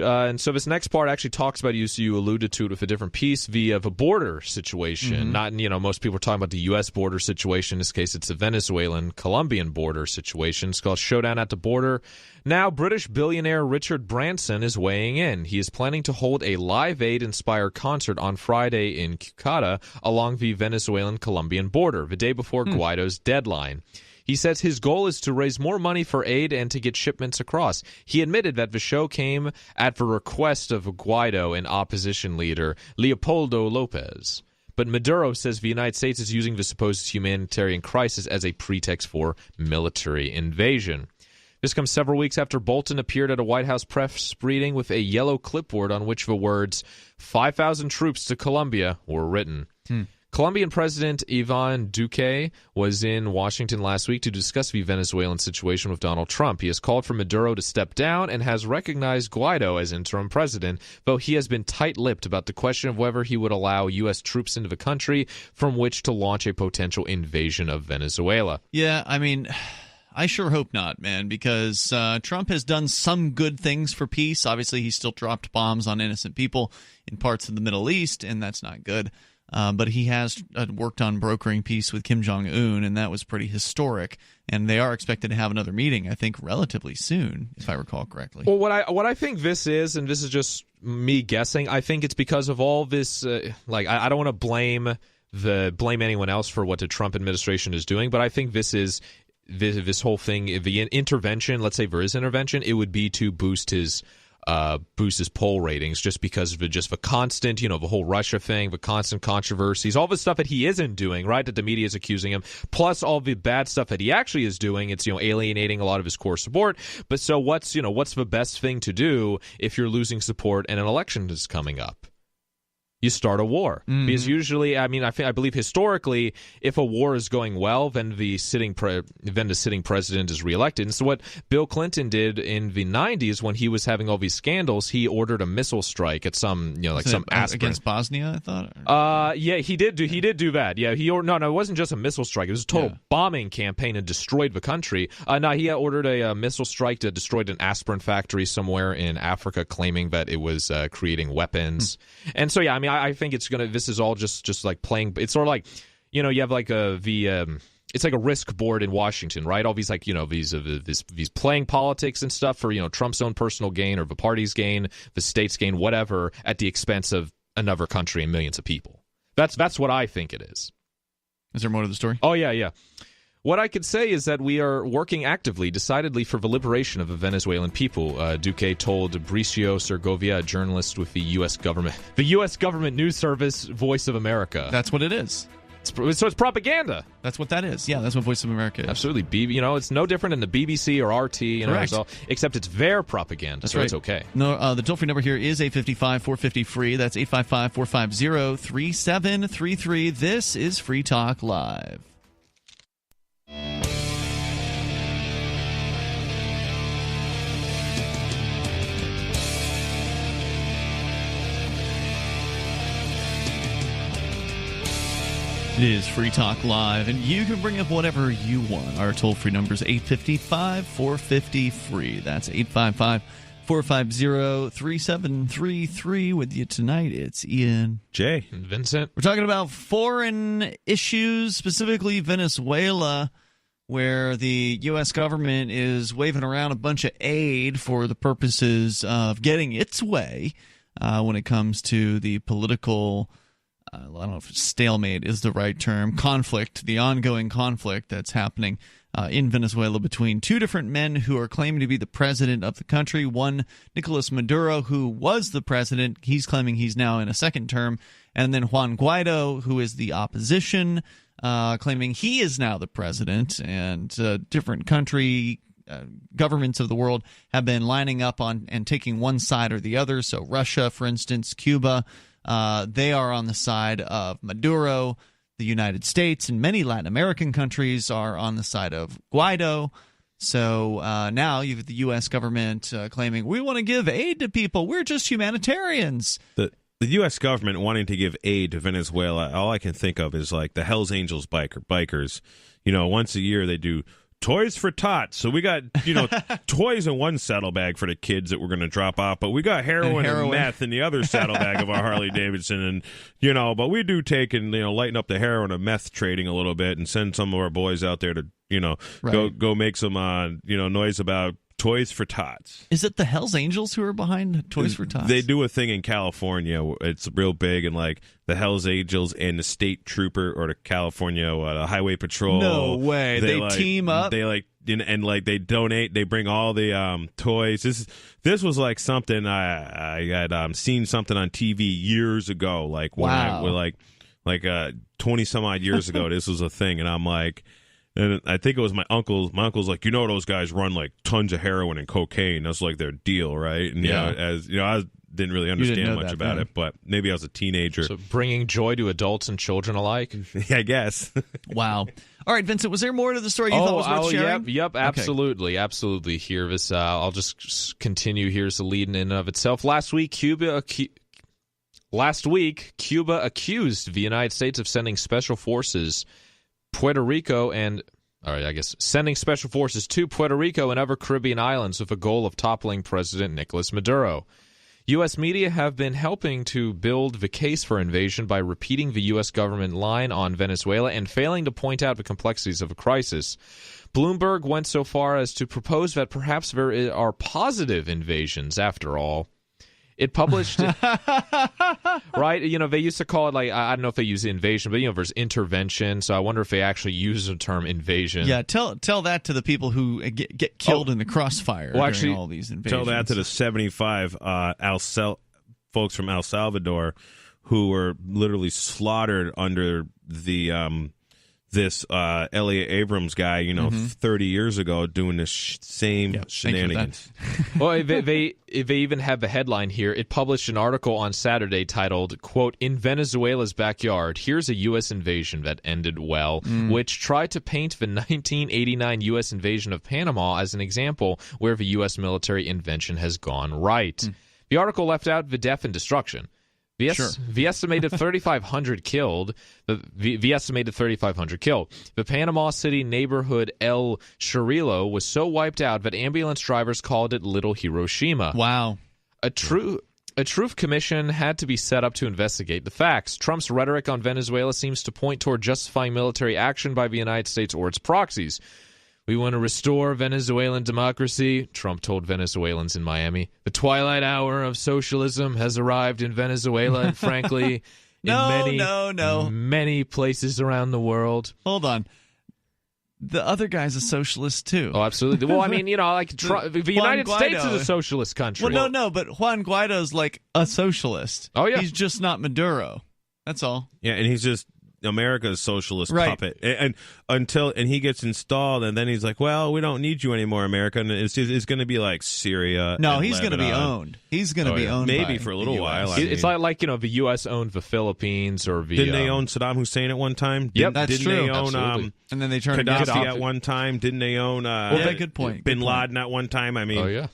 And so this next part actually talks about, you alluded to it with a different piece, the border situation. Not, most people are talking about the U.S. border situation. In this case, it's the Venezuelan-Colombian border situation. It's called Showdown at the Border. Now, British billionaire Richard Branson is weighing in. He is planning to hold a Live Aid-inspired concert on Friday in Calcutta along the Venezuelan-Colombian border, the day before Guaido's deadline. He says his goal is to raise more money for aid and to get shipments across. He admitted that the show came at the request of Guaido and opposition leader Leopoldo Lopez. But Maduro says the United States is using the supposed humanitarian crisis as a pretext for military invasion. This comes several weeks after Bolton appeared at a White House press briefing with a yellow clipboard on which the words 5,000 troops to Colombia were written. Colombian President Ivan Duque was in Washington last week to discuss the Venezuelan situation with Donald Trump. He has called for Maduro to step down and has recognized Guaido as interim president, though he has been tight-lipped about the question of whether he would allow U.S. troops into the country from which to launch a potential invasion of Venezuela. Yeah, I sure hope not, man, because Trump has done some good things for peace. Obviously, he still dropped bombs on innocent people in parts of the Middle East, and that's not good. But he has worked on brokering peace with Kim Jong-un, and that was pretty historic. And they are expected to have another meeting, I think, relatively soon, if I recall correctly. Well, what I think this is, and this is just me guessing, I think it's because of all this. I don't want to blame anyone else for what the Trump administration is doing, but I think this is this whole thing. The intervention, let's say there is intervention, it would be to boost his poll ratings, just because of the constant, the whole Russia thing, the constant controversies, all the stuff that he isn't doing, right, that the media is accusing him, plus all the bad stuff that he actually is doing. It's, alienating a lot of his core support. But so what's the best thing to do if you're losing support and an election is coming up? You start a war. Because usually, I believe historically, if a war is going well, then the sitting president is reelected. And so what Bill Clinton did in the 90s when he was having all these scandals, he ordered a missile strike at some, some aspirin against Bosnia, I thought. Yeah, he did do that. Yeah, no, it wasn't just a missile strike. It was a total bombing campaign and destroyed the country. He ordered a missile strike that destroyed an aspirin factory somewhere in Africa, claiming that it was creating weapons. And so, I think it's this is all just like playing. It's sort of like, you have like it's like a risk board in Washington, right? All these like, these playing politics and stuff for, Trump's own personal gain or the party's gain, the state's gain, whatever, at the expense of another country and millions of people. That's what I think it is. Is there more to the story? Oh, yeah. What I could say is that we are working actively, decidedly, for the liberation of the Venezuelan people, Duque told Bricio Segovia, a journalist with the U.S. government. The U.S. government news service, Voice of America. That's what it is. So it's propaganda. That's what that is. Yeah, that's what Voice of America is. Absolutely. It's no different than the BBC or RT, Correct. Except it's their propaganda, that's so right. It's okay. No, the toll-free number here is 855-450-FREE. That's 855-450-3733. This is Free Talk Live. It is Free Talk Live, and you can bring up whatever you want. Our toll-free number is 855-450-FREE. That's 855-450-3733. With you tonight, it's Ian. Jay. And Vincent. We're talking about foreign issues, specifically Venezuela, where the U.S. government is waving around a bunch of aid for the purposes of getting its way when it comes to the political I don't know if stalemate is the right term, conflict, the ongoing conflict that's happening in Venezuela between two different men who are claiming to be the president of the country. One, Nicolas Maduro, who was the president. He's claiming he's now in a second term. And then Juan Guaido, who is the opposition, claiming he is now the president. And different country governments of the world have been lining up on and taking one side or the other. So Russia, for instance, Cuba, they are on the side of Maduro. The United States and many Latin American countries are on the side of Guaido. So now you have the U.S. government claiming, we want to give aid to people. We're just humanitarians. The U.S. government wanting to give aid to Venezuela, all I can think of is like the Hells Angels bikers. Once a year they do Toys for Tots. So we got, toys in one saddlebag for the kids that we're going to drop off, but we got heroin and meth in the other saddlebag of our Harley Davidson. And, but we do take and, lighten up the heroin and meth trading a little bit and send some of our boys out there to, go make some, noise about Toys for Tots. Is it the Hells Angels who are behind Toys for Tots? They do a thing in California. It's real big, and like the Hells Angels and the state trooper or the California highway patrol. No way. They team up. They they donate. They bring all the toys. This was like something I had seen something on TV years ago. Like when wow. 20 some odd years ago. This was a thing, and I'm like. And I think it was my uncle. My uncle's like, those guys run like tons of heroin and cocaine. That's like their deal, right? And I didn't really understand much about it, but maybe I was a teenager. So bringing joy to adults and children alike. Yeah, I guess. Wow. All right, Vincent. Was there more to the story you thought was worth sharing? Yep, absolutely, absolutely. Here, this I'll just continue. Here's the lead in and of itself. Last week, Cuba accused the United States of sending special forces. Sending special forces to Puerto Rico and other Caribbean islands with the goal of toppling President Nicolas Maduro. U.S. media have been helping to build the case for invasion by repeating the U.S. government line on Venezuela and failing to point out the complexities of a crisis. Bloomberg went so far as to propose that perhaps there are positive invasions after all. It published, right? They used to call it I don't know if they use invasion, but there's intervention. So I wonder if they actually use the term invasion. Yeah, tell that to the people who get killed in the crossfire during all these invasions. Tell that to the 75 folks from El Salvador who were literally slaughtered under the this Elliot Abrams guy, 30 years ago doing this same shenanigans. Well, they even have the headline here. It published an article on Saturday titled, quote, "In Venezuela's backyard, here's a U.S. invasion that ended well," which tried to paint the 1989 U.S. invasion of Panama as an example where the U.S. military intervention has gone right. The article left out the death and destruction. The estimated 3,500 killed. The estimated 3,500 killed. The Panama City neighborhood El Chirilo was so wiped out that ambulance drivers called it Little Hiroshima. Wow. A true A truth commission had to be set up to investigate the facts. Trump's rhetoric on Venezuela seems to point toward justifying military action by the United States or its proxies. We want to restore Venezuelan democracy, Trump told Venezuelans in Miami. The twilight hour of socialism has arrived in Venezuela, and frankly, many places around the world. Hold on. The other guy's a socialist, too. Oh, absolutely. Well, I mean, the United States is a socialist country. Well, no, but Juan Guaido's like a socialist. Oh, yeah. He's just not Maduro. That's all. Yeah, and he's just America's socialist puppet. And he gets installed, and then he's like, well, we don't need you anymore, America. And it's going to be like Syria. No, he's going to be owned. He's going to be owned maybe by for a little while. It's like the U.S. owned the Philippines or the... Didn't they own Saddam Hussein at one time? Yep, that's true. Didn't they own and then they turned Gaddafi at one time? Didn't they own good point. Bin Laden at one time? I mean... Oh, yeah.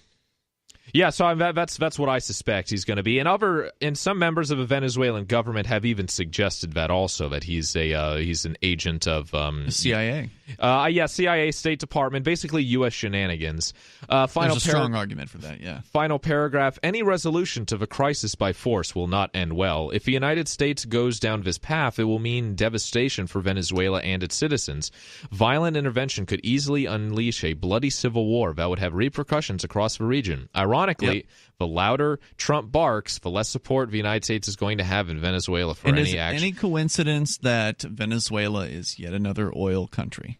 Yeah, so that's what I suspect he's going to be, and some members of the Venezuelan government have even suggested that also, that he's an agent of the CIA. CIA, State Department, basically U.S. shenanigans. There's a strong argument for that. Yeah. Final paragraph: any resolution to the crisis by force will not end well. If the United States goes down this path, it will mean devastation for Venezuela and its citizens. Violent intervention could easily unleash a bloody civil war that would have repercussions across the region. Ironically, the louder Trump barks, the less support the United States is going to have in Venezuela for any action. Any coincidence that Venezuela is yet another oil country?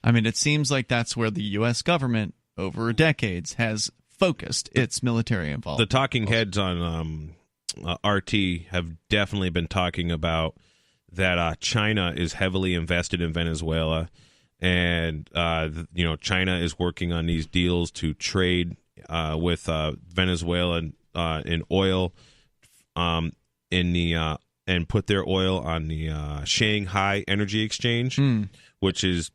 I mean, it seems like that's where the U.S. government over decades has focused its military involvement. The talking heads on RT have definitely been talking about that China is heavily invested in Venezuela, and China is working on these deals to trade with Venezuela in oil, and put their oil on the Shanghai Energy Exchange, which is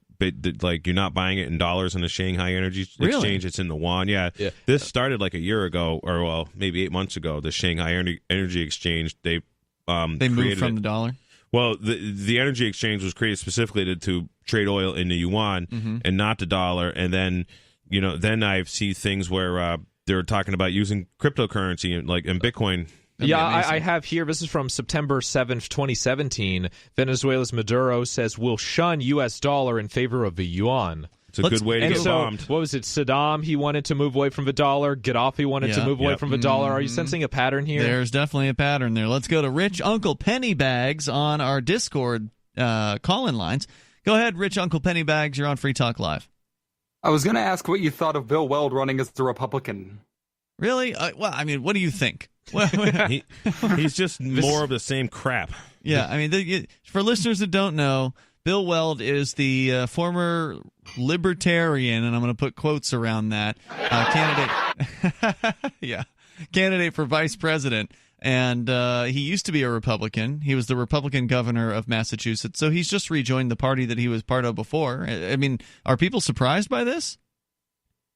like you're not buying it in dollars in the Shanghai Energy Exchange. It's in the yuan. Yeah. This started like a year ago, or maybe 8 months ago. The Shanghai Energy Exchange they moved from the dollar. Well, the energy exchange was created specifically to trade oil in the yuan and not the dollar, and then. Then I see things where they're talking about using cryptocurrency and Bitcoin. I have here. This is from September 7th, 2017. Venezuela's Maduro says we'll shun U.S. dollar in favor of the yuan. It's a good way to get bombed. What was it? Saddam, he wanted to move away from the dollar. Gaddafi wanted to move away from the dollar. Are you sensing a pattern here? There's definitely a pattern there. Let's go to Rich Uncle Pennybags on our Discord call-in lines. Go ahead, Rich Uncle Pennybags. You're on Free Talk Live. I was going to ask what you thought of Bill Weld running as the Republican. Really? Well, I mean, what do you think? He's just more of the same crap. Yeah, I mean, for listeners that don't know, Bill Weld is the former libertarian, and I'm going to put quotes around that, candidate for vice president. And he used to be a Republican. He was the Republican governor of Massachusetts. So he's just rejoined the party that he was part of before. I mean, are people surprised by this?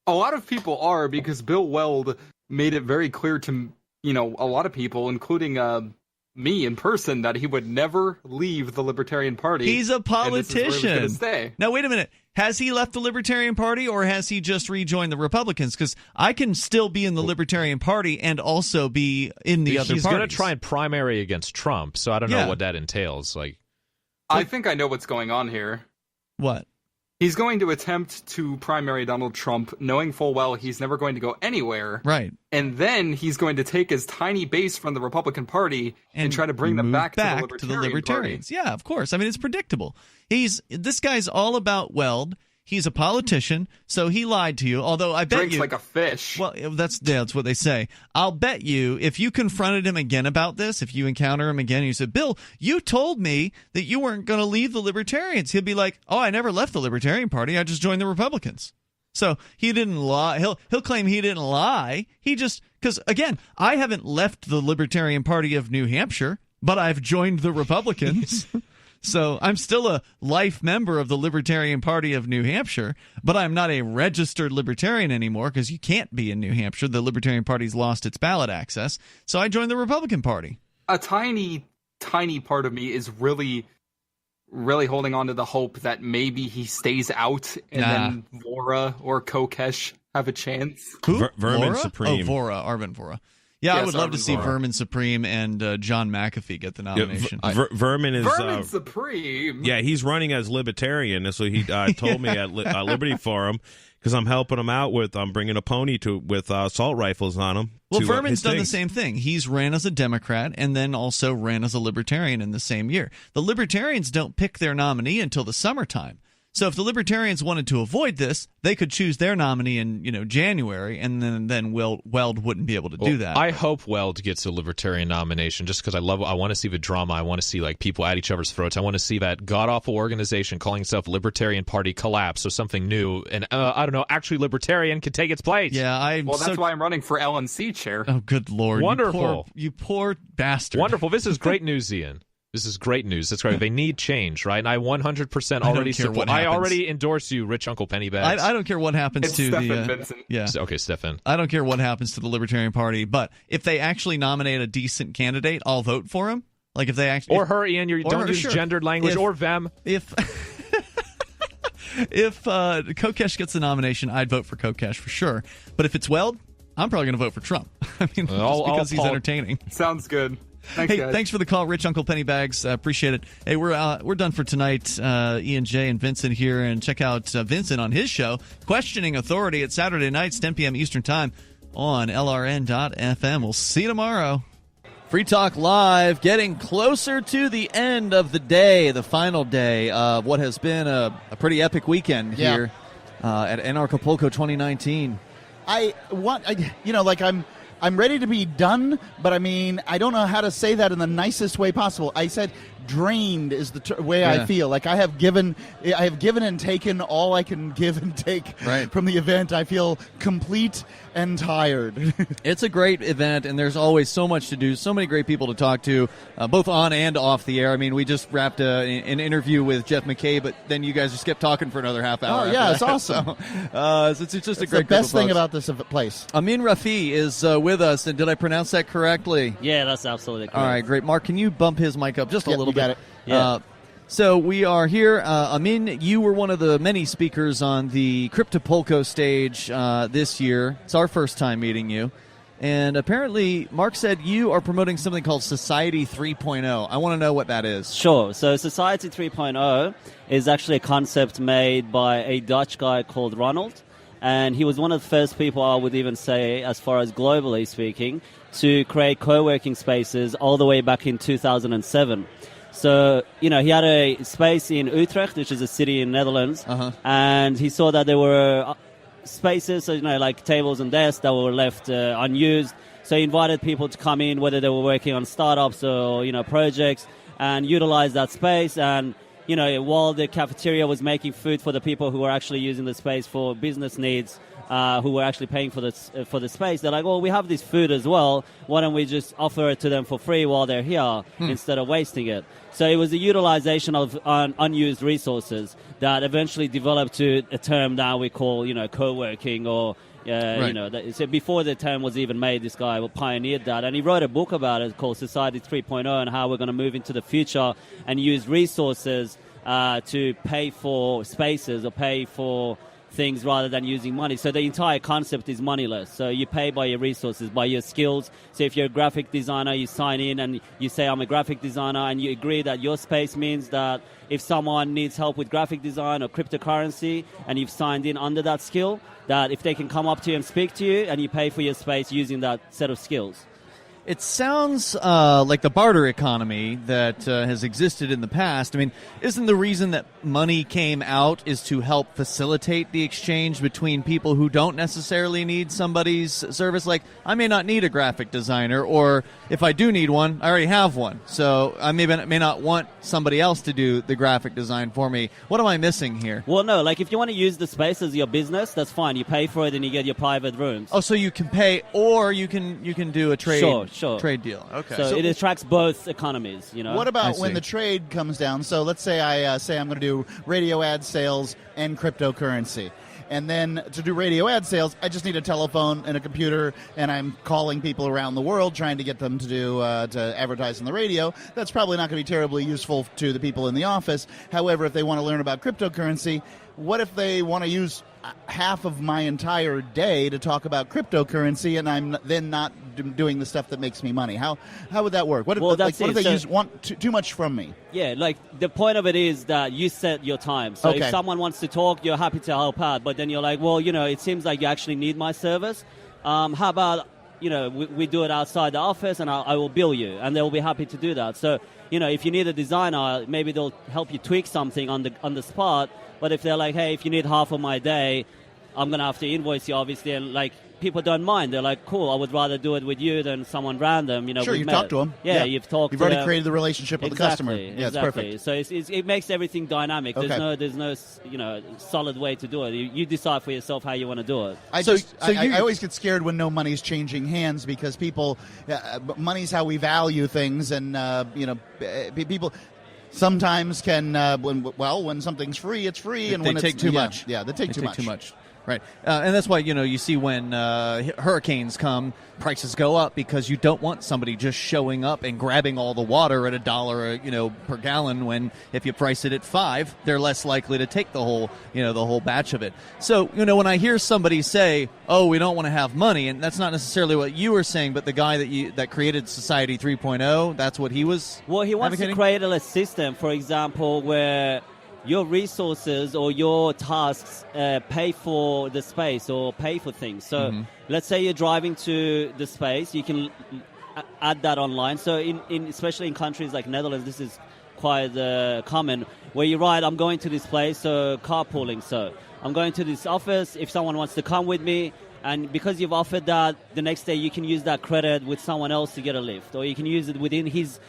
A lot of people are, because Bill Weld made it very clear to, a lot of people, including me in person, that he would never leave the Libertarian Party. He's a politician. And this is where he was gonna stay. Now, wait a minute. Has he left the Libertarian Party, or has he just rejoined the Republicans? Because I can still be in the Libertarian Party and also be in the other parties. He's going to try and primary against Trump, so I don't know what that entails. I think I know what's going on here. What? He's going to attempt to primary Donald Trump, knowing full well he's never going to go anywhere. Right. And then he's going to take his tiny base from the Republican Party and try to bring them back to the Libertarians. Party. Yeah, of course. I mean, it's predictable. This guy's all about Weld. He's a politician, so he lied to you. Although I bet drinks like a fish. Well, that's what they say. I'll bet you if you confronted him again about this, if you encounter him again, and you said, "Bill, you told me that you weren't going to leave the Libertarians," he'll be like, "Oh, I never left the Libertarian Party. I just joined the Republicans." So he didn't lie. He'll claim he didn't lie. He just because again, I haven't left the Libertarian Party of New Hampshire, but I've joined the Republicans. So I'm still a life member of the Libertarian Party of New Hampshire, but I'm not a registered Libertarian anymore because you can't be in New Hampshire. The Libertarian Party's lost its ballot access. So I joined the Republican Party. A tiny, tiny part of me is really, really holding on to the hope that maybe he stays out and then Vora or Kokesh have a chance. Who? Vermin Supreme. Oh, Vora, Arvin Vora. Yeah, I Yes, would love to see Armin Zola. Vermin Supreme and John McAfee get the nomination. Vermin is Vermin Supreme. Yeah, he's running as libertarian. That's what he told me at Liberty Forum, because I'm helping him out with bringing a pony with assault rifles on him. Well, Vermin's done the same thing. He's ran as a Democrat and then also ran as a Libertarian in the same year. The Libertarians don't pick their nominee until the summertime. So if the Libertarians wanted to avoid this, they could choose their nominee in January, and then Weld wouldn't be able to do that. I hope Weld gets a Libertarian nomination just because I want to see the drama. I want to see people at each other's throats. I want to see that god-awful organization calling itself Libertarian Party collapse, so something new and I don't know, actually Libertarian can take its place. Yeah, that's why I'm running for LNC chair. Oh, good Lord. Wonderful. You poor bastard. Wonderful. This is great news, Ian. This is great news. That's right. They need change, right? And I 100% already support. I already endorse you, Rich Uncle Pennybags. I don't care what happens to Stefan Vincent. Yeah. Okay, Stefan. I don't care what happens to the Libertarian Party, but if they actually nominate a decent candidate, I'll vote for him. Like if they actually her, Ian. You don't use gendered language or them. If Kokesh gets the nomination, I'd vote for Kokesh for sure. But if it's Weld, I'm probably going to vote for Trump. I mean, just because he's entertaining. Sounds good. Thanks, guys. Thanks for the call, Rich Uncle Pennybags. Appreciate it. Hey, we're done for tonight. Ian J. and Vincent here, and check out Vincent on his show, Questioning Authority, at Saturday nights, 10 p.m. Eastern Time on LRN.FM. We'll see you tomorrow. Free Talk Live, getting closer to the end of the day, the final day of what has been a pretty epic weekend here at Anarchapulco 2019. I'm ready to be done, but I mean, I don't know how to say that in the nicest way possible. I said drained is the way I feel. Like I have given and taken all I can give and take from the event. I feel complete and tired. It's a great event, and there's always so much to do, so many great people to talk to, both on and off the air. I mean, we just wrapped an interview with Jeff McKay, but then you guys just kept talking for another half hour. Oh, yeah, it's awesome. So, it's just a great the best group of thing folks. about this place. Amin Rafiee is with us, and did I pronounce that correctly? Yeah, that's absolutely correct. All right, great. Mark, can you bump his mic up just a little bit? Got it. Yeah. So we are here. Amin, you were one of the many speakers on the Cryptopulco stage this year. It's our first time meeting you. And apparently, Mark said you are promoting something called Society 3.0. I want to know what that is. Sure. So Society 3.0 is actually a concept made by a Dutch guy called Ronald. And he was one of the first people, I would even say, as far as globally speaking, to create co-working spaces all the way back in 2007. So, he had a space in Utrecht, which is a city in the Netherlands, and he saw that there were spaces, like tables and desks that were left unused. So he invited people to come in, whether they were working on startups or, projects, and utilize that space. And, while the cafeteria was making food for the people who were actually using the space for business needs, who were actually paying for the space, they're like, well, we have this food as well. Why don't we just offer it to them for free while they're here instead of wasting it? So it was the utilization of unused resources that eventually developed to a term that we call, co-working or, so before the term was even made, this guy pioneered that. And he wrote a book about it called Society 3.0 and how we're going to move into the future and use resources to pay for spaces or pay for things rather than using money. So the entire concept is moneyless. So you pay by your resources, by your skills. So if you're a graphic designer, you sign in and you say, I'm a graphic designer, and you agree that your space means that if someone needs help with graphic design or cryptocurrency and you've signed in under that skill, that if they can come up to you and speak to you and you pay for your space using that set of skills. It sounds like the barter economy that has existed in the past. I mean, isn't the reason that money came out is to help facilitate the exchange between people who don't necessarily need somebody's service? Like, I may not need a graphic designer, or if I do need one, I already have one. So I may not want somebody else to do the graphic design for me. What am I missing here? Well, no, like if you want to use the space as your business, that's fine. You pay for it and you get your private rooms. Oh, so you can pay, or you can do a trade. Sure. Trade deal. Okay. So it attracts both economies, What about when the trade comes down? So let's say I say I'm going to do radio ad sales and cryptocurrency. And then to do radio ad sales, I just need a telephone and a computer, and I'm calling people around the world trying to get them to do to advertise on the radio. That's probably not going to be terribly useful to the people in the office. However, if they want to learn about cryptocurrency, what if they want to use half of my entire day to talk about cryptocurrency, and I'm then not doing the stuff that makes me money? How would that work? What if, what if they want too much from me? Yeah, like the point of it is that you set your time. So if someone wants to talk, you're happy to help out. But then you're like, well, it seems like you actually need my service. How about we do it outside the office, and I will bill you, and they'll be happy to do that. So if you need a designer, maybe they'll help you tweak something on the spot. But if they're like, hey, if you need half of my day, I'm going to have to invoice you, obviously. And, people don't mind. They're like, cool, I would rather do it with you than someone random. Sure, you've talked to them. Yeah, you've talked to them. You've already created the relationship with the customer. Yeah, exactly. It's perfect. So it makes everything dynamic. Okay. There's no solid way to do it. You decide for yourself how you want to do it. I always get scared when no money's changing hands because people, money's how we value things, and people sometimes can when something's free, it's free, and when they take too much. Yeah, they take too much. Right, and that's why you see when hurricanes come, prices go up because you don't want somebody just showing up and grabbing all the water at $1 per gallon. When if you price it at $5, they're less likely to take the whole batch of it. So when I hear somebody say, "Oh, we don't want to have money," and that's not necessarily what you were saying, but the guy that created Society 3.0, that's what he was. Well, he wants to create a system, for example, where your resources or your tasks pay for the space or pay for things. So let's say you're driving to the space, you can add that online. So especially in countries like Netherlands, this is quite common, where you write, I'm going to this place, so carpooling. So I'm going to this office, if someone wants to come with me, and because you've offered that, the next day you can use that credit with someone else to get a lift, or you can use it within his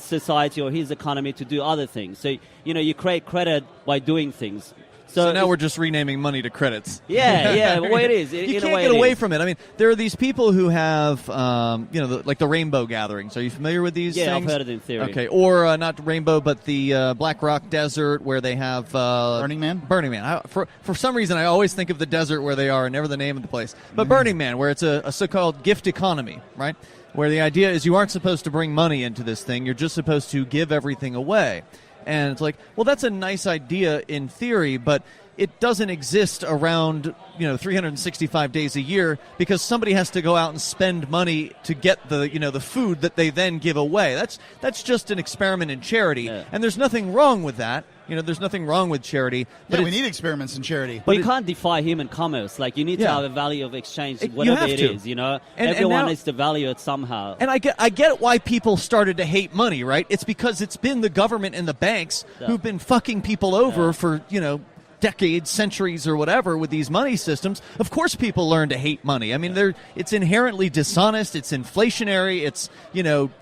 society or his economy to do other things. So, you create credit by doing things. So now we're just renaming money to credits. Yeah, the way it is. You can't get away from it. I mean, there are these people who have, like the rainbow gatherings. Are you familiar with these things? Yeah, I've heard it in theory. Okay, or not rainbow, but the Black Rock Desert where they have... Burning Man? Burning Man. For some reason, I always think of the desert where they are and never the name of the place. But Burning Man, where it's a so-called gift economy, right? Where the idea is you aren't supposed to bring money into this thing. You're just supposed to give everything away. And it's like, well, that's a nice idea in theory, but it doesn't exist around 365 days a year because somebody has to go out and spend money to get the food that they then give away. That's just an experiment in charity, and there's nothing wrong with that. There's nothing wrong with charity. But we need experiments in charity. But you can't defy human commerce. Like, you need to have a value of exchange, whatever it is, And everyone needs to value it somehow. And I get why people started to hate money, right? It's because it's been the government and the banks who've been fucking people over for, decades, centuries, or whatever with these money systems. Of course people learn to hate money. I mean, it's inherently dishonest, it's inflationary, it's,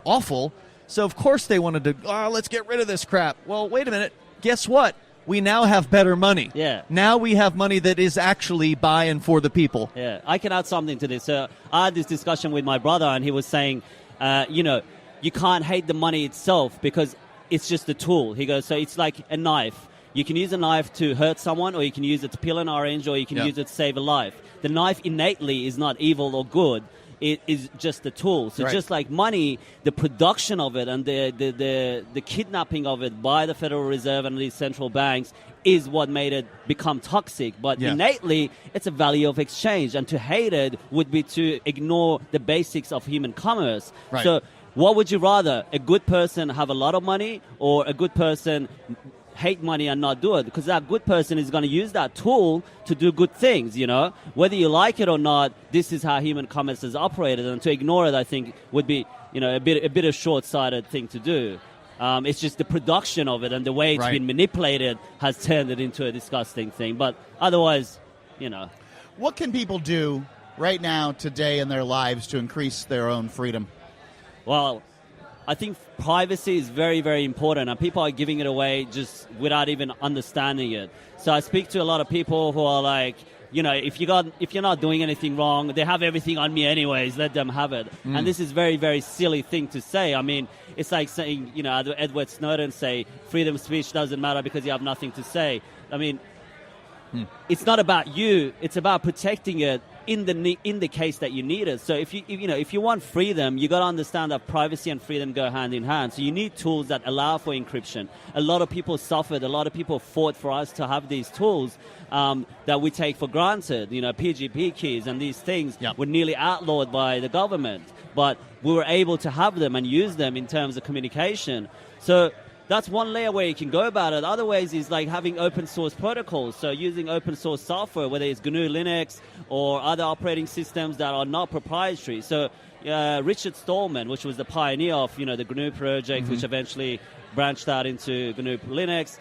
awful. So of course they wanted to, let's get rid of this crap. Well, wait a minute. Guess what? We now have better money. Yeah. Now we have money that is actually by and for the people. Yeah. I can add something to this. I had this discussion with my brother, and he was saying, you can't hate the money itself because it's just a tool. He goes, so it's like a knife. You can use a knife to hurt someone, or you can use it to peel an orange, or you can use it to save a life. The knife innately is not evil or good. It is just a tool. So just like money, the production of it and the kidnapping of it by the Federal Reserve and these central banks is what made it become toxic. But innately, it's a value of exchange. And to hate it would be to ignore the basics of human commerce. Right. So what would you rather? A good person have a lot of money, or a good person hate money and not do it? Because that good person is going to use that tool to do good things, whether you like it or not. This is how human commerce is operated, and to ignore it, I think, would be a bit of short-sighted thing to do. It's just the production of it and the way it's been manipulated has turned it into a disgusting thing. But otherwise, what can people do right now, today, in their lives to increase their own freedom? Well, I think privacy is very, very important, and people are giving it away just without even understanding it. So I speak to a lot of people who are like, if you're not doing anything wrong, they have everything on me anyways, let them have it. And this is very, very silly thing to say. I mean, it's like saying, Edward Snowden say, freedom of speech doesn't matter because you have nothing to say. I mean, it's not about you. It's about protecting it in the case that you need it. So if you want freedom, you got to understand that privacy and freedom go hand in hand. So you need tools that allow for encryption. A lot of people suffered. A lot of people fought for us to have these tools that we take for granted. PGP keys and these things were nearly outlawed by the government, but we were able to have them and use them in terms of communication. So that's one layer where you can go about it. Other ways is like having open source protocols. So using open source software, whether it's GNU Linux or other operating systems that are not proprietary. So Richard Stallman, which was the pioneer of the GNU project, which eventually branched out into GNU Linux,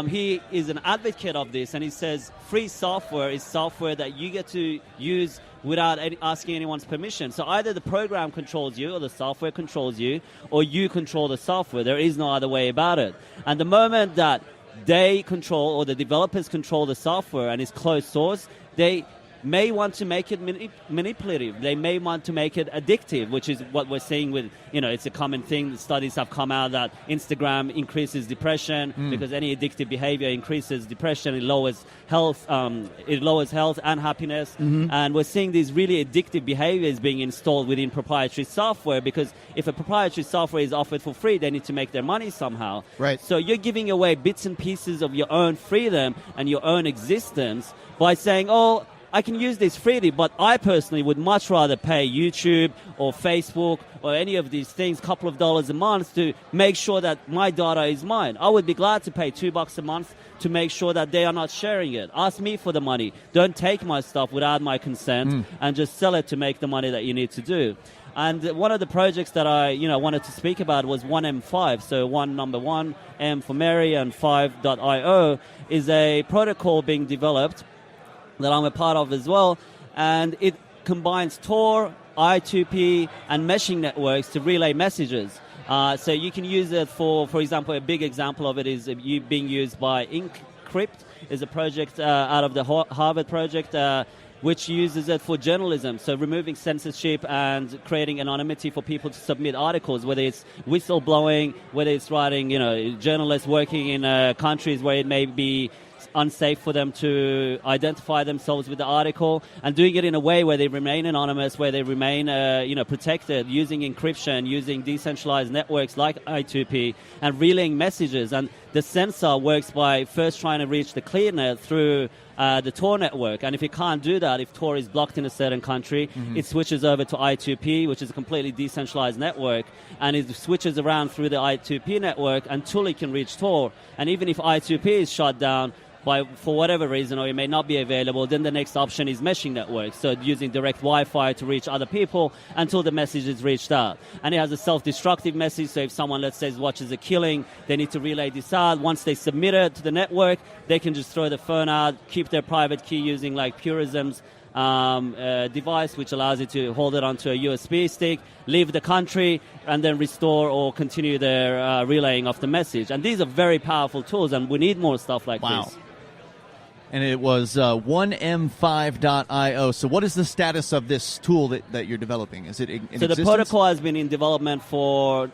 he is an advocate of this, and he says free software is software that you get to use without asking anyone's permission. So either the program controls you or the software controls you, or you control the software. There is no other way about it. And the moment that they control, or the developers control the software and it's closed source, they may want to make it manipulative. They may want to make it addictive, which is what we're seeing with, it's a common thing. The studies have come out that Instagram increases depression because any addictive behavior increases depression. It lowers health. It lowers health and happiness. And we're seeing these really addictive behaviors being installed within proprietary software, because if a proprietary software is offered for free, they need to make their money somehow. Right. So you're giving away bits and pieces of your own freedom and your own existence by saying, oh, I can use this freely, but I personally would much rather pay YouTube or Facebook or any of these things a couple of dollars a month to make sure that my data is mine. I would be glad to pay $2 a month to make sure that they are not sharing it. Ask me for the money. Don't take my stuff without my consent and just sell it to make the money that you need to do. And one of the projects that I wanted to speak about was 1M5. So 1, M for Mary, and 5.io is a protocol being developed that I'm a part of as well, and it combines Tor, I2P, and meshing networks to relay messages. So you can use it for example, a big example of it is being used by Encrypt, is a project out of the Harvard project, which uses it for journalism, so removing censorship and creating anonymity for people to submit articles, whether it's whistleblowing, whether it's writing, journalists working in countries where it may be unsafe for them to identify themselves with the article, and doing it in a way where they remain anonymous, where they remain protected, using encryption, using decentralized networks like I2P, and relaying messages. And the censor works by first trying to reach the clearnet through the Tor network, and if it can't do that, if Tor is blocked in a certain country, it switches over to I2P, which is a completely decentralized network, and it switches around through the I2P network until it can reach Tor. And even if I2P is shut down for whatever reason, or it may not be available, then the next option is meshing networks, so using direct Wi-Fi to reach other people until the message is reached out. And it has a self-destructive message, so if someone, let's say, watches a killing, they need to relay this out. Once they submit it to the network, they can just throw the phone out, keep their private key using like Purism's device, which allows you to hold it onto a USB stick, leave the country, and then restore or continue their relaying of the message. And these are very powerful tools, and we need more stuff like this. And it was 1m5.io. So what is the status of this tool that you're developing? Is it in existence? The protocol has been in development for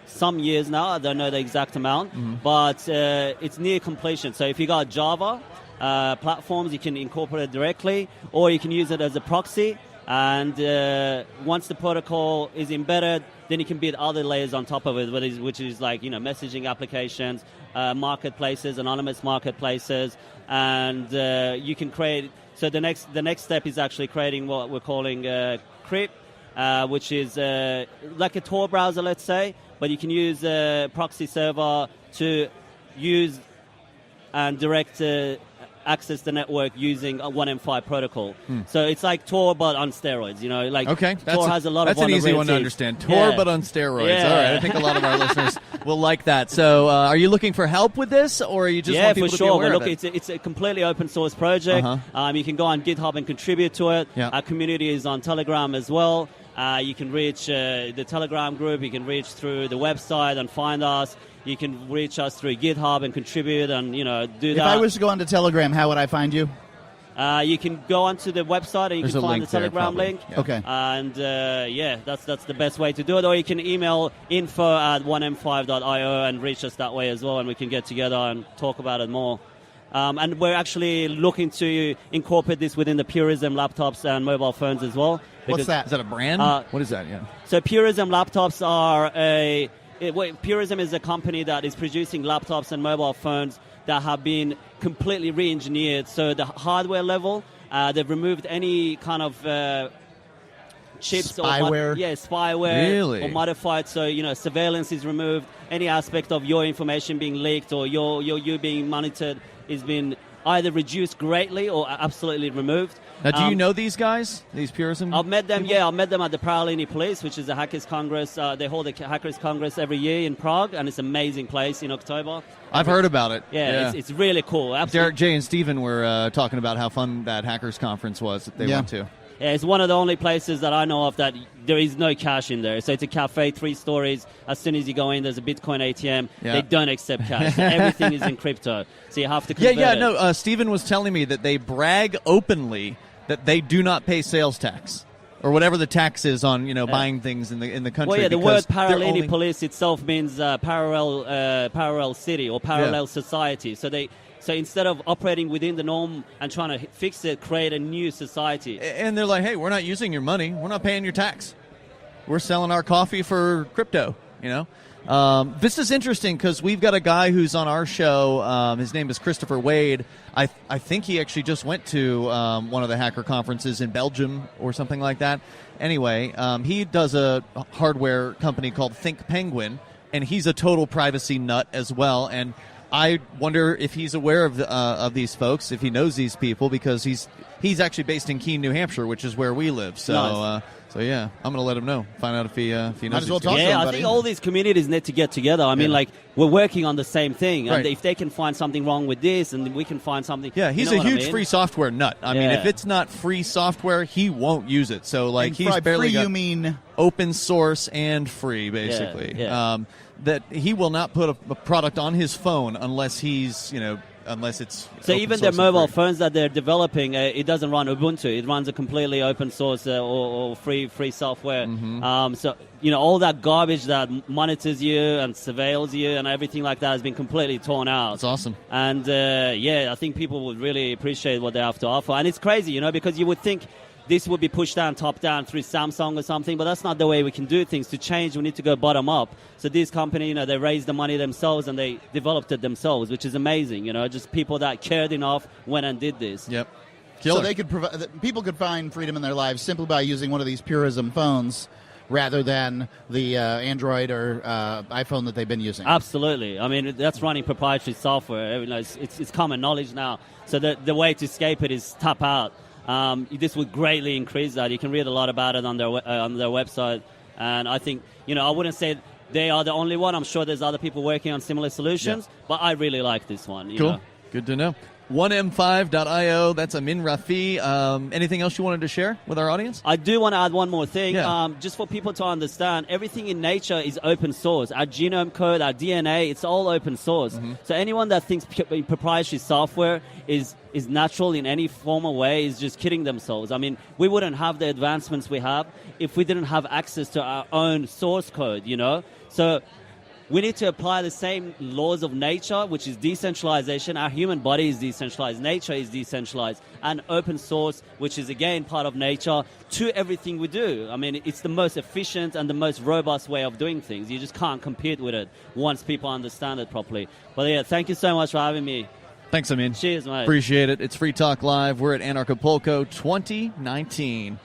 some years now. I don't know the exact amount, but it's near completion. So if you got Java platforms, you can incorporate it directly, or you can use it as a proxy. And once the protocol is embedded, then you can build other layers on top of it, which is like messaging applications, marketplaces, anonymous marketplaces, and you can create. So the next step is actually creating what we're calling Crypt, which is like a Tor browser, let's say, but you can use a proxy server to use and direct access the network using a 1M5 protocol. So it's like Tor but on steroids, like Tor has a lot of vulnerabilities. That's an easy one to understand. Tor but on steroids. All right, I think a lot of our listeners will like that. So are you looking for help with this, or are you just want people for to be aware of it? It's a completely open source project. You can go on GitHub and contribute to it. Our community is on Telegram as well. You can reach the Telegram group. You can reach through the website and find us. You can reach us through GitHub and contribute and, do that. If I was to go onto Telegram, how would I find you? You can go onto the website and you can find the Telegram link. Yeah. Okay. And, that's the best way to do it. Or you can email info@1m5.io and reach us that way as well, and we can get together and talk about it more. And we're actually looking to incorporate this within the Purism laptops and mobile phones as well. What's that? Is that a brand? What is that? Yeah. So Purism laptops are Purism is a company that is producing laptops and mobile phones that have been completely re-engineered. So the hardware level, they've removed any kind of chips spyware. Spyware or modified. So surveillance is removed. Any aspect of your information being leaked or you being monitored is been either reduced greatly or absolutely removed. Now, do you know these guys, these Purism? I've met them. Yeah, I've met them at the Paralini Police, which is a Hackers Congress. They hold a Hackers Congress every year in Prague, and it's an amazing place in October. I've heard about it. Yeah. It's really cool. Absolutely. Derek, Jay, and Stephen were talking about how fun that Hackers Conference was that they went to. Yeah, it's one of the only places that I know of that there is no cash in there. So it's a cafe, 3 stories. As soon as you go in, there's a Bitcoin ATM. Yeah. They don't accept cash. So everything is in crypto. So you have to convert it. No, Stephen was telling me that they brag openly that they do not pay sales tax or whatever the tax is on buying things in the country. Well, the word Paralini Police itself means parallel city or parallel society. So instead of operating within the norm and trying to fix it, create a new society. And they're like, hey, we're not using your money. We're not paying your tax. We're selling our coffee for crypto, This is interesting because we've got a guy who's on our show. His name is Christopher Wade. I think he actually just went to one of the hacker conferences in Belgium or something like that. Anyway, he does a hardware company called Think Penguin, and he's a total privacy nut as well. And I wonder if he's aware of these folks, if he knows these people, because he's actually based in Keene, New Hampshire, which is where we live. So, nice. I'm going to let him know. Find out if he knows. Might as well talk to him, I think all these communities need to get together. I mean, we're working on the same thing, and if they can find something wrong with this, and we can find something. Yeah, he's a huge free software nut. I mean, if it's not free software, he won't use it. So, he's barely free. You mean open source and free, basically. Yeah. That he will not put a product on his phone unless unless it's so even their mobile phones that they're developing, it doesn't run Ubuntu. It runs a completely open source or free software. Mm-hmm. So all that garbage that monitors you and surveils you and everything like that has been completely torn out. That's awesome. And I think people would really appreciate what they have to offer. And it's crazy, because you would think this would be pushed down, top down through Samsung or something, but that's not the way we can do things. To change, we need to go bottom up. So this company, they raised the money themselves and they developed it themselves, which is amazing. Just people that cared enough went and did this. Yep. Killer. So they could people could find freedom in their lives simply by using one of these Purism phones rather than the Android or iPhone that they've been using. Absolutely. I mean, that's running proprietary software. It's common knowledge now. So the way to escape it is tap out. This would greatly increase that. You can read a lot about it on their website. And I think, I wouldn't say they are the only one. I'm sure there's other people working on similar solutions. Yeah. But I really like this one. Cool. Good to know. 1m5.io. That's Amin Rafiee. Anything else you wanted to share with our audience? I do want to add one more thing. Yeah. Just for people to understand, everything in nature is open source. Our genome code, our DNA, it's all open source. Mm-hmm. So anyone that thinks proprietary software is natural in any form or way is just kidding themselves. I mean, we wouldn't have the advancements we have if we didn't have access to our own source code, So we need to apply the same laws of nature, which is decentralization. Our human body is decentralized. Nature is decentralized. And open source, which is, again, part of nature, to everything we do. I mean, it's the most efficient and the most robust way of doing things. You just can't compete with it once people understand it properly. But, thank you so much for having me. Thanks, Amin. Cheers, mate. Appreciate it. It's Free Talk Live. We're at Anarchapulco 2019.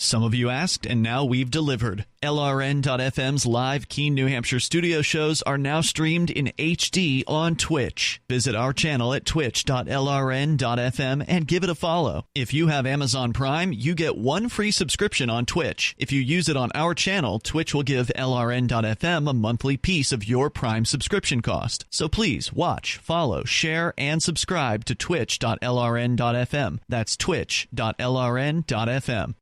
Some of you asked, and now we've delivered. LRN.FM's live Keene, New Hampshire studio shows are now streamed in HD on Twitch. Visit our channel at twitch.lrn.fm and give it a follow. If you have Amazon Prime, you get 1 free subscription on Twitch. If you use it on our channel, Twitch will give LRN.FM a monthly piece of your Prime subscription cost. So please watch, follow, share, and subscribe to twitch.lrn.fm. That's twitch.lrn.fm.